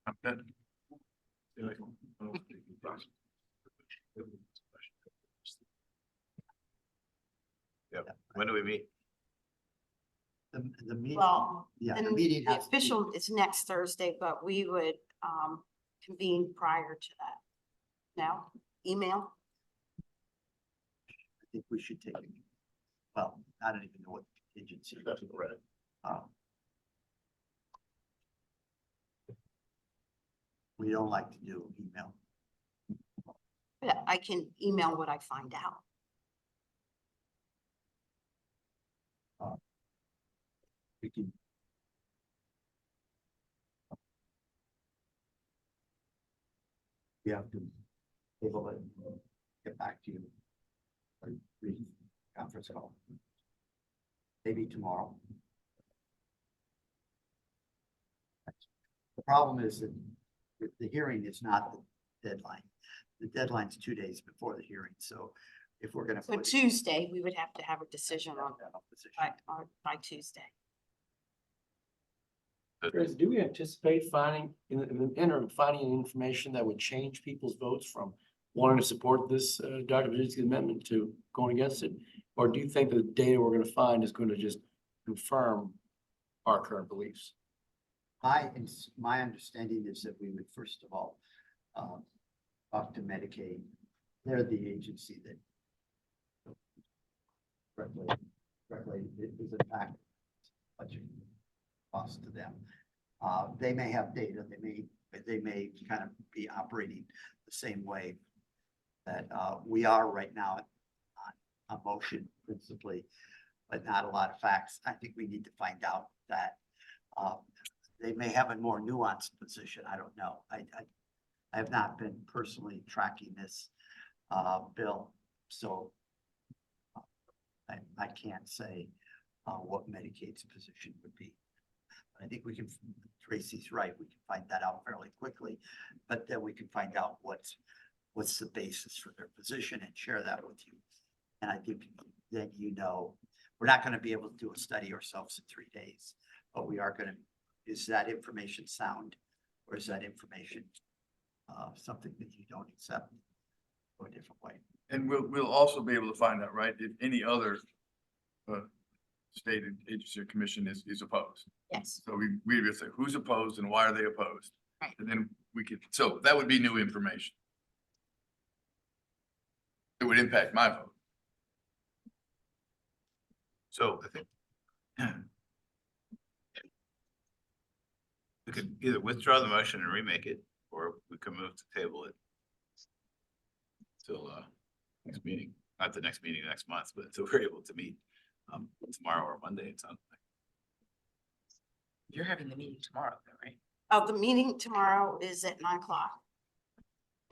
I'm good. Yep. When do we meet? The meeting, well, yeah, and the meeting the has to be- official is next Thursday, but we would, convene prior to that. No, email? I think we should take it. Well, I don't even know what agency. We don't like to do email. Yeah, I can email what I find out. We can. We have to table it, and get back to you. Or conference call. Maybe tomorrow. The problem is that the hearing is not the deadline. The deadline's 2 days before the hearing, so if we're gonna. So put- Tuesday, we would have to have a decision on, by Tuesday. Chris, do we anticipate finding, in the interim, finding information that would change people's votes from wanting to support this, Dr. Budzinski's amendment to going against it? Or do you think the data we're gonna find is gonna just confirm our current beliefs? My understanding is that we would first of all, talk to Medicaid. They're the agency that directly is in fact budget cost to them. They may have data, they may kind of be operating the same way that we are right now on a motion principally, but not a lot of facts. I think we need to find out that they may have a more nuanced position. I don't know. I have not been personally tracking this bill, so I can't say what Medicaid's position would be. I think we can, Tracy's right, we can find that out fairly quickly, but then we can find out what's the basis for their position and share that with you. And I think then we're not gonna be able to do a study ourselves in 3 days, but we are gonna, is that information sound? Or is that information something that you don't accept or a different way? And we'll also be able to find out, right, if any other state agency or commission is opposed. Yes. So we will say who's opposed and why are they opposed? Right. And then we could, so that would be new information. It would impact my vote. So I think we could either withdraw the motion and remake it, or we can move to table it till next meeting, not the next meeting next month, but until we're able to meet tomorrow or Monday. It sounds like. You're having the meeting tomorrow, though, right? Oh, the meeting tomorrow is at 9 o'clock.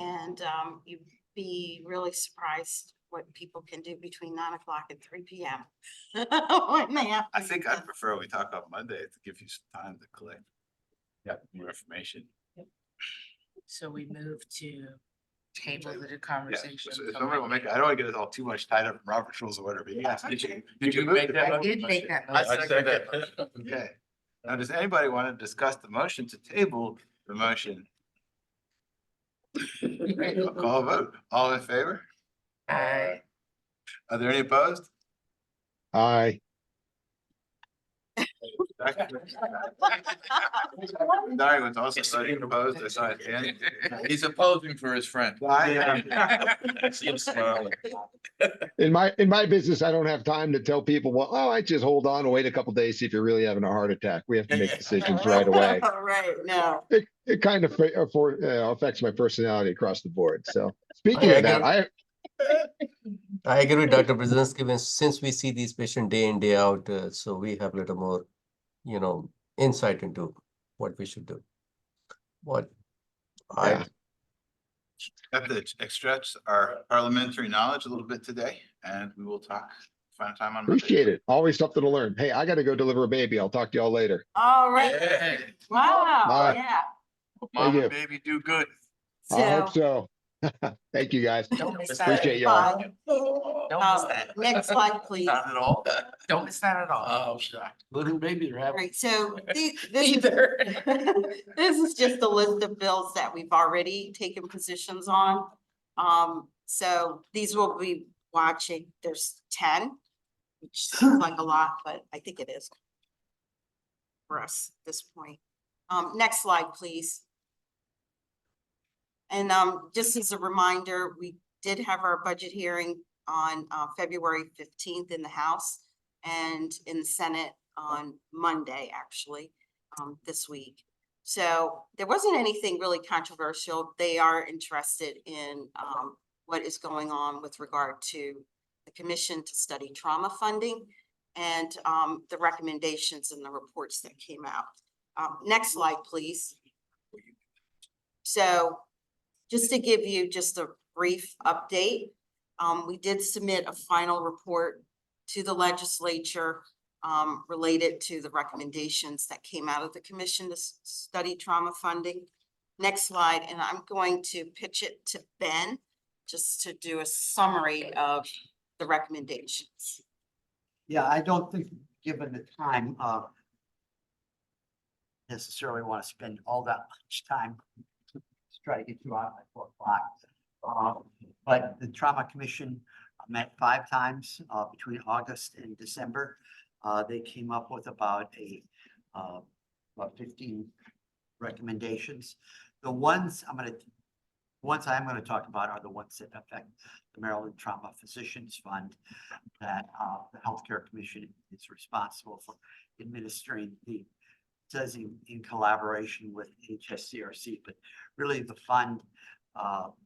And you'd be really surprised what people can do between 9 o'clock and 3 p.m. When they have I to think use I them. prefer we talk on Monday to give you some time to collect. More information. So we move to table the Yeah, conversation. so till somebody will Monday. make, I don't want to get it all too much tied up in Robert's rules or whatever. Yes. Did you make that I motion? did make that I motion. second it. Okay. Now, does anybody want to discuss the motion to table the motion? I'll call a vote. All in favor? Aye. Are there any opposed? Aye. Dari was also voting opposed. I saw his hand. He's opposing for his friend. I See him smiling. In my business, I don't have time to tell people, well, oh, I just hold on and wait a couple days, see if you're really having a heart attack. We have to make decisions right away. Right, no. It kind of affects my personality across the board. So speaking of that, I agree with Dr. Brzezinski, since we see these patients day in, day out, so we have a little more, insight into what we should do. What Yeah. have to stretch our parliamentary knowledge a little bit today, and we will find time on Monday. Appreciate it. Always something to learn. Hey, I got to go deliver a baby. I'll talk to y'all later. All right. Hey, Wow, Bye. yeah. Mom you. and baby do good. I hope So, so. Thank you, guys. Don't miss that. Appreciate y'all. bye. Don't miss that. Next slide, please. Not at all. Don't miss that at all. Oh, shocked. Little babies are All happy. right, so this is, Either. this is just a list of bills that we've already taken positions on. So these will be watching, there's 10, which seems like a lot, but I think it is for us at this point. Next slide, please. And just as a reminder, we did have our budget hearing on February 15th in the House and in the Senate on Monday, actually, this week. So there wasn't anything really controversial. They are interested in what is going on with regard to the Commission to Study Trauma Funding and the recommendations and the reports that came out. Next slide, please. So just to give you just a brief update, we did submit a final report to the legislature related to the recommendations that came out of the Commission to Study Trauma Funding. Next slide, and I'm going to pitch it to Ben just to do a summary of the recommendations. Yeah, I don't think, given the time, necessarily want to spend all that much time to try to get you out by 4 o'clock. But the Trauma Commission met 5 times between August and December. They came up with about 15 recommendations. The ones I'm going to talk about are the ones that affect the Maryland Trauma Physicians Fund that the Healthcare Commission is responsible for administering. The does in collaboration with HSCRC, but really the fund,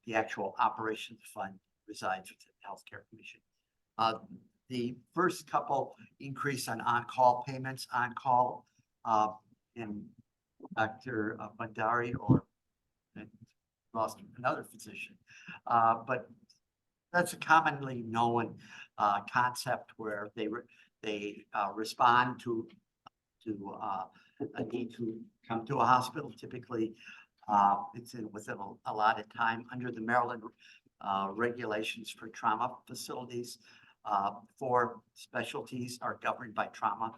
the actual operation of the fund resides with the Healthcare Commission. The first couple increase on-call payments, on-call, and Dr. Bandari or lost another physician, but that's a commonly known concept where they respond to a need to come to a hospital. Typically, it's within a allotted time under the Maryland regulations for trauma facilities. 4 specialties are governed by trauma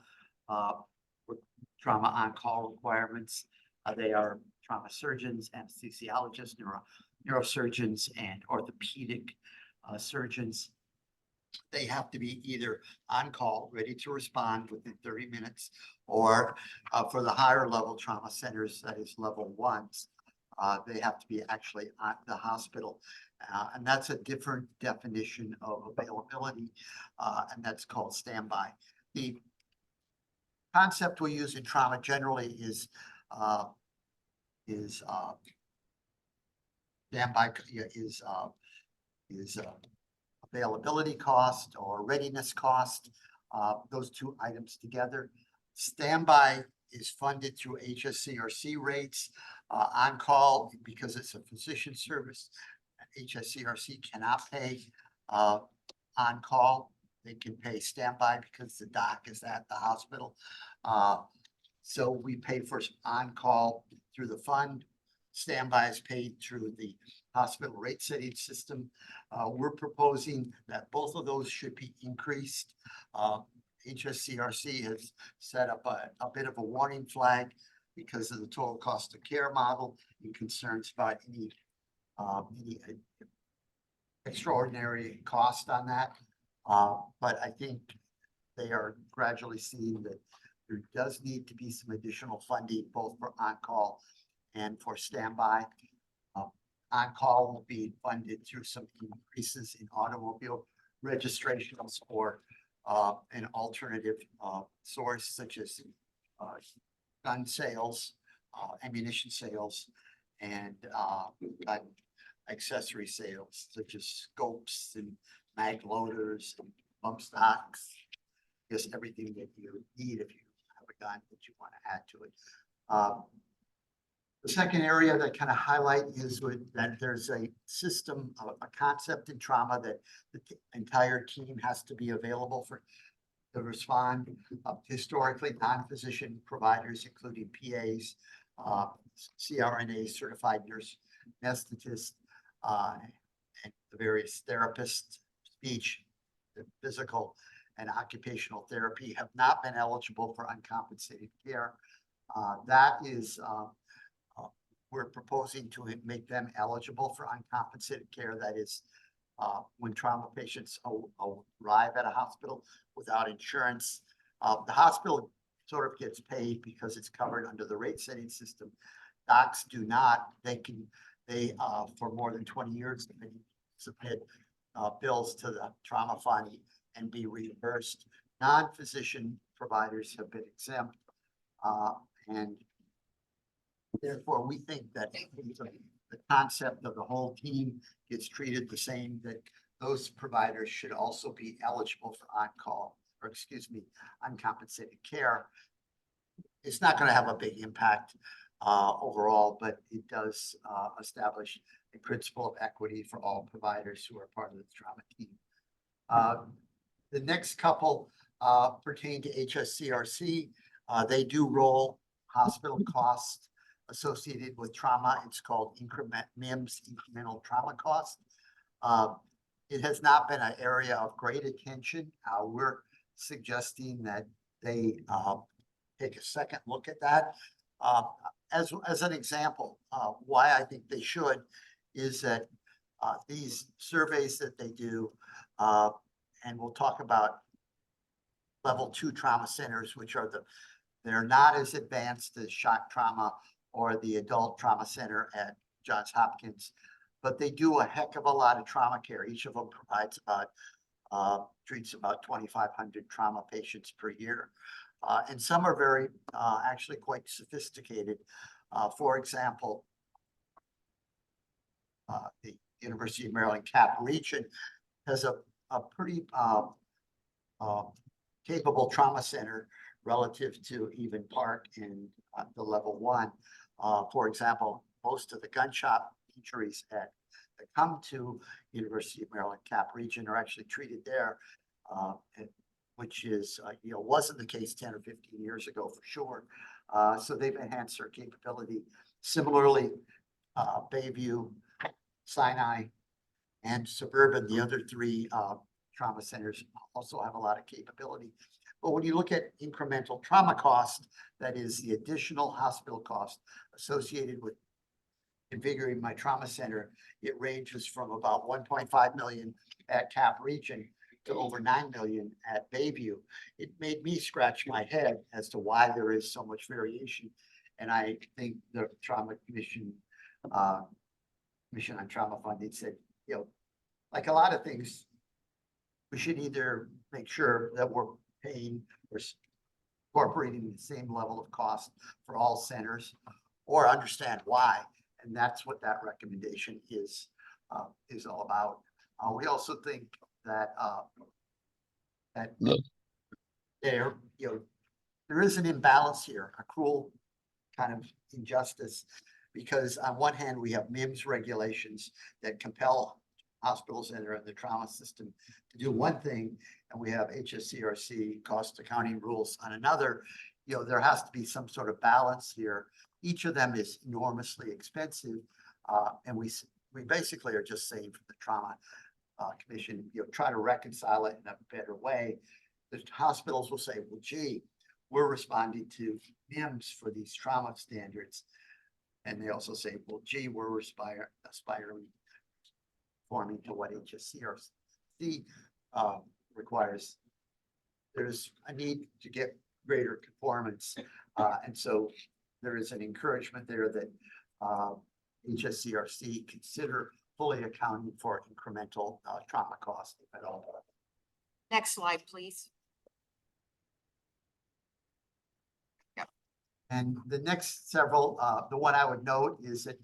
on-call requirements. They are trauma surgeons, anesthesiologists, neurosurgeons, and orthopedic surgeons. They have to be either on call, ready to respond within 30 minutes, or for the higher level trauma centers, that is level 1s, they have to be actually at the hospital. And that's a different definition of availability, and that's called standby. The concept we use in trauma generally is standby is availability cost or readiness cost, those 2 items together. Standby is funded through HSCRC rates. On call, because it's a physician service, HSCRC cannot pay on-call. They can pay standby because the doc is at the hospital. So we pay for on-call through the fund. Standby is paid through the hospital rate setting system. We're proposing that both of those should be increased. HSCRC has set up a bit of a warning flag because of the total cost of care model and concerns about any extraordinary cost on that. But I think they are gradually seeing that there does need to be some additional funding, both for on-call and for standby. On-call will be funded through some increases in automobile registrations or an alternative source such as gun sales, ammunition sales, and gun accessory sales such as scopes and mag loaders and bump stocks. Just everything that you need if you have a gun that you want to add to it. The second area that kind of highlight is that there's a system, a concept in trauma that the entire team has to be available to respond. Historically, non-physician providers, including PAs, CRNA, certified nurse anesthetists, and the various therapists, speech, physical, and occupational therapy have not been eligible for uncompensated care. That is we're proposing to make them eligible for uncompensated care. That is, when trauma patients arrive at a hospital without insurance, the hospital sort of gets paid because it's covered under the rate setting system. Docs do not. They for more than 20 years, they submit bills to the trauma fund and be reimbursed. Non-physician providers have been exempt, and therefore, we think that the concept of the whole team gets treated the same, that those providers should also be eligible for on-call, or excuse me, uncompensated care. It's not going to have a big impact overall, but it does establish a principle of equity for all providers who are part of the trauma team. The next couple pertain to HSCRC. They do roll hospital costs associated with trauma. It's called MIMS, incremental trauma cost. It has not been an area of great attention. We're suggesting that they take a second look at that. As an example, why I think they should is that these surveys that they do, and we'll talk about level 2 trauma centers, which are they're not as advanced as shock trauma or the adult trauma center at Johns Hopkins, but they do a heck of a lot of trauma care. Each of them provides treats about 2,500 trauma patients per year. And some are very, actually quite sophisticated. For example, the University of Maryland Cap Region has a pretty capable trauma center relative to even Park in the level 1. For example, most of the gunshot injuries that come to University of Maryland Cap Region are actually treated there, which is, wasn't the case 10 or 15 years ago for sure. So they've enhanced their capability. Similarly, Bayview, Sinai, and Suburban, the other 3 trauma centers also have a lot of capability. But when you look at incremental trauma cost, that is the additional hospital cost associated with configuring my trauma center, it ranges from about 1.5 million at Cap Region to over 9 million at Bayview. It made me scratch my head as to why there is so much variation. And I think the Trauma Commission, Commission on Trauma Funding said, like a lot of things, we should either make sure that we're paying or incorporating the same level of cost for all centers, or understand why. And that's what that recommendation is all about. We also think that there is an imbalance here, a cruel kind of injustice, because on one hand, we have MIMS regulations that compel hospitals that are in the trauma system to do one thing, and we have HSCRC cost accounting rules on another. You know, there has to be some sort of balance here. Each of them is enormously expensive, and we basically are just saying for the trauma commission, you know, try to reconcile it in a better way. The hospitals will say, well, gee, we're responding to NIMS for these trauma standards. And they also say, well, gee, we're aspiring forming to what HSCRC requires. There's a need to get greater conformance. And so there is an encouragement there that HSCRC consider fully accounting for incremental trauma costs, if at all. Next slide, please. And the next several, the one I would note is that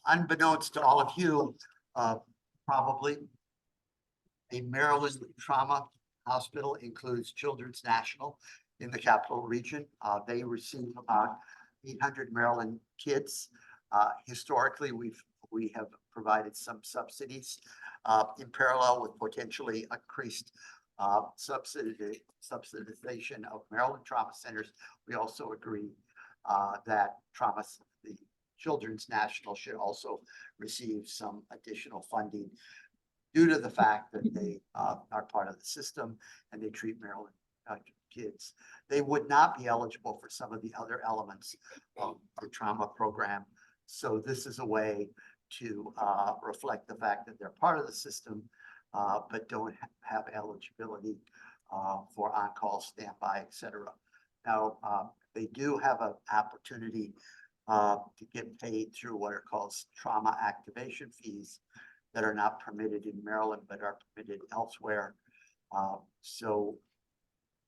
unbeknownst to all of you, probably a Maryland trauma hospital includes Children's National in the capital region. They receive about 800 Maryland kids. Historically, we have provided some subsidies in parallel with potentially increased subsidization of Maryland trauma centers. We also agree that the Children's National should also receive some additional funding due to the fact that they are part of the system and they treat Maryland kids. They would not be eligible for some of the other elements of the trauma program. So this is a way to reflect the fact that they're part of the system, but don't have eligibility for on-call, standby, et cetera. Now, they do have an opportunity to get paid through what are called trauma activation fees that are not permitted in Maryland, but are permitted elsewhere. So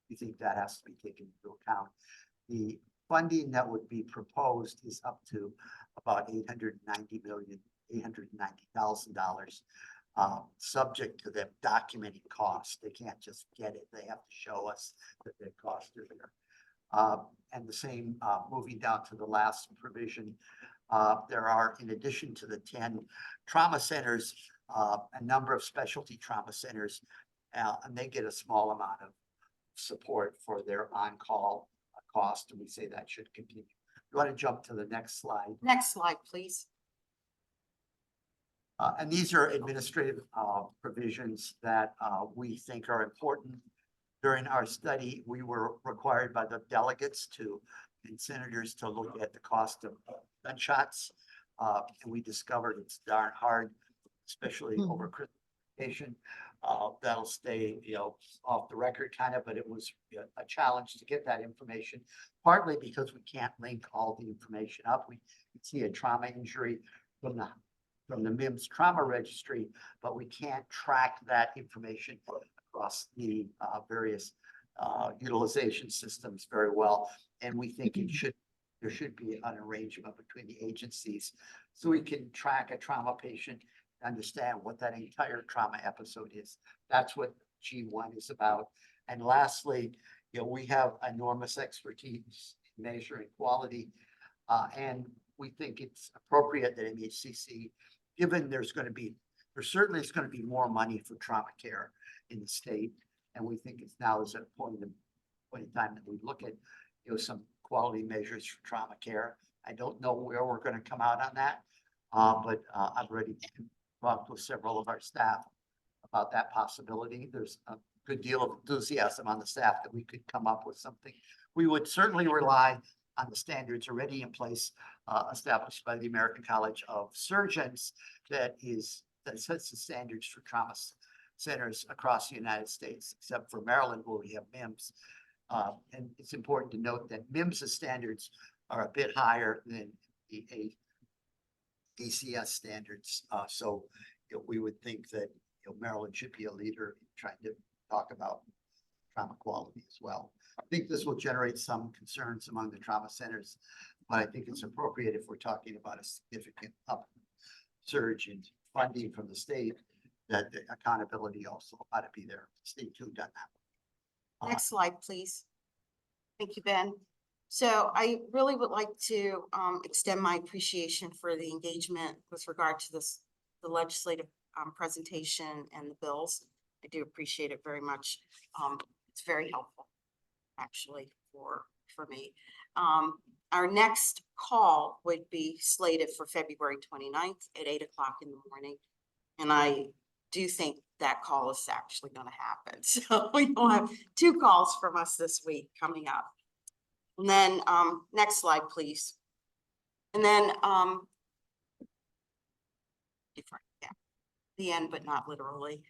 we think that has to be taken into account. The funding that would be proposed is up to about $890,000, subject to them documenting costs. They can't just get it. They have to show us that their costs are there. And the same, moving down to the last provision, there are, in addition to the 10 trauma centers, a number of specialty trauma centers, and they get a small amount of support for their on-call cost, and we say that should continue. You want to jump to the next slide? Next slide, please. And these are administrative provisions that we think are important. During our study, we were required by the delegates and senators to look at the cost of gunshots. And we discovered it's darn hard, especially over Christification. That'll stay, you know, off the record kind of, but it was a challenge to get that information, partly because we can't link all the information up. We see a trauma injury from the MIMS trauma registry, but we can't track that information across the various utilization systems very well. And we think there should be an arrangement between the agencies so we can track a trauma patient, understand what that entire trauma episode is. That's what G1 is about. And lastly, you know, we have enormous expertise in measuring quality, and we think it's appropriate that MHCC, given there certainly is going to be more money for trauma care in the state, and we think it's now is a point in time that we look at, you know, some quality measures for trauma care. I don't know where we're going to come out on that, but I've already talked with several of our staff about that possibility. There's a good deal of enthusiasm on the staff that we could come up with something. We would certainly rely on the standards already in place, established by the American College of Surgeons, that sets the standards for trauma centers across the United States, except for Maryland, where we have MIMS. And it's important to note that MIMS standards are a bit higher than the ACS standards. So you know, we would think that, you know, Maryland should be a leader in trying to talk about trauma quality as well. I think this will generate some concerns among the trauma centers, but I think it's appropriate if we're talking about a significant upsurge in funding from the state, that the accountability also ought to be there. Stay tuned on that. Next slide, please. Thank you, Ben. So I really would like to extend my appreciation for the engagement with regard to the legislative presentation and the bills. I do appreciate it very much. It's very helpful, actually, for me. Our next call would be slated for February 29th at 8 o'clock in the morning. And I do think that call is actually going to happen. So we will have 2 calls from us this week coming up. And then, next slide, please. And then, yeah, the end, but not literally.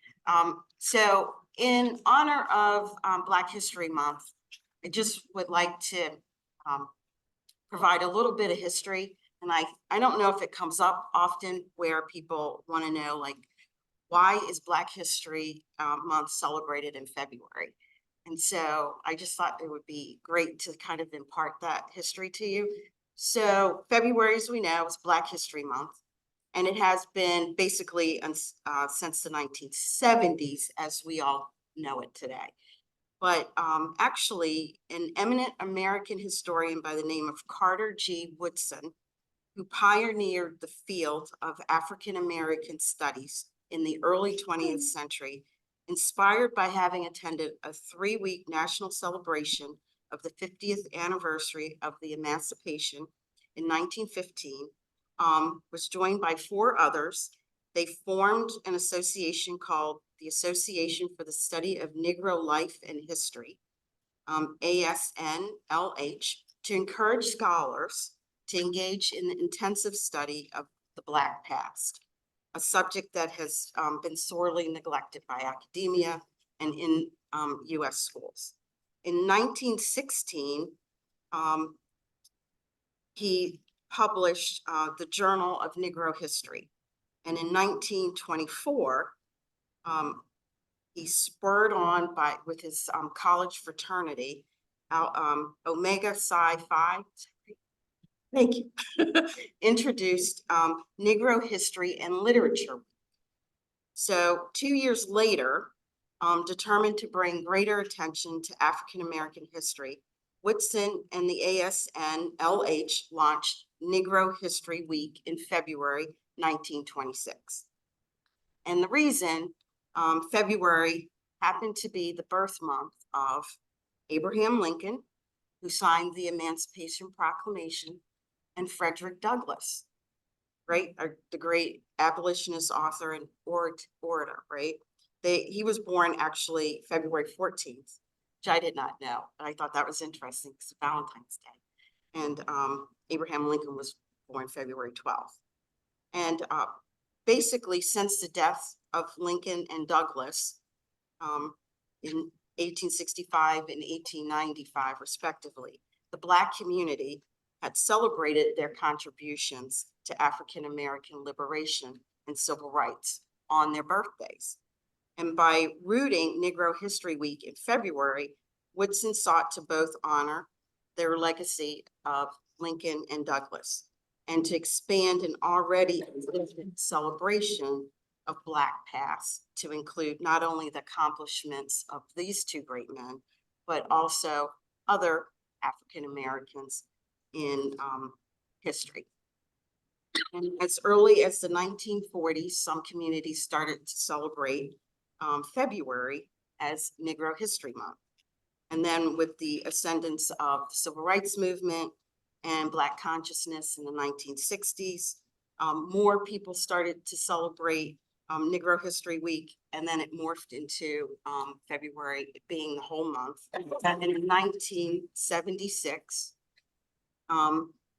So in honor of Black History Month, I just would like to provide a little bit of history. And I don't know if it comes up often where people want to know, like, why is Black History Month celebrated in February? And so I just thought it would be great to kind of impart that history to you. So February, as we know, is Black History Month. And it has been basically since the 1970s, as we all know it today. But actually, an eminent American historian by the name of Carter G. Woodson, who pioneered the field of African-American studies in the early 20th century, inspired by having attended a 3-week national celebration of the 50th anniversary of the emancipation in 1915, was joined by 4 others. They formed an association called the Association for the Study of Negro Life and History, ASNLH, to encourage scholars to engage in the intensive study of the Black past, a subject that has been sorely neglected by academia and in US schools. In 1916, he published the Journal of Negro History. And in 1924, he spurred on with his college fraternity, Omega Psi Phi, thank you, introduced Negro History and Literature. So 2 years later, determined to bring greater attention to African-American history, Woodson and the ASNLH launched Negro History Week in February 1926. And the reason February happened to be the birth month of Abraham Lincoln, who signed the Emancipation Proclamation, and Frederick Douglass, right? The great abolitionist author and orator, right? He was born actually February 14th, which I did not know, but I thought that was interesting because it's Valentine's Day. And Abraham Lincoln was born February 12th. And basically, since the death of Lincoln and Douglass in 1865 and 1895, respectively, the Black community had celebrated their contributions to African-American liberation and civil rights on their birthdays. And by rooting Negro History Week in February, Woodson sought to both honor their legacy of Lincoln and Douglass and to expand an already existing celebration of Black past to include not only the accomplishments of these 2 great men, but also other African Americans in history. And as early as the 1940s, some communities started to celebrate February as Negro History Month. And then with the ascendance of the Civil Rights Movement and Black consciousness in the 1960s, more people started to celebrate Negro History Week, and then it morphed into February being the whole month. And in 1976,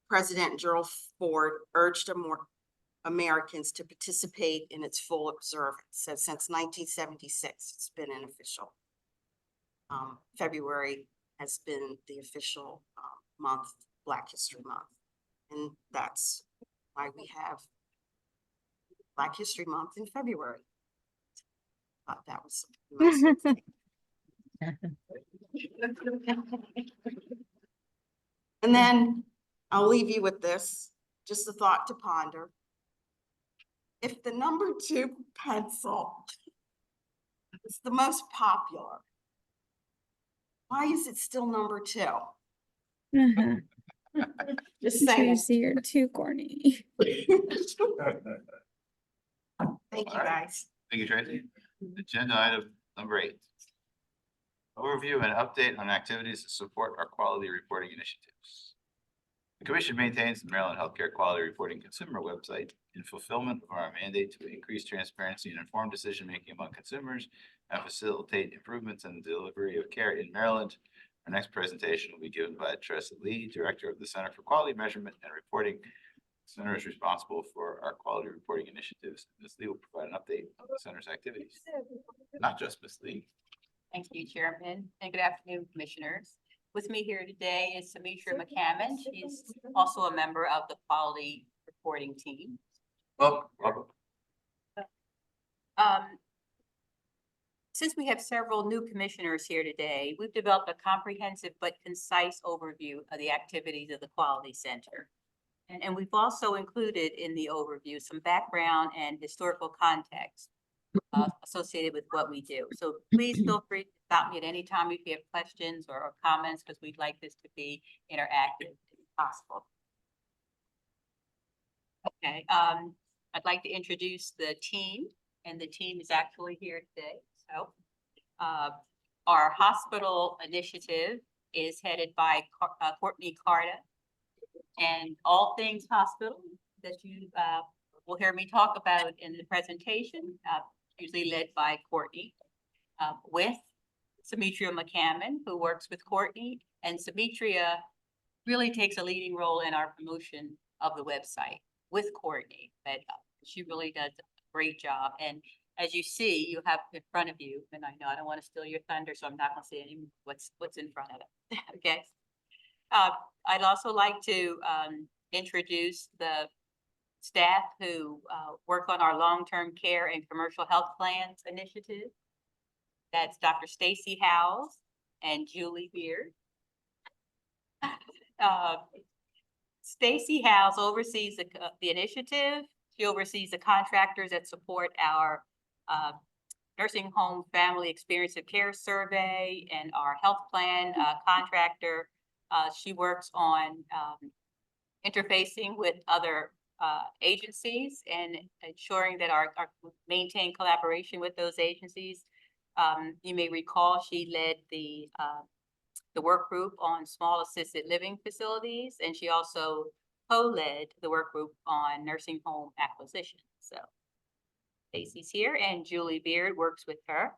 President Gerald Ford urged Americans to participate in its full observance. So since 1976, it's been an official. February has been the official month, Black History Month. And that's why we have Black History Month in February. Thought that was nice. And then I'll leave you with this, just a thought to ponder. If the number 2 pencil is the most popular, why is it still number 2? Just saying. You're too corny. Thank you, All right. guys. Thank you, Tracy. Agenda item number 8. Overview and update on activities to support our quality reporting initiatives. The Commission maintains the Maryland Healthcare Quality Reporting Consumer website in fulfillment of our mandate to increase transparency and informed decision-making among consumers and facilitate improvements in the delivery of care in Maryland. Our next presentation will be given by Teresa Lee, Director of the Center for Quality Measurement and Reporting. The center is responsible for our quality reporting initiatives. Ms. Lee will provide an update on the center's activities. Not just Ms. Lee. Thank you, Chairman, and good afternoon, Commissioners. With me here today is Sumitra McCammon. She's also a member of the quality reporting team. Welcome. Since we have several new commissioners here today, we've developed a comprehensive but concise overview of the activities of the Quality Center. And we've also included in the overview some background and historical context associated with what we do. So please feel free to stop me at any time if you have questions or comments, because we'd like this to be interactive if possible. Okay, I'd like to introduce the team, and the team is actually here today. So our hospital initiative is headed by Courtney Carta, and all things hospital that you will hear me talk about in the presentation, usually led by Courtney, with Sumitra McCammon, who works with Courtney, and Sumitra really takes a leading role in our promotion of the website with Courtney. But she really does a great job. And as you see, you have in front of you, and I know I don't want to steal your thunder, so I'm not going to say any what's in front of it. Okay. I'd also like to introduce the staff who work on our long-term care and commercial health plans initiative. That's Dr. Stacy Howes and Julie Beard. Stacy Howes oversees the initiative. She oversees the contractors that support our nursing home family experience of care survey and our health plan contractor. She works on interfacing with other agencies and ensuring that our maintain collaboration with those agencies. You may recall she led the work group on small assisted living facilities, and she also co-led the work group on nursing home acquisition. So Stacy's here, and Julie Beard works with her.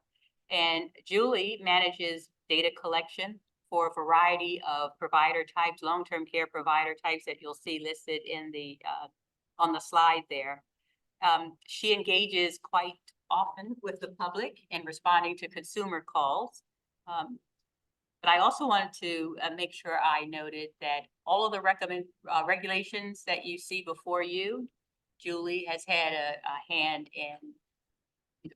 And Julie manages data collection for a variety of provider types, long-term care provider types that you'll see listed in the on the slide there. She engages quite often with the public in responding to consumer calls. But I also wanted to make sure I noted that all of the regulations that you see before you, Julie has had a hand in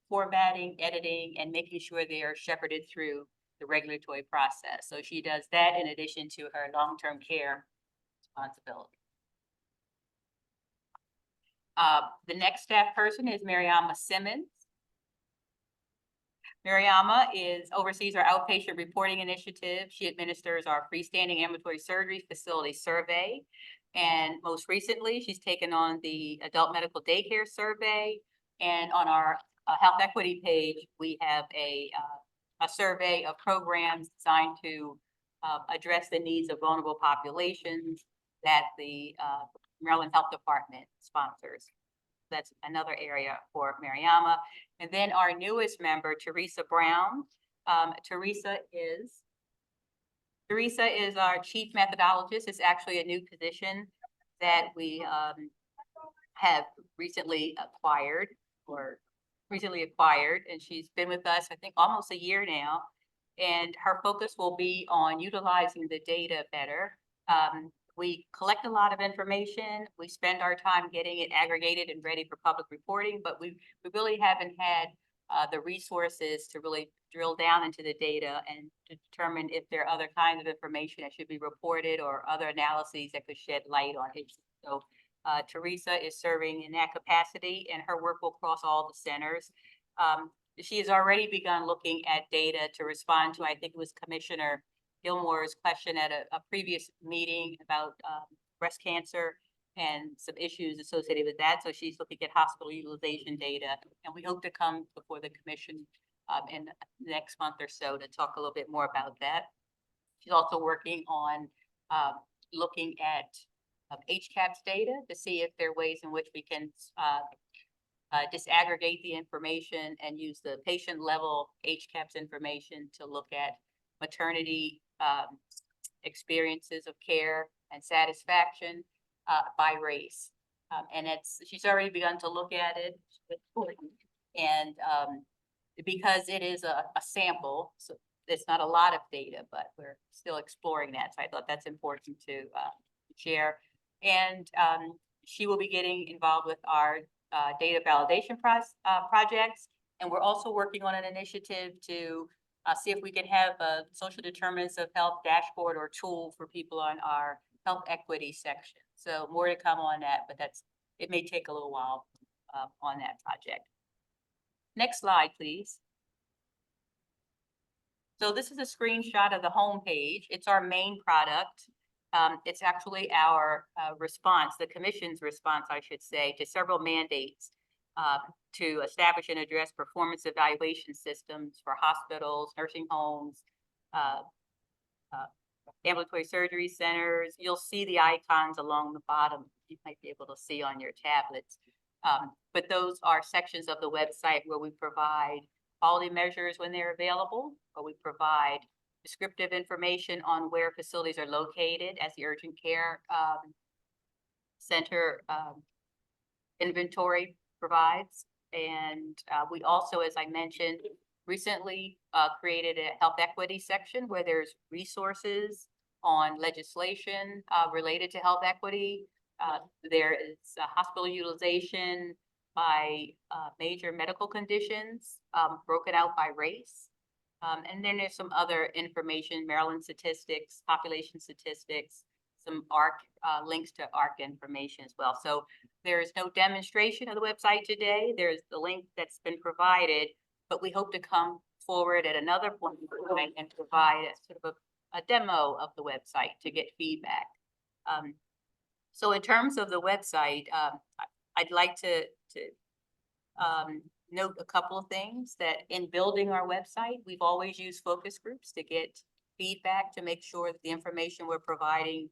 formatting, editing, and making sure they are shepherded through the regulatory process. So she does that in addition to her long-term care responsibility. The next staff person is Mariama Simmons. Mariama oversees our outpatient reporting initiative. She administers our freestanding ambulatory surgery facility survey. And most recently, she's taken on the adult medical daycare survey. And on our health equity page, we have a survey of programs designed to address the needs of vulnerable populations that the Maryland Health Department sponsors. That's another area for Mariama. And then our newest member, Teresa Brown. Teresa is our chief methodologist. It's actually a new position that we have recently acquired, and she's been with us, I think, almost a year now. And her focus will be on utilizing the data better. We collect a lot of information. We spend our time getting it aggregated and ready for public reporting, but we really haven't had the resources to really drill down into the data and to determine if there are other kinds of information that should be reported or other analyses that could shed light on it. So Teresa is serving in that capacity, and her work will cross all the centers. She has already begun looking at data to respond to, I think it was Commissioner Gilmore's question at a previous meeting about breast cancer. and some issues associated with that. So she's looking at hospital utilization data, and we hope to come before the commission in the next month or so to talk a little bit more about that. She's also working on looking at HCAHPS data to see if there are ways in which we can disaggregate the information and use the patient level HCAHPS information to look at maternity experiences of care and satisfaction by race. And she's already begun to look at it. And because it is a sample, so it's not a lot of data, but we're still exploring that. So I thought that's important to share. And she will be getting involved with our data validation projects. And we're also working on an initiative to see if we can have a social determinants of health dashboard or tool for people on our health equity section. So more to come on that, but it may take a little while on that project. Next slide, please. So this is a screenshot of the home page. It's our main product. It's actually our response, the commission's response, I should say, to several mandates to establish and address performance evaluation systems for hospitals, nursing homes, ambulatory surgery centers. You'll see the icons along the bottom. You might be able to see on your tablets. But those are sections of the website where we provide quality measures when they're available, or we provide descriptive information on where facilities are located as the urgent care center inventory provides. And we also, as I mentioned, recently created a health equity section where there's resources on legislation related to health equity. There is hospital utilization by major medical conditions broken out by race. And then there's some other information, Maryland statistics, population statistics, some ARC links to ARC information as well. So there's no demonstration of the website today. There's the link that's been provided, but we hope to come forward at another point and provide a sort of a demo of the website to get feedback. So in terms of the website, I'd like to note a couple of things. That in building our website, we've always used focus groups to get feedback, to make sure that the information we're providing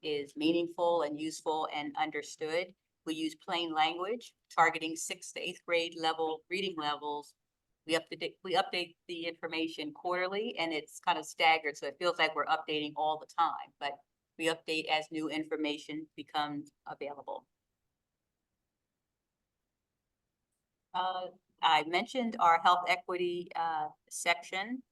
is meaningful and useful and understood. We use plain language, targeting 6th to 8th grade level reading levels. We update the information quarterly, and it's kind of staggered, so it feels like we're updating all the time, but we update as new information becomes available. I mentioned our health equity section.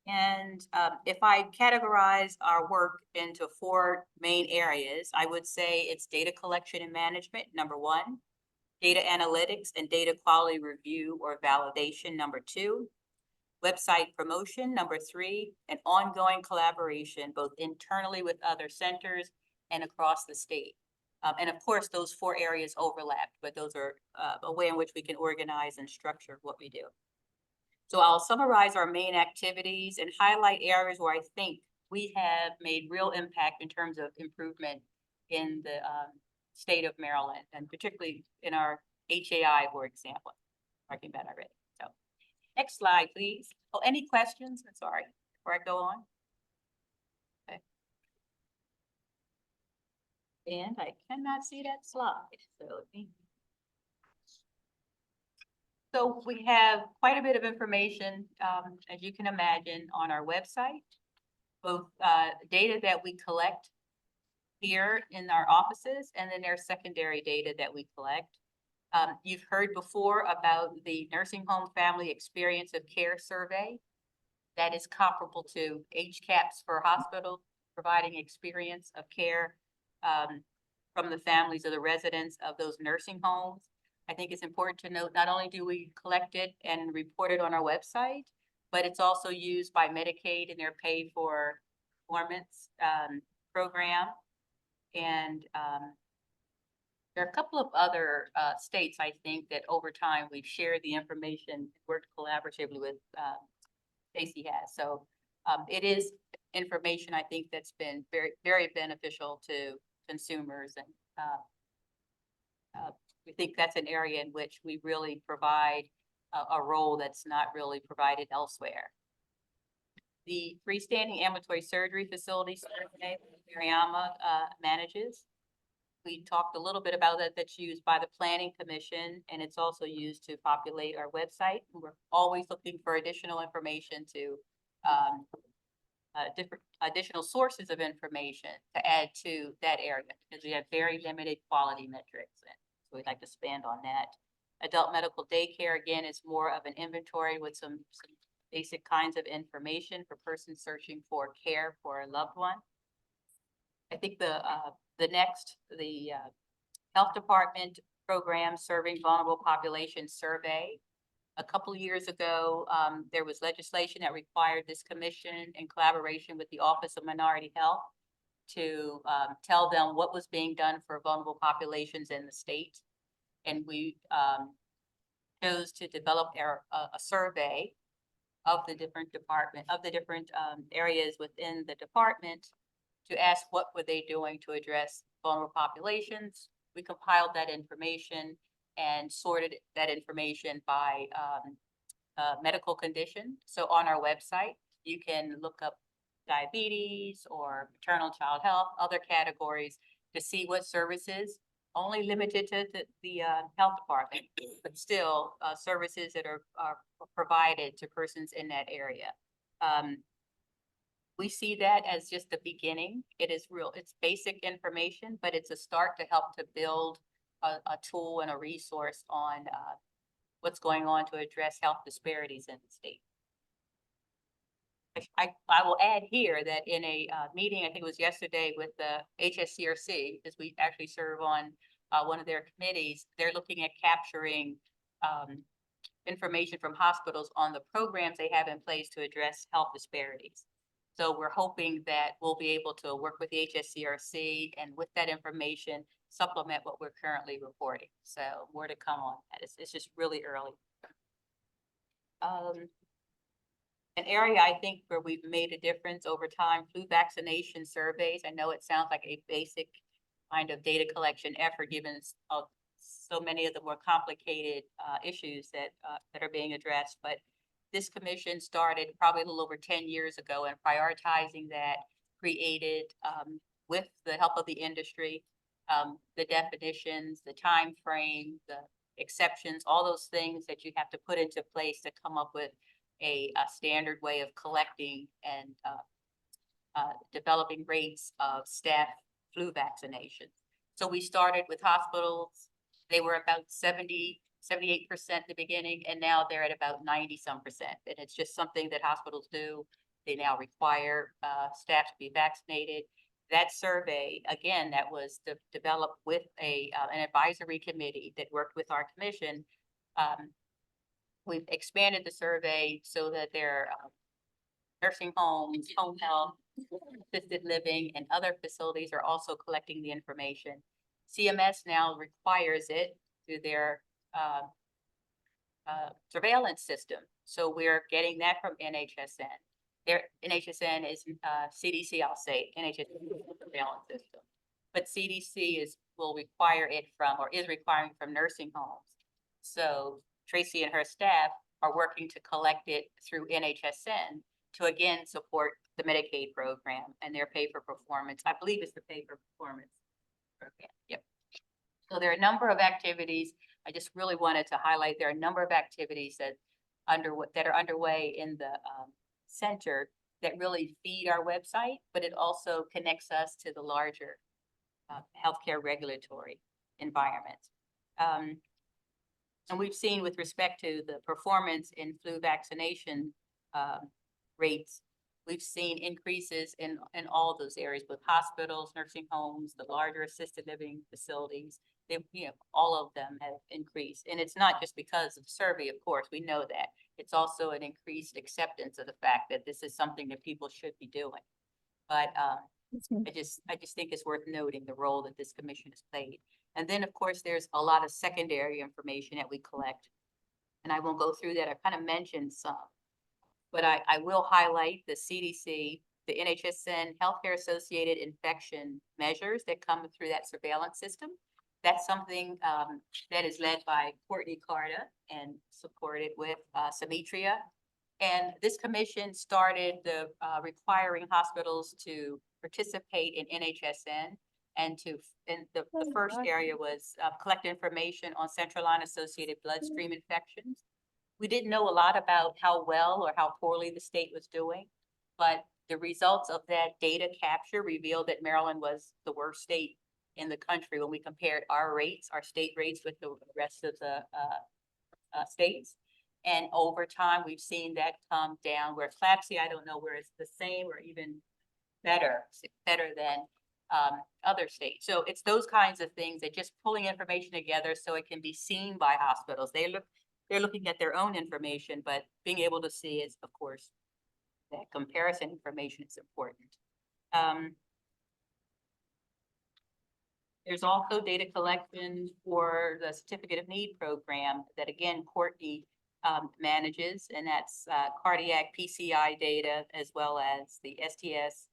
And if I categorize our work into 4 main areas, I would say it's data collection and management, number 1, data analytics and data quality review or validation, number 2, website promotion, number 3, and ongoing collaboration, both internally with other centers and across the state. And of course, those 4 areas overlap, but those are a way in which we can organize and structure what we do. So I'll summarize our main activities and highlight areas where I think we have made real impact in terms of improvement in the state of Maryland, and particularly in our HAI, for example, talking about already. So next slide, please. Oh, any questions? I'm sorry, before I go on. Okay. And I cannot see that slide, so let me. So we have quite a bit of information, as you can imagine, on our website, both data that we collect here in our offices, and then there's secondary data that we collect. You've heard before about the Nursing Home Family Experience of Care Survey. That is comparable to HCAHPS for hospitals, providing experience of care from the families or the residents of those nursing homes. I think it's important to note, not only do we collect it and report it on our website, but it's also used by Medicaid in their Pay for Performance program. And there are a couple of other states, I think, that over time we've shared the information, worked collaboratively with Stacey has. So it is information, I think, that's been very, very beneficial to consumers, and we think that's an area in which we really provide a role that's not really provided elsewhere. The freestanding ambulatory surgery facility survey Mariama manages. We talked a little bit about that, that's used by the Planning Commission, and it's also used to populate our website. We're always looking for additional information to different additional sources of information to add to that area, because we have very limited quality metrics, and so we'd like to expand on that. Adult medical daycare, again, is more of an inventory with some basic kinds of information for persons searching for care for a loved one. I think the health department program serving vulnerable population survey. A couple of years ago, there was legislation that required this commission, in collaboration with the Office of Minority Health, to tell them what was being done for vulnerable populations in the state. And we chose to develop a survey of the different areas within the department to ask what were they doing to address vulnerable populations. We compiled that information and sorted that information by medical condition. So on our website, you can look up diabetes or maternal child health, other categories, to see what services, only limited to the health department, but still services that are provided to persons in that area. We see that as just the beginning. It's basic information, but it's a start to help to build a tool and a resource on what's going on to address health disparities in the state. I will add here that in a meeting, I think it was yesterday, with the HSCRC, because we actually serve on one of their committees, they're looking at capturing information from hospitals on the programs they have in place to address health disparities. So we're hoping that we'll be able to work with the HSCRC, and with that information, supplement what we're currently reporting. So more to come on that. It's just really early. An area I think where we've made a difference over time, flu vaccination surveys. I know it sounds like a basic kind of data collection effort, given so many of the more complicated issues that are being addressed, but this commission started probably a little over 10 years ago, and prioritizing that, created with the help of the industry, the definitions, the time frame, the exceptions, all those things that you have to put into place to come up with a standard way of collecting and developing rates of staff flu vaccinations. So we started with hospitals. They were about 78% at the beginning, and now they're at about 90-some%. And it's just something that hospitals do. They now require staff to be vaccinated. That survey, again, that was developed with an advisory committee that worked with our commission. We've expanded the survey so that there are nursing homes, home health, assisted living, and other facilities are also collecting the information. CMS now requires it through their surveillance system. So we're getting that from NHSN. Their NHSN is CDC, I'll say, NHSN surveillance system. But CDC will require it from, or is requiring from, nursing homes. So Tracy and her staff are working to collect it through NHSN to again support the Medicaid program and their pay for performance. I believe it's the pay for performance program. Yep. So there are a number of activities. I just really wanted to highlight there are a number of activities that are underway in the center that really feed our website, but it also connects us to the larger healthcare regulatory environment. And we've seen, with respect to the performance in flu vaccination rates, we've seen increases in all those areas, with hospitals, nursing homes, the larger assisted living facilities. All of them have increased. And it's not just because of the survey, of course, we know that. It's also an increased acceptance of the fact that this is something that people should be doing. But I just think it's worth noting the role that this commission has played. And then, of course, there's a lot of secondary information that we collect. And I won't go through that. I kind of mentioned some. But I will highlight the CDC the NHSN healthcare associated infection measures that come through that surveillance system. That's something that is led by Courtney Carta and supported with Symmetria. And this commission started the requiring hospitals to participate in NHSN and the first area was collect information on central line associated bloodstream infections. We didn't know a lot about how well or how poorly the state was doing, but the results of that data capture revealed that Maryland was the worst state in the country when we compared our rates, our state rates with the rest of the states. And over time, we've seen that come down where CLABSI, I don't know where it's the same or even better than other states. So it's those kinds of things that just pulling information together so it can be seen by hospitals. They're looking at their own information, but being able to see is, of course, that comparison information is important. There's also data collection for the Certificate of Need program that, again, Courtney manages, and that's cardiac PCI data as well as the STS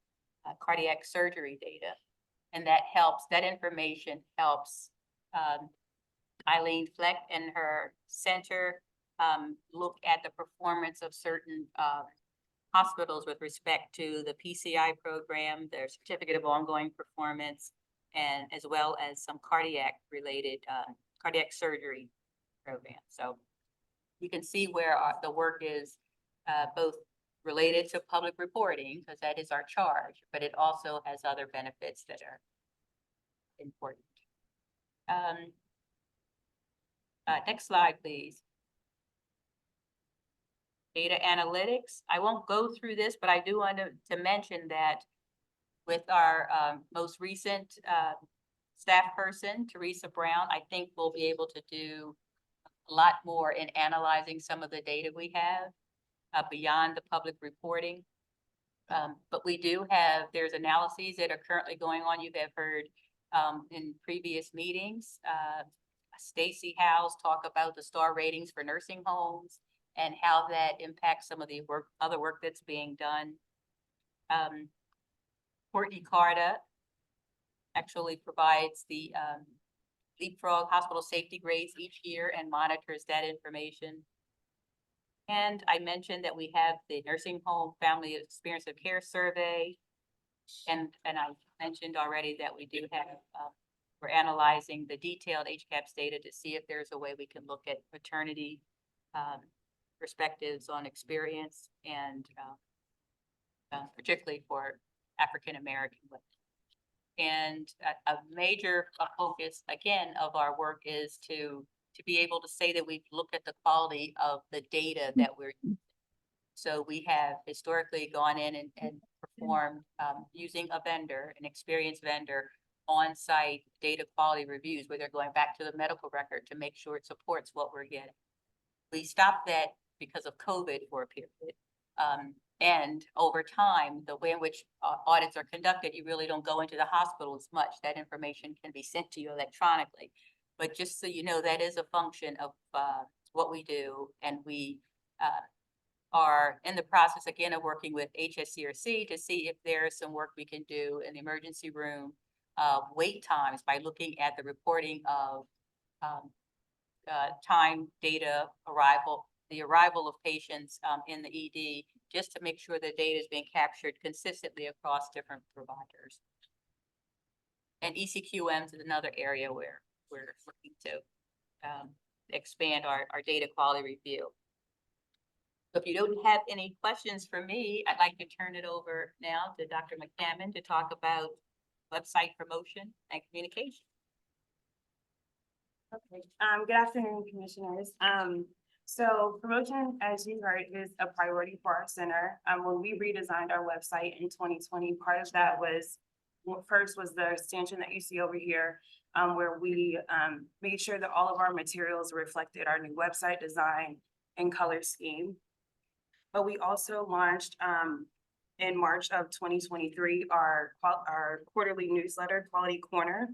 cardiac surgery data. And that information helps Eileen Fleck and her center look at the performance of certain hospitals with respect to the PCI program, their certificate of ongoing performance, and as well as some cardiac related cardiac surgery program. So you can see where the work is both related to public reporting, because that is our charge, but it also has other benefits that are important. Next slide, please. Data analytics. I won't go through this, but I do want to mention that with our most recent staff person, Teresa Brown, I think we'll be able to do a lot more in analyzing some of the data we have beyond the public reporting. But we do have, there's analyses that are currently going on. You have heard in previous meetings, Stacey Howes talk about the star ratings for nursing homes and how that impacts some of the other work that's being done. Courtney Carta actually provides the Leapfrog hospital safety grades each year and monitors that information. And I mentioned that we have the Nursing Home Family Experience of Care Survey. And I mentioned already that we do have, we're analyzing the detailed HCAHPS data to see if there's a way we can look at maternity perspectives on experience and particularly for African-American women. And a major focus, again, of our work is to be able to say that we've looked at the quality of the data that we're using. So we have historically gone in and performed using a vendor, an experienced vendor, on-site data quality reviews where they're going back to the medical record to make sure it supports what we're getting. We stopped that because of COVID for a period. And over time, the way in which audits are conducted, you really don't go into the hospital as much. That information can be sent to you electronically. But just so you know, that is a function of what we do. And we are in the process, again, of working with HSCRC to see if there is some work we can do in the emergency room wait times by looking at the reporting of time, data, the arrival of patients in the ED, just to make sure the data is being captured consistently across different providers. And ECQMs is another area where we're looking to expand our data quality review. So if you don't have any questions for me, I'd like to turn it over now to Dr. McCammon to talk about website promotion and communication. Okay, good afternoon, commissioners. So promotion, as you heard, is a priority for our center. When we redesigned our website in 2020, part of that was, first was the extension that you see over here, where we made sure that all of our materials reflected our new website design and color scheme. But we also launched in March of 2023, our quarterly newsletter, Quality Corner,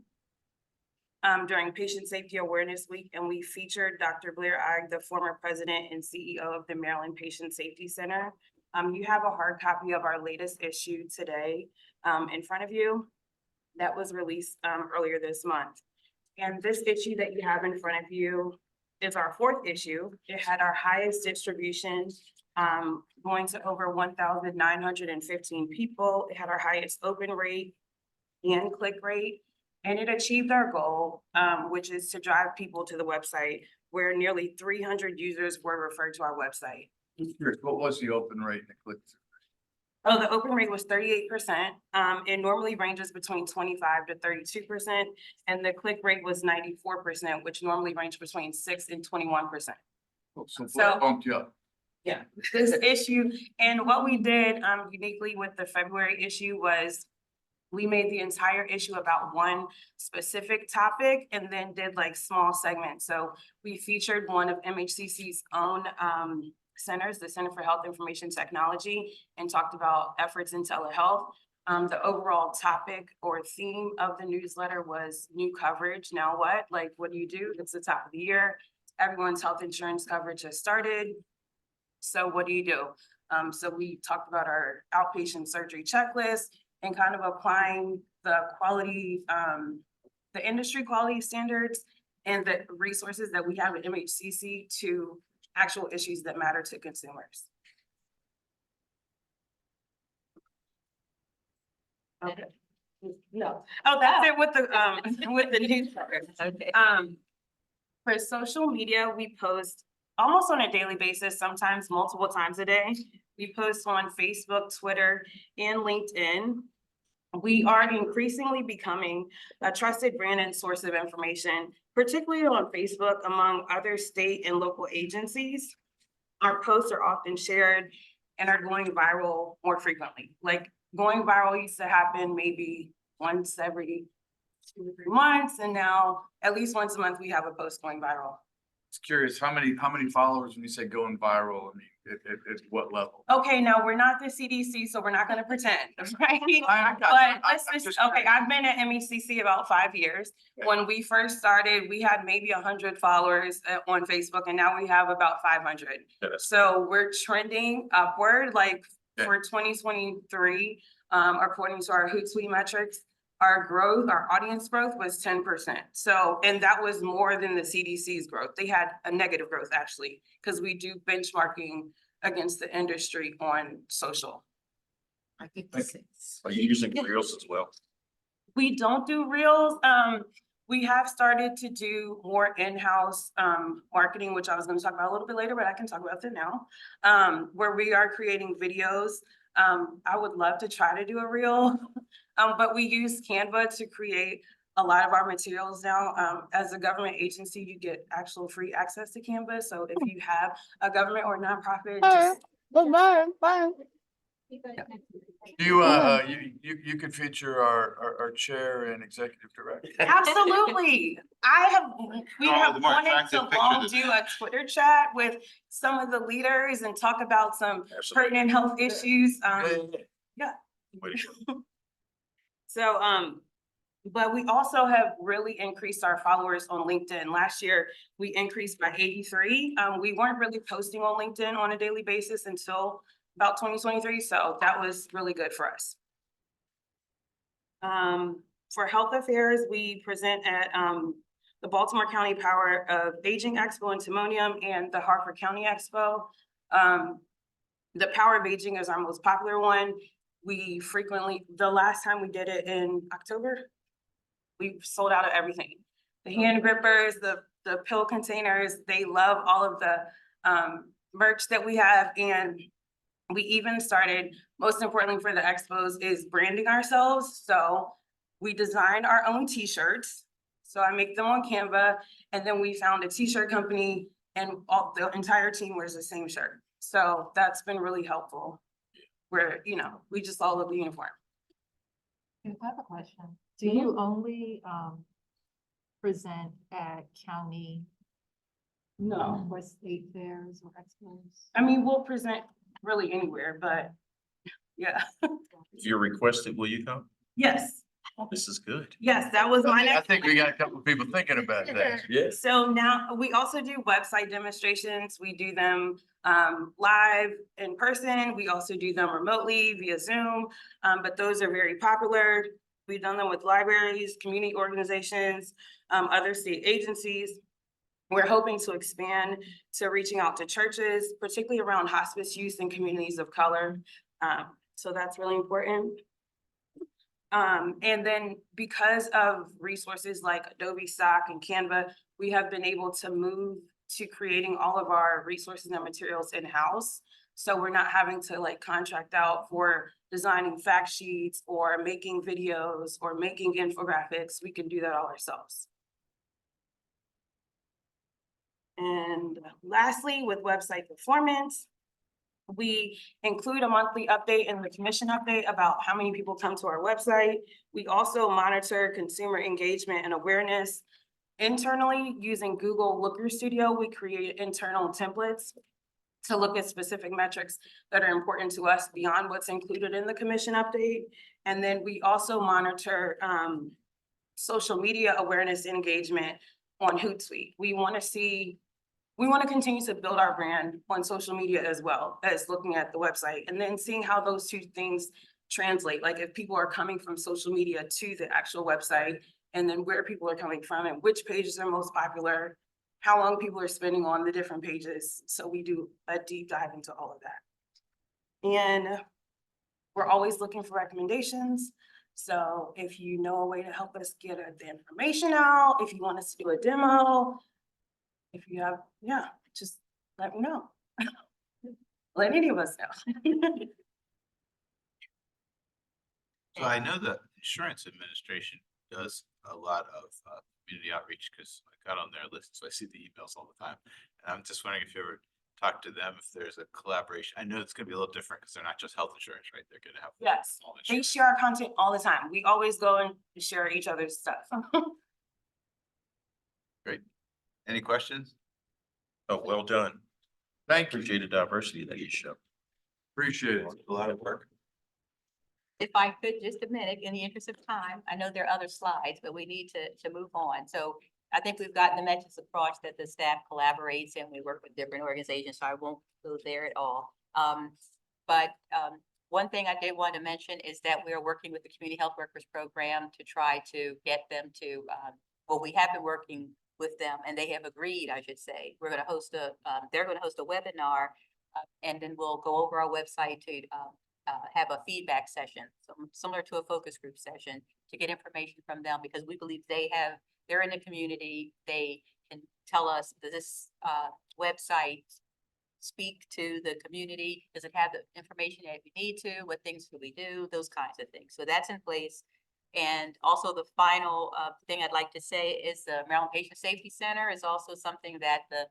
during Patient Safety Awareness Week, and we featured Dr. Blair Agg, the former president and CEO of the Maryland Patient Safety Center, You have a hard copy of our latest issue today, in front of you. That was released, earlier this month. And this issue that you have in front of you is our fourth issue. It had our highest distribution, going to over 1,915 people. It had our highest open rate and click rate. And it achieved our goal, which is to drive people to the website, where nearly 300 users were referred to our website. Just curious, what was the open rate and the click? Oh, the open rate was 38%. It normally ranges between 25 to 32%, and the click rate was 94%, which normally range between 6 and 21%. So So- what bumped you up? Yeah, this issue, and what we did uniquely with the February issue was we made the entire issue about one specific topic and then did like small segments. So we featured one of MHCC's own centers, the Center for Health Information Technology, and talked about efforts in telehealth. The overall topic or theme of the newsletter was new coverage. Now what? Like, what do you do? It's the top of the year. Everyone's health insurance coverage has started. So what do you do? So we talked about our outpatient surgery checklist and kind of applying the quality, the industry quality standards and the resources that we have at MHCC to actual issues that matter to consumers. Okay. No. Oh, that's it with the newsletter. Okay. For social media, we post almost on a daily basis, sometimes multiple times a day. We post on Facebook, Twitter, and LinkedIn. We are increasingly becoming a trusted brand and source of information, particularly on Facebook among other state and local agencies. Our posts are often shared and are going viral more frequently. Like going viral used to happen maybe once every 2 or 3 months, and now at least once a month we have a post going viral. Just curious, how many followers when you say going viral? I mean, at what level? Okay, now we're not the CDC, so we're not gonna pretend, right? I got But you. let's I'm just, just okay, I've been at MECC about 5 years. When we first started, we had maybe 100 followers on Facebook, and now we have about 500. So we're trending upward, like for 2023, according to our Hootsuite metrics, our growth, our audience growth was 10%. So, and that was more than the CDC's growth. They had a negative growth actually, because we do benchmarking against the industry on social. I think this is. Are you using Reels as well? We don't do Reels. We have started to do more in-house marketing, which I was going to talk about a little bit later, but I can talk about that now. Where we are creating videos. I would love to try to do a Reel, but we use Canva to create a lot of our materials now. As a government agency, you get actual free access to Canva. So if you have a government or nonprofit, just You could feature our chair and executive director. absolutely. We Oh, have the more wanted attractive to picture long than do a Twitter chat with some of the leaders and talk about some pertinent health issues. Yeah. So, but we also have really increased our followers on LinkedIn. Last year, we increased by 83. We weren't really posting on LinkedIn on a daily basis until about 2023, so that was really good for us. For health affairs, we present at the Baltimore County Power of Aging Expo in Timonium and the Harford County Expo. The Power of Aging is our most popular one. We frequently, the last time we did it in October, we sold out of everything. The hand grippers, the pill containers, they love all of the merch that we have. And we even started, most importantly for the expos, is branding ourselves. So we designed our own t-shirts. So I make them on Canva, and then we found a t-shirt company and the entire team wears the same shirt. So that's been really helpful. Where, you know, we just all look uniform. I have a question. Do you only present at county? No. Or state fairs or expos? I mean, we'll present really anywhere, but yeah. If you're requested, will you come? Yes. Oh, this is good. Yes, that was my I next. think we got a couple of people thinking about that. Yes. So now we also do website demonstrations. We do them live in person. We also do them remotely via Zoom. But those are very popular. We've done them with libraries, community organizations, other state agencies. We're hoping to expand to reaching out to churches, particularly around hospice use in communities of color. So that's really important. And then because of resources like Adobe Stock and Canva, we have been able to move to creating all of our resources and materials in-house. So we're not having to like contract out for designing fact sheets or making videos or making infographics. We can do that all ourselves. And lastly, with website performance, we include a monthly update in the commission update about how many people come to our website. We also monitor consumer engagement and awareness. Internally, using Google Looker Studio, we create internal templates to look at specific metrics that are important to us beyond what's included in the commission update. And then we also monitor social media awareness and engagement on Hootsuite. We want to continue to build our brand on social media as well as looking at the website and then seeing how those two things translate. Like if people are coming from social media to the actual website and then where people are coming from and which pages are most popular, how long people are spending on the different pages. So we do a deep dive into all of that. And we're always looking for recommendations. So if you know a way to help us get the information out, if you want us to do a demo, if you have, yeah, just let me know. Let any of us know. So I know the insurance administration does a lot of community outreach because I got on their list, so I see the emails all the time. And I'm just wondering if you ever talk to them, if there's a collaboration. I know it's gonna be a little different because they're not just health insurance, right? They're gonna have. Yes, all they insurance. share our content all the time. We always go and share each other's stuff. Great. Any questions? Oh, well done. Thank you. Appreciate the diversity that you show. Appreciate it. A lot of work. If I could, just a minute, in the interest of time, I know there are other slides, but we need to move on. So I think we've gotten the message across that the staff collaborates and we work with different organizations, so I won't go there at all. But one thing I did want to mention is that we are working with the Community Health Workers Program to try to get them to, well, we have been working with them and they have agreed, I should say. We're going to host they're going to host a webinar and then we'll go over our website to have a feedback session, similar to a focus group session, to get information from them because we believe they're in the community. They can tell us, does this website speak to the community? Does it have the information that we need to? What things do we do? Those kinds of things. So that's in place. And also the final thing I'd like to say is the Maryland Patient Safety Center is also something that the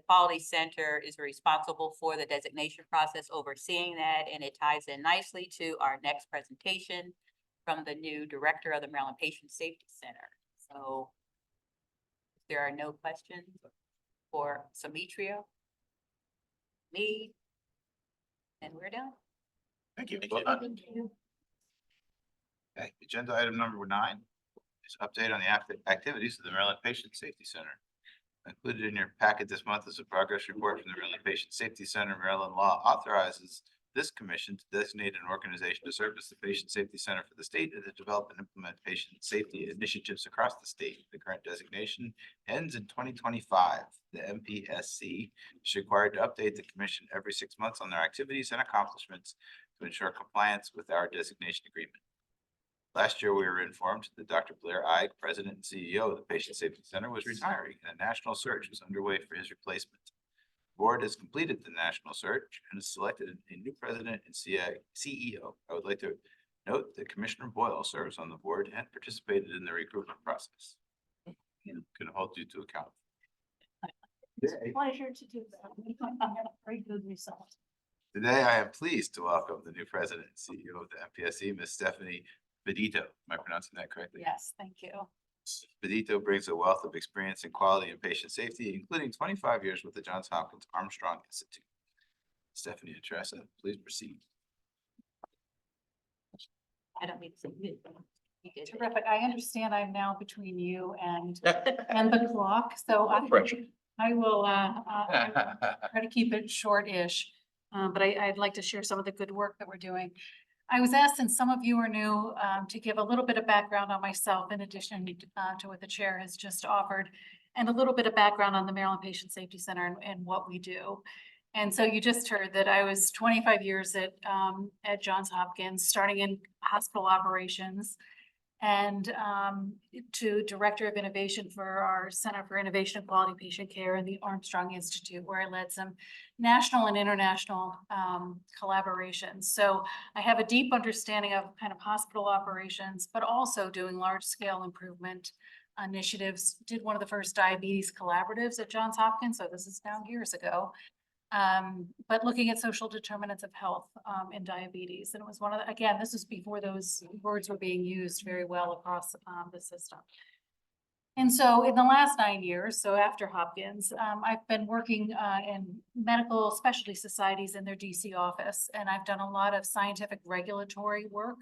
Quality Center is responsible for the designation process, overseeing that, and it ties in nicely to our next presentation from the new director of the Maryland Patient Safety Center. So if there are no questions for Summitria, me, and we're done. Thank you. Thank you. Okay, agenda item number 9 is update on the activities of the Maryland Patient Safety Center. Included in your packet this month is a progress report from the Maryland Patient Safety Center. Maryland law authorizes this commission to designate an organization to serve as the Patient Safety Center for the state and to develop and implement patient safety initiatives across the state. The current designation ends in 2025. The MPSC is required to update the commission every 6 months on their activities and accomplishments to ensure compliance with our designation agreement. Last year, we were informed that Dr. Blair Ige, President and CEO of the Patient Safety Center, was retiring and a national search was underway for his replacement. The board has completed the national search and has selected a new president and CEO. I would like to note that Commissioner Boyle serves on the board and participated in the recruitment process. I'm going to hold you to account. It's a pleasure to do that. We have a very good result. Today, I am pleased to welcome the new president and CEO of the MPSC, Ms. Stephanie Bedito. Am I pronouncing that correctly? Yes, thank you. Bedito brings a wealth of experience in quality and patient safety, including 25 years with the Johns Hopkins Armstrong Institute. Stephanie and Teresa, please proceed. I don't need to say you. You did it. Terrific. I understand I'm now between you and the clock, so Pressure. I will try to keep it short-ish. But I'd like to share some of the good work that we're doing. I was asked, and some of you are new, to give a little bit of background on myself in addition to what the chair has just offered, and a little bit of background on the Maryland Patient Safety Center and what we do. And so you just heard that I was 25 years at Johns Hopkins, starting in hospital operations, and to Director of Innovation for our Center for Innovation and Quality Patient Care and the Armstrong Institute, where I led some national and international collaborations. So I have a deep understanding of kind of hospital operations, but also doing large scale improvement initiatives. Did one of the first diabetes collaboratives at Johns Hopkins, so this is now years ago. But looking at social determinants of health in diabetes. And it was one of the, again, this was before those words were being used very well across the system. And so in the last 9 years, so after Hopkins, I've been working in medical specialty societies in their DC office, and I've done a lot of scientific regulatory work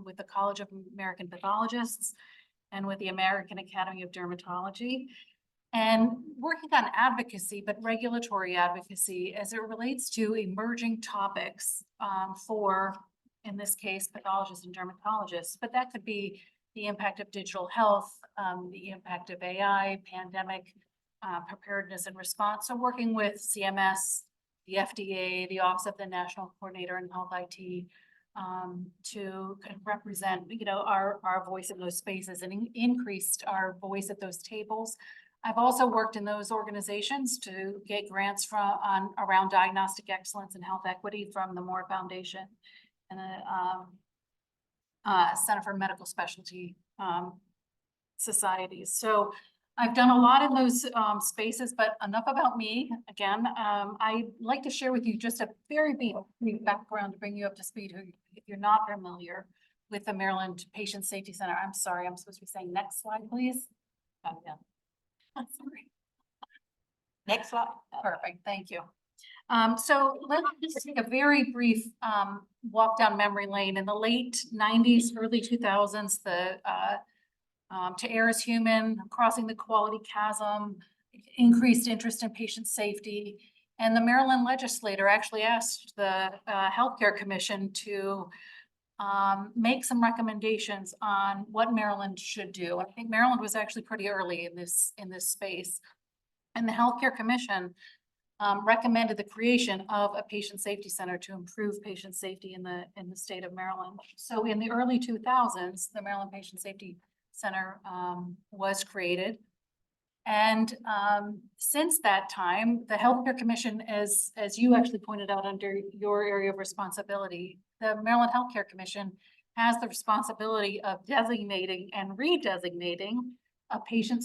with the College of American Pathologists and with the American Academy of Dermatology. And working on advocacy, but regulatory advocacy as it relates to emerging topics for, in this case, pathologists and dermatologists, but that could be the impact of digital health, the impact of AI, pandemic preparedness and response. So working with CMS, the FDA, the Office of the National Coordinator in Health IT, to kind of represent, you know, our voice in those spaces and increased our voice at those tables. I've also worked in those organizations to get grants around diagnostic excellence and health equity from the Moore Foundation and the Center for Medical Specialty societies. So I've done a lot in those spaces, but enough about me. Again, I'd like to share with you just a very brief background to bring you up to speed if you're not familiar with the Maryland Patient Safety Center. I'm sorry, I'm supposed to be saying next slide, please. Oh, yeah. Sorry. Next slide. Perfect, thank you. So let's just take a very brief walk down memory lane. In the late 90s, early 2000s, the To Err is Human, Crossing the Quality Chasm, increased interest in patient safety. And the Maryland legislator actually asked the Healthcare Commission to make some recommendations on what Maryland should do. I think Maryland was actually pretty early in this space. And the Healthcare Commission recommended the creation of a patient safety center to improve patient safety in the state of Maryland. So in the early 2000s, the Maryland Patient Safety Center was created. And since that time, the Healthcare Commission, as you actually pointed out under your area of responsibility, the Maryland Healthcare Commission has the responsibility of designating and redesignating a patient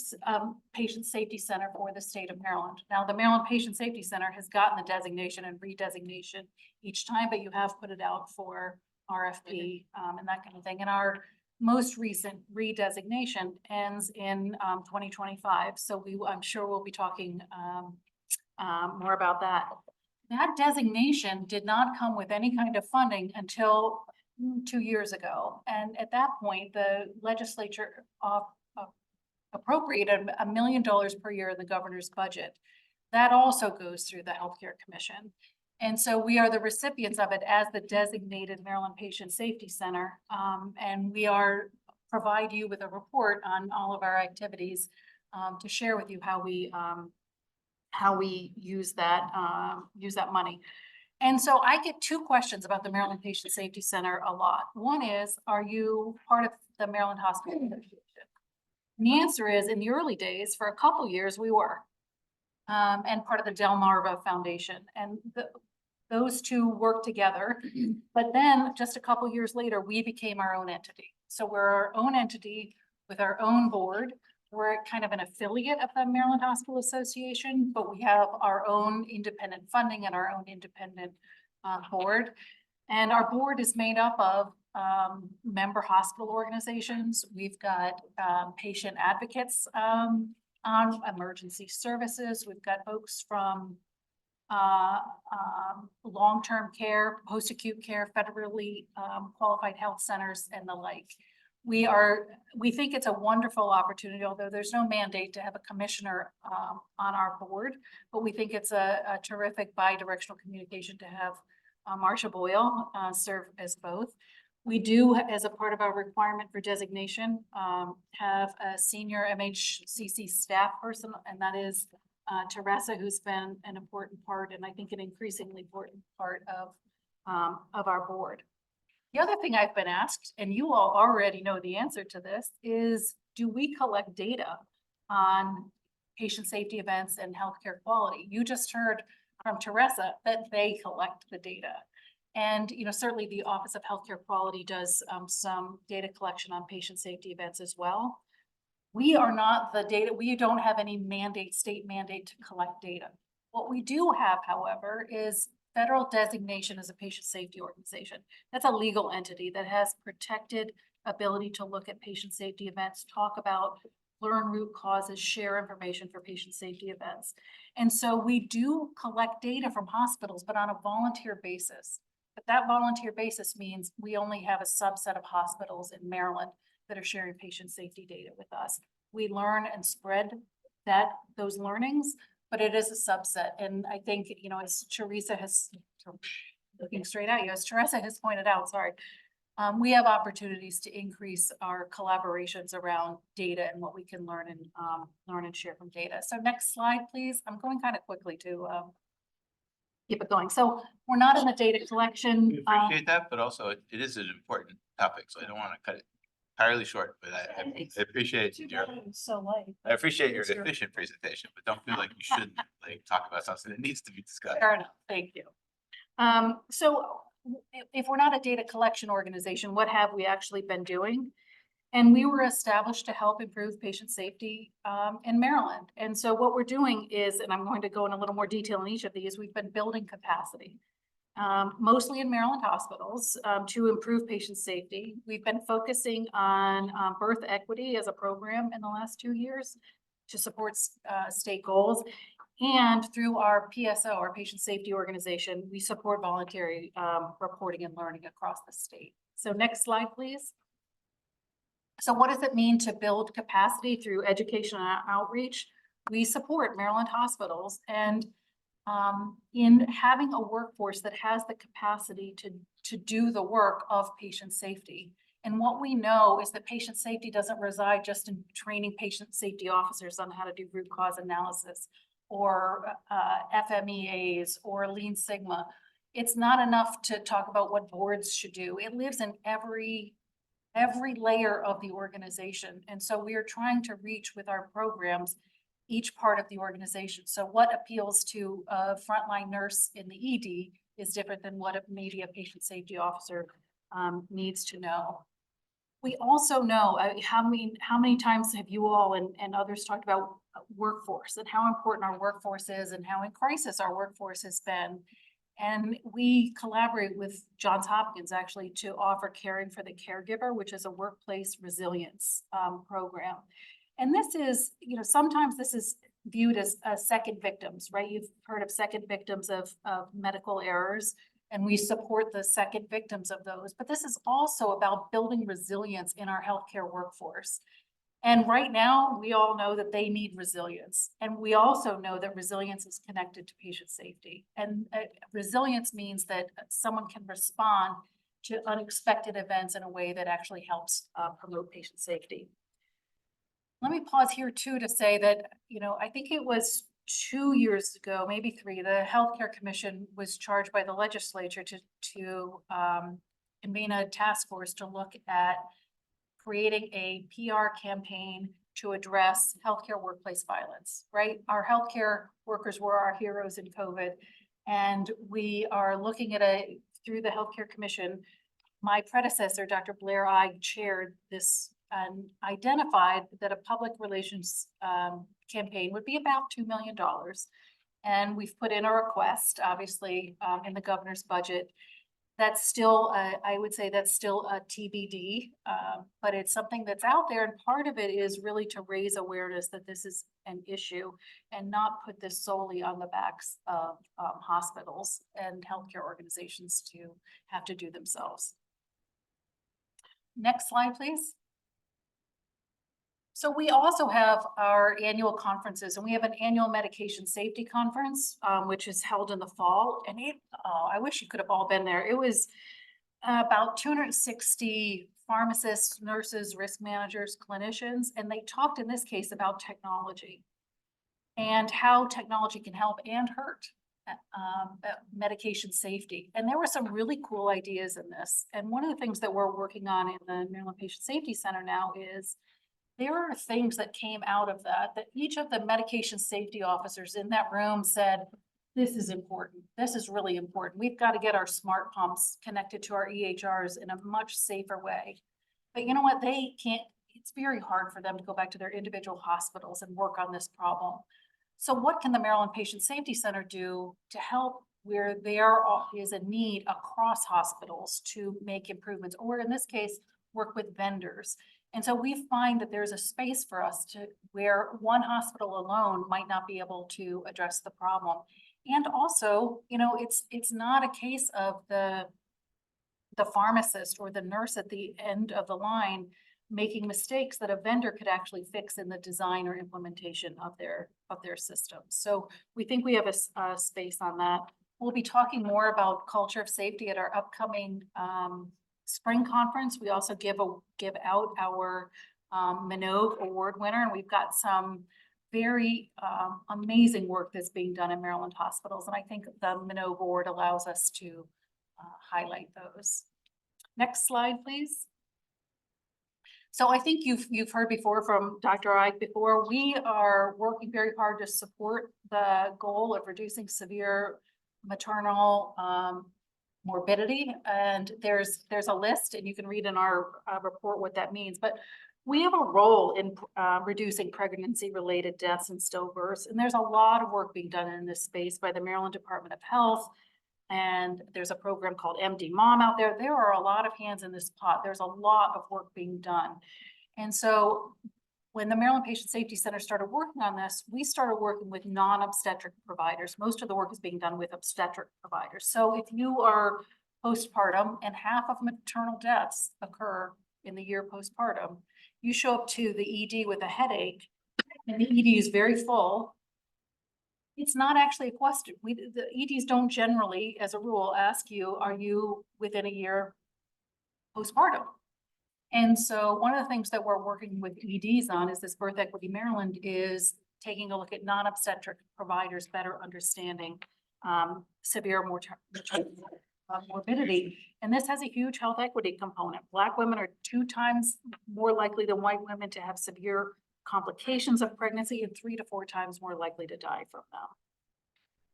safety center for the state of Maryland. Now, the Maryland Patient Safety Center has gotten the designation and redesignation each time, but you have put it out for RFP and that kind of thing. And our most recent redesignation ends in 2025. So I'm sure we'll be talking more about that. That designation did not come with any kind of funding until 2 years ago. And at that point, the legislature appropriated $1 million per year in the governor's budget. That also goes through the Healthcare Commission. And so we are the recipients of it as the designated Maryland Patient Safety Center. And we provide you with a report on all of our activities to share with you how we use that money. And so I get two questions about the Maryland Patient Safety Center a lot. One is, are you part of the Maryland Hospital Association? And the answer is, in the early days, for a couple years, we were. And part of the Delmarva Foundation. And those two work together. But then just a couple years later, we became our own entity. So we're our own entity with our own board. We're kind of an affiliate of the Maryland Hospital Association, but we have our own independent funding and our own independent board. And our board is made up of member hospital organizations. We've got patient advocates on emergency services. We've got folks from long-term care, post-acute care, federally qualified health centers and the like. We think it's a wonderful opportunity, although there's no mandate to have a commissioner on our board, but we think it's a terrific bi-directional communication to have Marcia Boyle serve as both. We do, as a part of our requirement for designation, have a senior MHCC staff person, and that is Teresa, who's been an important part, and I think an increasingly important part of our board. The other thing I've been asked, and you all already know the answer to this, is do we collect data on patient safety events and healthcare quality? You just heard from Teresa that they collect the data. And, you know, certainly the Office of Healthcare Quality does some data collection on patient safety events as well. We are not the data, we don't have any mandate, state mandate to collect data. What we do have, however, is federal designation as a patient safety organization. That's a legal entity that has protected ability to look at patient safety events, talk about, learn root causes, share information for patient safety events. And so we do collect data from hospitals, but on a volunteer basis. But that volunteer basis means we only have a subset of hospitals in Maryland that are sharing patient safety data with us. We learn and spread those learnings, but it is a subset. And I think, you know, as Teresa has, looking straight at you, as Teresa has pointed out, sorry, we have opportunities to increase our collaborations around data and what we can learn and share from data. So next slide, please. I'm going kind of quickly to keep it going. So we're not in the data collection. We appreciate that, but also it is an important topic, so I don't want to cut it entirely short, but I appreciate your, So light. I appreciate your efficient presentation, but don't feel like you shouldn't like talk about something that needs to be discussed. Fair enough, thank you. So if we're not a data collection organization, what have we actually been doing? And we were established to help improve patient safety in Maryland. And so what we're doing is, and I'm going to go in a little more detail in each of these, we've been building capacity, mostly in Maryland hospitals, to improve patient safety. We've been focusing on birth equity as a program in the last 2 years to support state goals. And through our PSO, our patient safety organization, we support voluntary reporting and learning across the state. So next slide, please. So what does it mean to build capacity through education and outreach? We support Maryland hospitals, and in having a workforce that has the capacity to do the work of patient safety. And what we know is that patient safety doesn't reside just in training patient safety officers on how to do root cause analysis or FMEAs or Lean Sigma. It's not enough to talk about what boards should do. It lives in every layer of the organization. And so we are trying to reach with our programs each part of the organization. So what appeals to a frontline nurse in the ED is different than what maybe a patient safety officer needs to know. We also know how many times have you all and others talked about workforce and how important our workforce is and how in crisis our workforce has been. And we collaborate with Johns Hopkins actually to offer Caring for the Caregiver, which is a workplace resilience program. And this is, you know, sometimes this is viewed as second victims, right? You've heard of second victims of medical errors, and we support the second victims of those. But this is also about building resilience in our healthcare workforce. And right now, we all know that they need resilience. And we also know that resilience is connected to patient safety. And resilience means that someone can respond to unexpected events in a way that actually helps promote patient safety. Let me pause here too to say that, you know, I think it was 2 years ago, maybe 3, the Healthcare Commission was charged by the legislature to convene a task force to look at creating a PR campaign to address healthcare workplace violence, right? Our healthcare workers were our heroes in COVID, and we are looking at through the Healthcare Commission, my predecessor, Dr. Blair Ige, chaired this and identified that a public relations campaign would be about $2 million. And we've put in a request, obviously, in the governor's budget. that's still, I would say that's still a TBD, but it's something that's out there. And part of it is really to raise awareness that this is an issue and not put this solely on the backs of hospitals and healthcare organizations to have to do themselves. Next slide, please. So we also have our annual conferences, and we have an annual medication safety conference, which is held in the fall. And I wish you could have all been there. It was about 260 pharmacists, nurses, risk managers, clinicians, and they talked in this case about technology and how technology can help and hurt medication safety. And there were some really cool ideas in this. And one of the things that we're working on in the Maryland Patient Safety Center now is there are things that came out of that each of the medication safety officers in that room said, this is important. This is really important. We've got to get our smart pumps connected to our EHRs in a much safer way. But you know what? They can't, it's very hard for them to go back to their individual hospitals and work on this problem. So what can the Maryland Patient Safety Center do to help where there is a need across hospitals to make improvements, or in this case, work with vendors? And so we find that there's a space for us to where one hospital alone might not be able to address the problem. And also, you know, it's not a case of the pharmacist or the nurse at the end of the line making mistakes that a vendor could actually fix in the design or implementation of their system. So we think we have a space on that. We'll be talking more about culture of safety at our upcoming spring conference. We also give out our Minogue Award winner, and we've got some very amazing work that's being done in Maryland hospitals. And I think the Minogue Award allows us to highlight those. Next slide, please. So I think you've heard before from Dr. Ike before, we are working very hard to support the goal of reducing severe maternal morbidity. And there's a list, and you can read in our report what that means. But we have a role in reducing pregnancy-related deaths and stillbirths. And there's a lot of work being done in this space by the Maryland Department of Health. And there's a program called MD Mom out there. There are a lot of hands in this pot. There's a lot of work being done. And so when the Maryland Patient Safety Center started working on this, we started working with non-obstetric providers. Most of the work is being done with obstetric providers. So if you are postpartum and half of maternal deaths occur in the year postpartum, you show up to the ED with a headache and the ED is very full. It's not actually a question. The EDs don't generally, as a rule, ask you, are you within a year postpartum? And so one of the things that we're working with EDs on is this Birth Equity Maryland is taking a look at non-obstetric providers better understanding severe morbidity. And this has a huge health equity component. Black women are 2 times more likely than white women to have severe complications of pregnancy and 3 to 4 times more likely to die from them.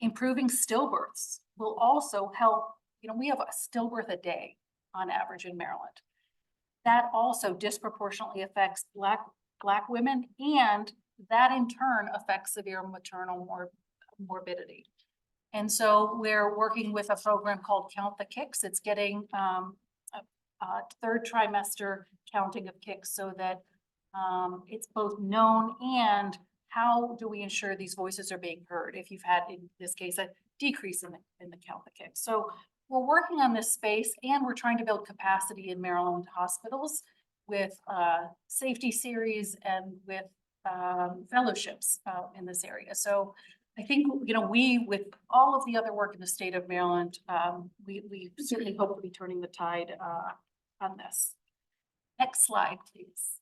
Improving stillbirths will also help. You know, we have a stillbirth a day on average in Maryland. That also disproportionately affects Black women, and that in turn affects severe maternal morbidity. And so we're working with a program called Count the Kicks. It's getting a 3rd trimester counting of kicks so that it's both known and how do we ensure these voices are being heard if you've had, in this case, a decrease in the count the kicks. So we're working on this space, and we're trying to build capacity in Maryland hospitals with safety series and with fellowships in this area. So I think, you know, we, with all of the other work in the state of Maryland, we certainly hope to be turning the tide on this. Next slide, please.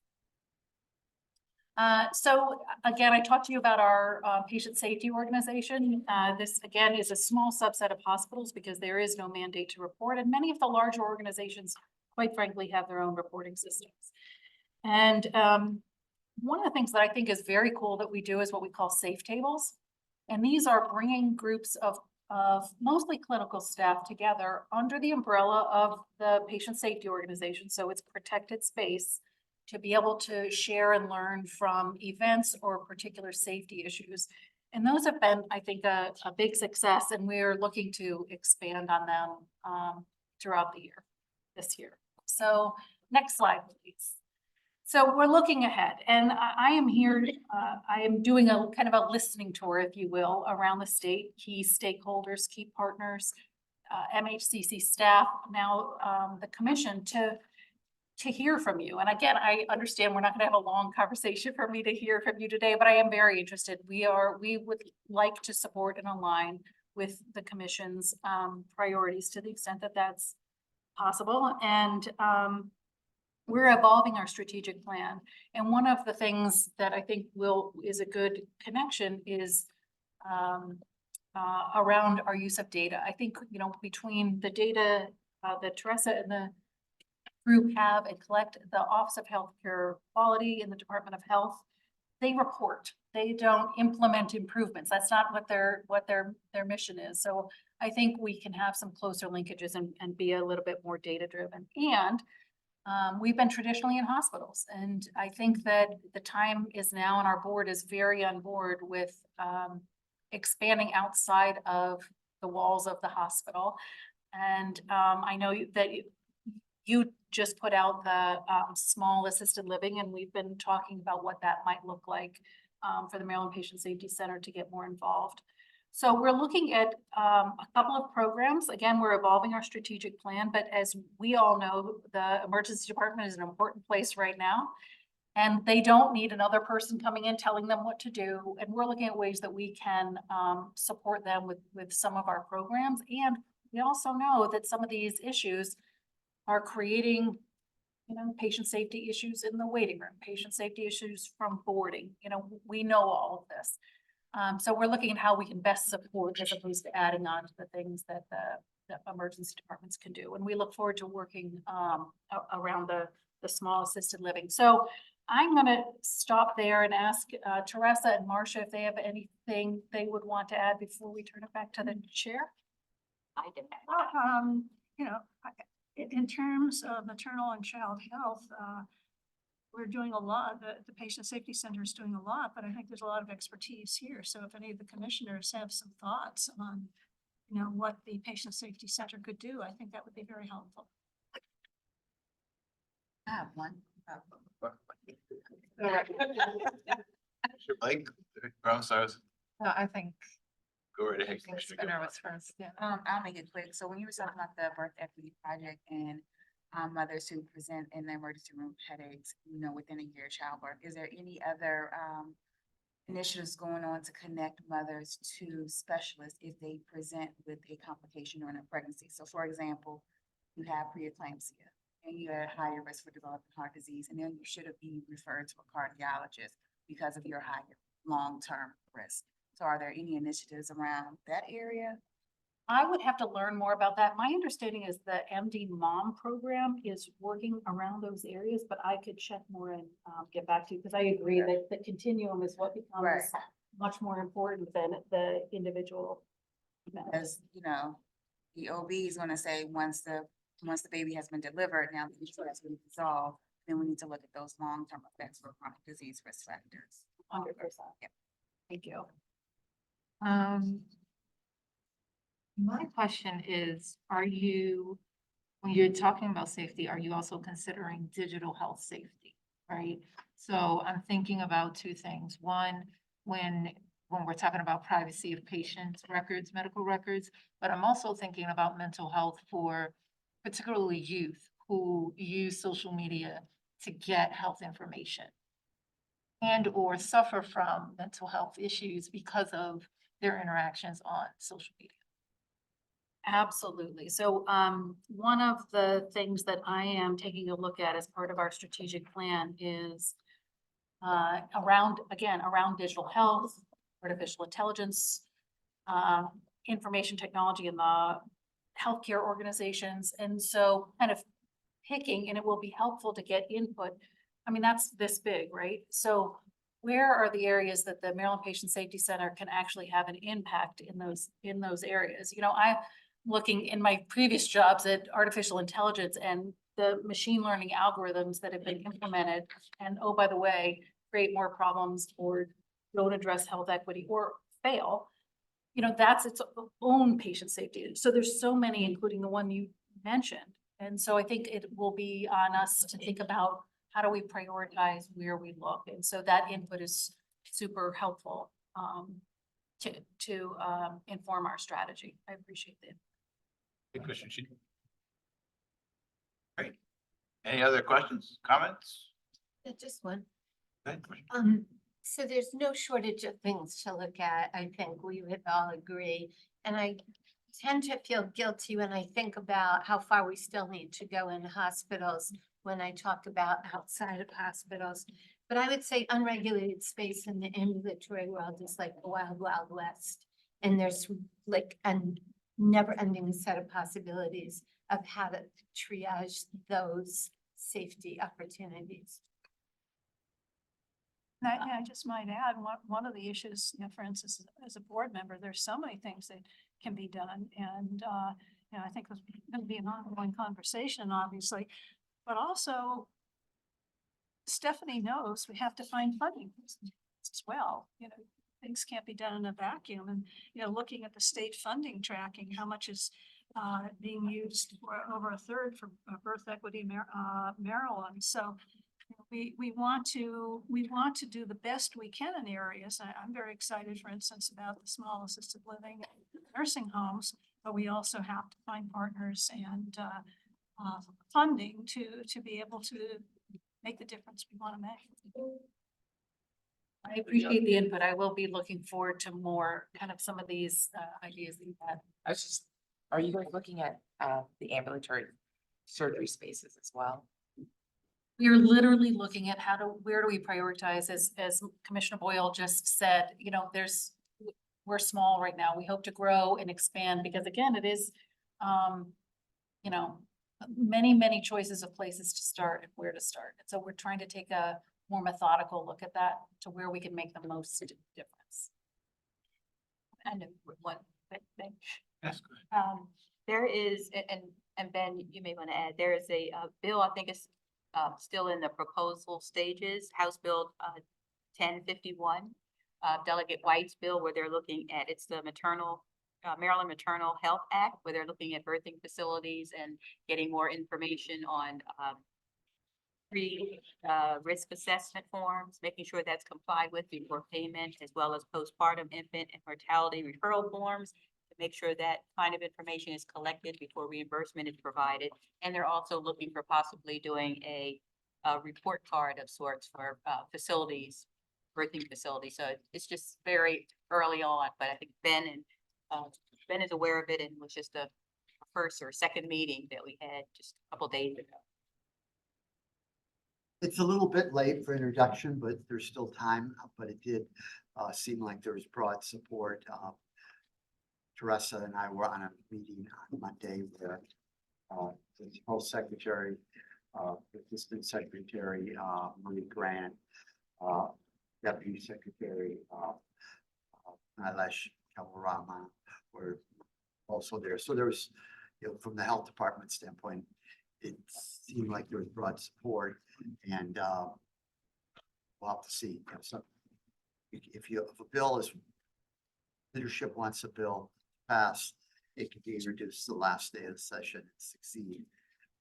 So again, I talked to you about our patient safety organization. This again is a small subset of hospitals because there is no mandate to report, and many of the larger organizations, quite frankly, have their own reporting systems. And one of the things that I think is very cool that we do is what we call safe tables. And these are bringing groups of mostly clinical staff together under the umbrella of the patient safety organization. So it's protected space to be able to share and learn from events or particular safety issues. And those have been, I think, a big success, and we're looking to expand on them throughout the year, this year. So next slide, please. So we're looking ahead, and I am here, I am doing a kind of a listening tour, if you will, around the state, key stakeholders, key partners, MHCC staff, now the commission to hear from you. And again, I understand we're not gonna have a long conversation for me to hear from you today, but I am very interested. We would like to support and align with the commission's priorities to the extent that that's possible. And we're evolving our strategic plan. And one of the things that I think is a good connection is around our use of data. I think, you know, between the data that Teresa and the group have and collect, the Office of Healthcare Quality in the Department of Health, they report. They don't implement improvements. That's not what their mission is. So I think we can have some closer linkages and be a little bit more data driven. And we've been traditionally in hospitals, and I think that the time is now, and our board is very on board with expanding outside of the walls of the hospital. And I know that you just put out the small assisted living, and we've been talking about what that might look like for the Maryland Patient Safety Center to get more involved. So we're looking at a couple of programs. Again, we're evolving our strategic plan, but as we all know, the emergency department is an important place right now. And they don't need another person coming in telling them what to do. And we're looking at ways that we can support them with some of our programs. And we also know that some of these issues are creating, you know, patient safety issues in the waiting room, patient safety issues from boarding. You know, we know all of this. So we're looking at how we can best support as opposed to adding on to the things that the emergency departments can do. And we look forward to working around the small assisted living. So I'm gonna stop there and ask Teresa and Marcia if they have anything they would want to add before we turn it back to the chair. I did. You know, in terms of maternal and child health, we're doing a lot, the Patient Safety Center is doing a lot, but I think there's a lot of expertise here. So if any of the commissioners have some thoughts on, you know, what the Patient Safety Center could do, I think that would be very helpful. I have one. Mike, I'm sorry. No, I think Go right ahead. Spinner was first, yeah. I'll make it quick. So when you were talking about the birth equity project and mothers who present in the emergency room headaches, you know, within a year of childbirth, is there any other initiatives going on to connect mothers to specialists if they present with a complication during a pregnancy? So for example, you have preeclampsia and you're at higher risk for developing heart disease, and then you should be referred to a cardiologist because of your higher long-term risk. So are there any initiatives around that area? I would have to learn more about that. My understanding is the MD Mom program is working around those areas, but I could check more and get back to you, because I agree that the continuum is what becomes much more important than the individual. Because, you know, the OB is gonna say, once the baby has been delivered, now the issue has been resolved, then we need to look at those long-term effects for chronic disease risk factors. 100%. Thank you. My question is, when you're talking about safety, are you also considering digital health safety, right? So I'm thinking about two things. One, when we're talking about privacy of patients' records, medical records, but I'm also thinking about mental health for particularly youth who use social media to get health information and or suffer from mental health issues because of their interactions on social media. Absolutely. So one of the things that I am taking a look at as part of our strategic plan is around digital health, artificial intelligence, information technology in the healthcare organizations. And so kind of picking, and it will be helpful to get input. I mean, that's this big, right? So where are the areas that the Maryland Patient Safety Center can actually have an impact in those areas? You know, I'm looking in my previous jobs at artificial intelligence and the machine learning algorithms that have been implemented. And oh, by the way, create more problems or don't address health equity or fail. You know, that's its own patient safety. So there's so many, including the one you mentioned. And so I think it will be on us to think about how do we prioritize where we look? And so that input is super helpful to inform our strategy. I appreciate that. Good question, Chief. Great. Any other questions, comments? Yeah, just one. Good question. So there's no shortage of things to look at. I think we would all agree. And I tend to feel guilty when I think about how far we still need to go in hospitals when I talk about outside of hospitals. But I would say unregulated space in the ambulatory world is like the wild, wild west. And there's like a never ending set of possibilities of how to triage those safety opportunities. I just might add, one of the issues, for instance, as a board member, there's so many things that can be done. And, I think it's going to be an ongoing conversation, obviously, but also Stephanie knows we have to find funding as well. Things can't be done in a vacuum. And, looking at the state funding tracking, how much is being used for over a third for Birth Equity Maryland. So we want to do the best we can in areas. I'm very excited, for instance, about the small assisted living nursing homes, but we also have to find partners and funding to be able to make the difference we want to make. I appreciate the input. I will be looking forward to more kind of some of these ideas that you had. Are you guys looking at the ambulatory surgery spaces as well? We are literally looking at where do we prioritize, as Commissioner Boyle just said, we're small right now. We hope to grow and expand because again, it is, many, many choices of places to start and where to start. And so we're trying to take a more methodical look at that to where we can make the most difference. And one thing. That's good. There is, and Ben, you may want to add, there is a bill, I think it's still in the proposal stages, House Bill 1051, Delegate White's bill, where they're looking at, it's the Maryland Maternal Health Act, where they're looking at birthing facilities and getting more information on risk assessment forms, making sure that's complied with before payment, as well as postpartum infant and mortality referral forms, to make sure that kind of information is collected before reimbursement is provided. And they're also looking for possibly doing a report card of sorts for facilities, birthing facilities. So it's just very early on, but I think Ben is aware of it, and was just a first or second meeting that we had just a couple days ago. It's a little bit late for introduction, but there's still time, but it did seem like there was broad support. Teresa and I were on a meeting on Monday where the Health Secretary, Assistant Secretary Marie Grant, Deputy Secretary Nilesh Kawarama were also there. So there was, from the health department standpoint, it seemed like there was broad support, and we'll have to see. So if a bill is, leadership wants a bill passed, it can be introduced the last day of the session and succeed.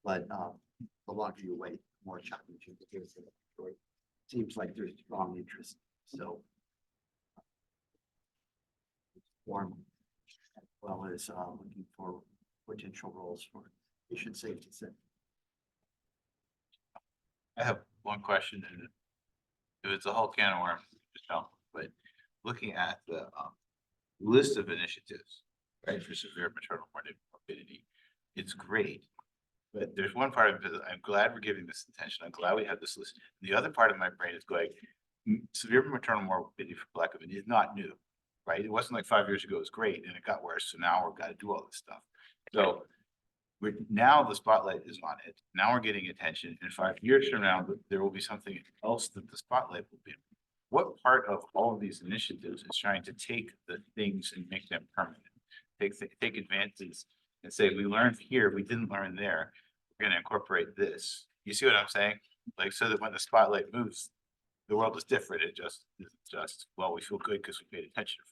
But the longer you wait, the more challenging it is. It seems like there's strong interest. So form, as well as looking for potential roles for patient safety center. I have one question, and if it's a whole can of worms, just tell me, but looking at the list of initiatives, right, for severe maternal morbidity, it's great. But there's one part of it, I'm glad we're giving this attention. I'm glad we have this list. The other part of my brain is going, severe maternal morbidity for Black women is not new, right? It wasn't like 5 years ago, it was great, and it got worse. So now we've got to do all this stuff. So now the spotlight is on it. Now we're getting attention. In 5 years from now, there will be something else that the spotlight will be. What part of all of these initiatives is trying to take the things and make them permanent? Take advances and say, we learned here, we didn't learn there. We're going to incorporate this. You see what I'm saying? Like, so that when the spotlight moves, the world is different. It just, well, we feel good because we paid attention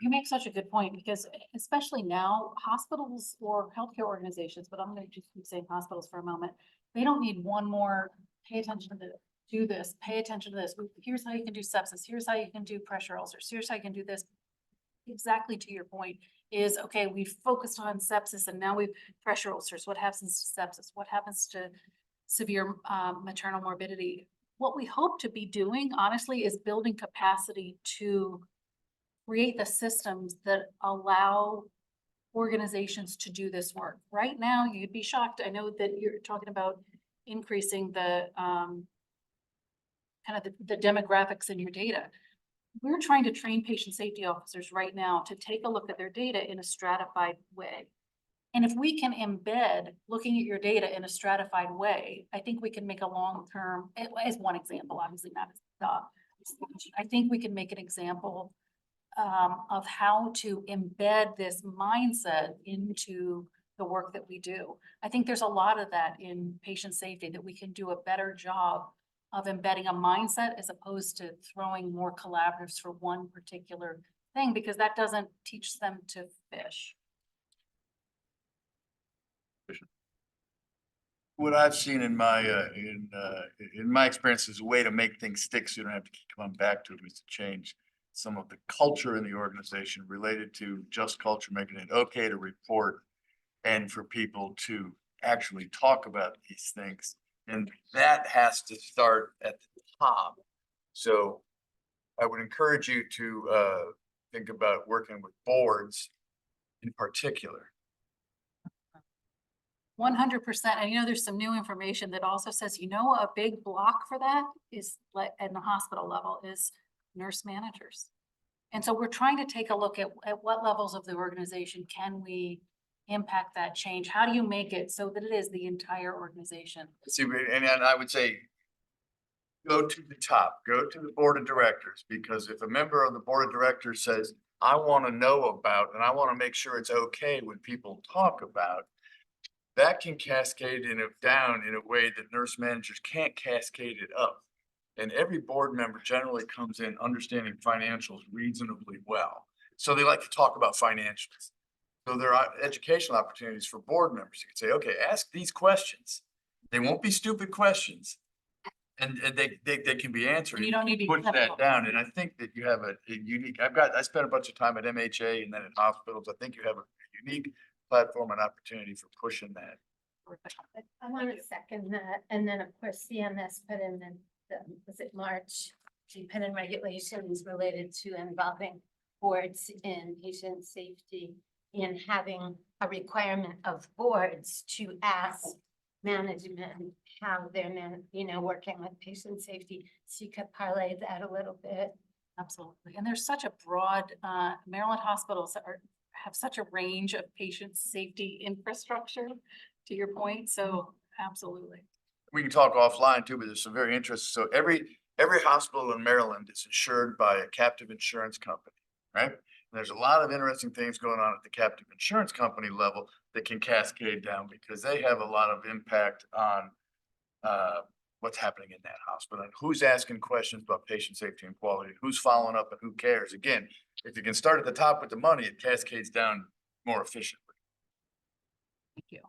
You make such a good point, because especially now, hospitals or healthcare organizations, but I'm gonna just keep saying hospitals for a moment. They don't need one more, pay attention to do this, pay attention to this. Here's how you can do sepsis, here's how you can do pressure ulcers, here's how you can do this. Exactly to your point is, okay, we've focused on sepsis and now we've pressure ulcers. What happens to sepsis? What happens to severe maternal morbidity? What we hope to be doing, honestly, is building capacity to create the systems that allow organizations to do this work. Right now, you'd be shocked. I know that you're talking about increasing the kind of the demographics in your data. We're trying to train patient safety officers right now to take a look at their data in a stratified way. And if we can embed looking at your data in a stratified way, I think we can make a long-term, as one example, obviously not as I think we can make an example of how to embed this mindset into the work that we do. I think there's a lot of that in patient safety, that we can do a better job of embedding a mindset as opposed to throwing more collaboratives for one particular thing, because that doesn't teach them to fish. What I've seen in my experience is a way to make things stick, so you don't have to keep coming back to it, is to change some of the culture in the organization related to just culture, making it okay to report and for people to actually talk about these things. And that has to start at the top. So I would encourage you to think about working with boards in particular. 100%. And you know, there's some new information that also says, you know, a big block for that is like at the hospital level is nurse managers. And so we're trying to take a look at what levels of the organization can we impact that change? How do you make it so that it is the entire organization? See, and I would say, go to the top, go to the board of directors, because if a member of the board of directors says, I want to know about, and I want to make sure it's okay when people talk about, that can cascade down in a way that nurse managers can't cascade it up. And every board member generally comes in understanding financials reasonably well. So they like to talk about financials. So there are educational opportunities for board members. You can say, okay, ask these questions. They won't be stupid questions. And they can be answered. And you don't need to be Push that clinical. down. And I think that you have a unique, I spent a bunch of time at MHA and then at hospitals. I think you have a unique platform and opportunity for pushing that. I want to second that. And then, of course, CMS put in was it March, she put in regulations related to involving boards in patient safety and having a requirement of boards to ask management how they're, working with patient safety. So you could parlay that a little bit. Absolutely. And there's such a broad, Maryland hospitals have such a range of patient safety infrastructure, to your point. So absolutely. We can talk offline too, but there's some very interesting. So every hospital in Maryland is insured by a captive insurance company, right? And there's a lot of interesting things going on at the captive insurance company level that can cascade down because they have a lot of impact on what's happening in that hospital and who's asking questions about patient safety and quality, who's following up and who cares. Again, if you can start at the top with the money, it cascades down more efficiently. Thank you.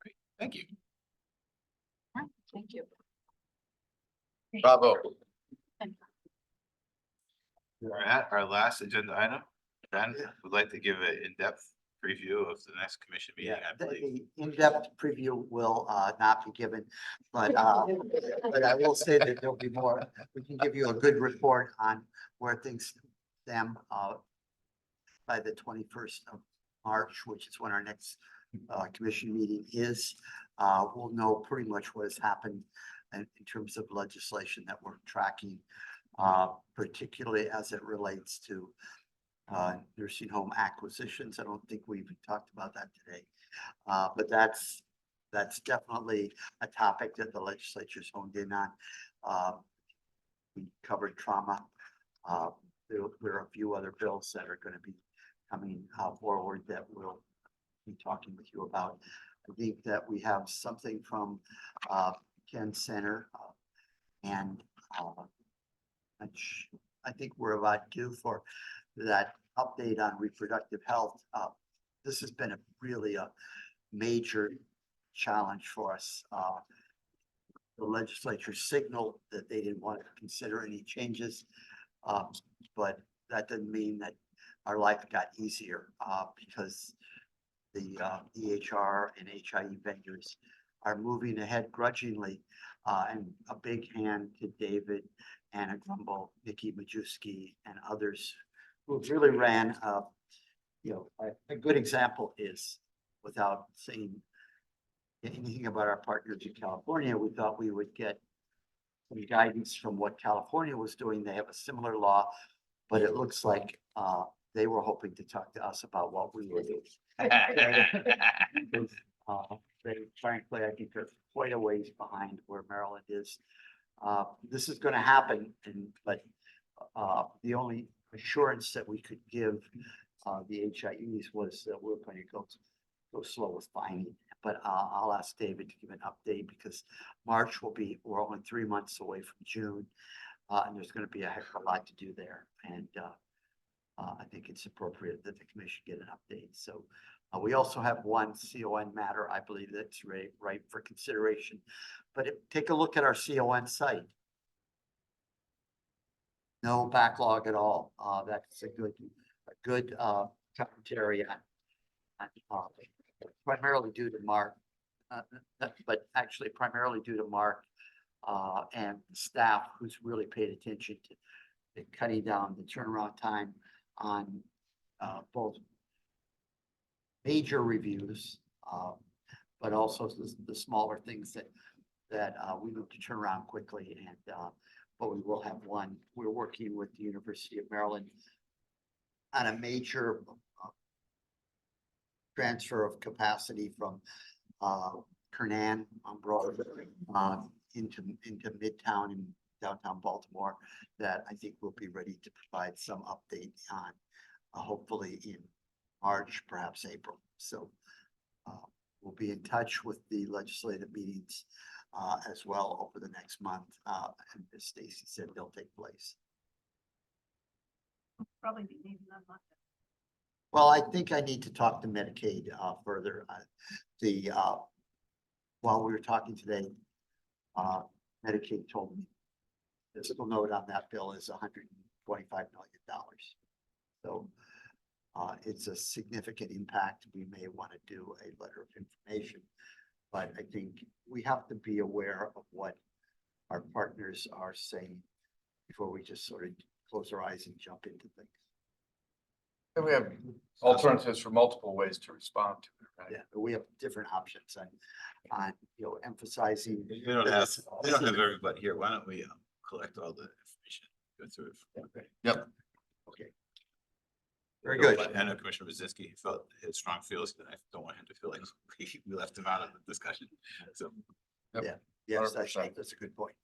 Great. Thank you. All right, thank you. Bravo. We're at our last agenda item. Ben would like to give an in-depth preview of the next commission meeting, I believe. The in-depth preview will not be given, but I will say that there'll be more. We can give you a good report on where things stand by the 21st of March, which is when our next commission meeting is. We'll know pretty much what has happened in terms of legislation that we're tracking, particularly as it relates to nursing home acquisitions. I don't think we even talked about that today, but that's definitely a topic that the legislature's honed in on. We covered trauma. There are a few other bills that are going to be coming forward that we'll be talking with you about. I think that we have something from Ken Center and I think we're about due for that update on reproductive health. This has been really a major challenge for us. The legislature signaled that they didn't want to consider any changes. But that didn't mean that our life got easier, because the EHR and HIE vendors are moving ahead grudgingly. And a big hand to David, Anna Grumble, Nikki Majewski, and others who really ran, a good example is, without saying anything about our partners in California, we thought we would get some guidance from what California was doing. They have a similar law, but it looks like they were hoping to talk to us about what we were doing. They, frankly, I think they're quite a ways behind where Maryland is. This is going to happen, but the only assurance that we could give the HIEs was that we're going to go slow with finding. But I'll ask David to give an update, because March we're only 3 months away from June, and there's going to be a heck of a lot to do there. And I think it's appropriate that the commission get an update. So we also have one CON matter, I believe, that's right for consideration. But take a look at our CON site. No backlog at all. That's a good commentary on primarily due to Mark, but actually primarily due to Mark and staff, who's really paid attention to cutting down the turnaround time on both major reviews, but also the smaller things that we need to turn around quickly. And but we will have one. We're working with the University of Maryland on a major transfer of capacity from Kernan on Broadway into Midtown and downtown Baltimore, that I think we'll be ready to provide some update on, hopefully in March, perhaps April. So we'll be in touch with the legislative meetings as well over the next month. And as Stacy said, they'll take place. Probably be needing that much. Well, I think I need to talk to Medicaid further. While we were talking today, Medicaid told me the fiscal note on that bill is $125 million. So it's a significant impact. We may want to do a letter of information, but I think we have to be aware of what our partners are saying before we just sort of close our eyes and jump into things. And we have alternatives for multiple ways to respond to it, right? Yeah, but we have different options on emphasizing. We don't have everybody here. Why don't we collect all the information, go through it? Okay. Yep. Okay. Very good. I know Commissioner Brzezinski felt his strong feelings, and I don't want him to feel like we left him out of the discussion. So. Yep. Yeah, yes, 100%. that's a good point.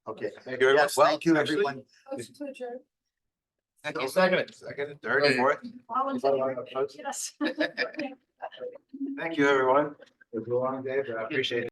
Okay. Thank you very much. Yes, thank you, Well, actually- everyone. Motion to adjourn. Thank you. Second, third, and fourth. All in favor? Yes. Thank you, everyone. It was a long day, but I appreciate it.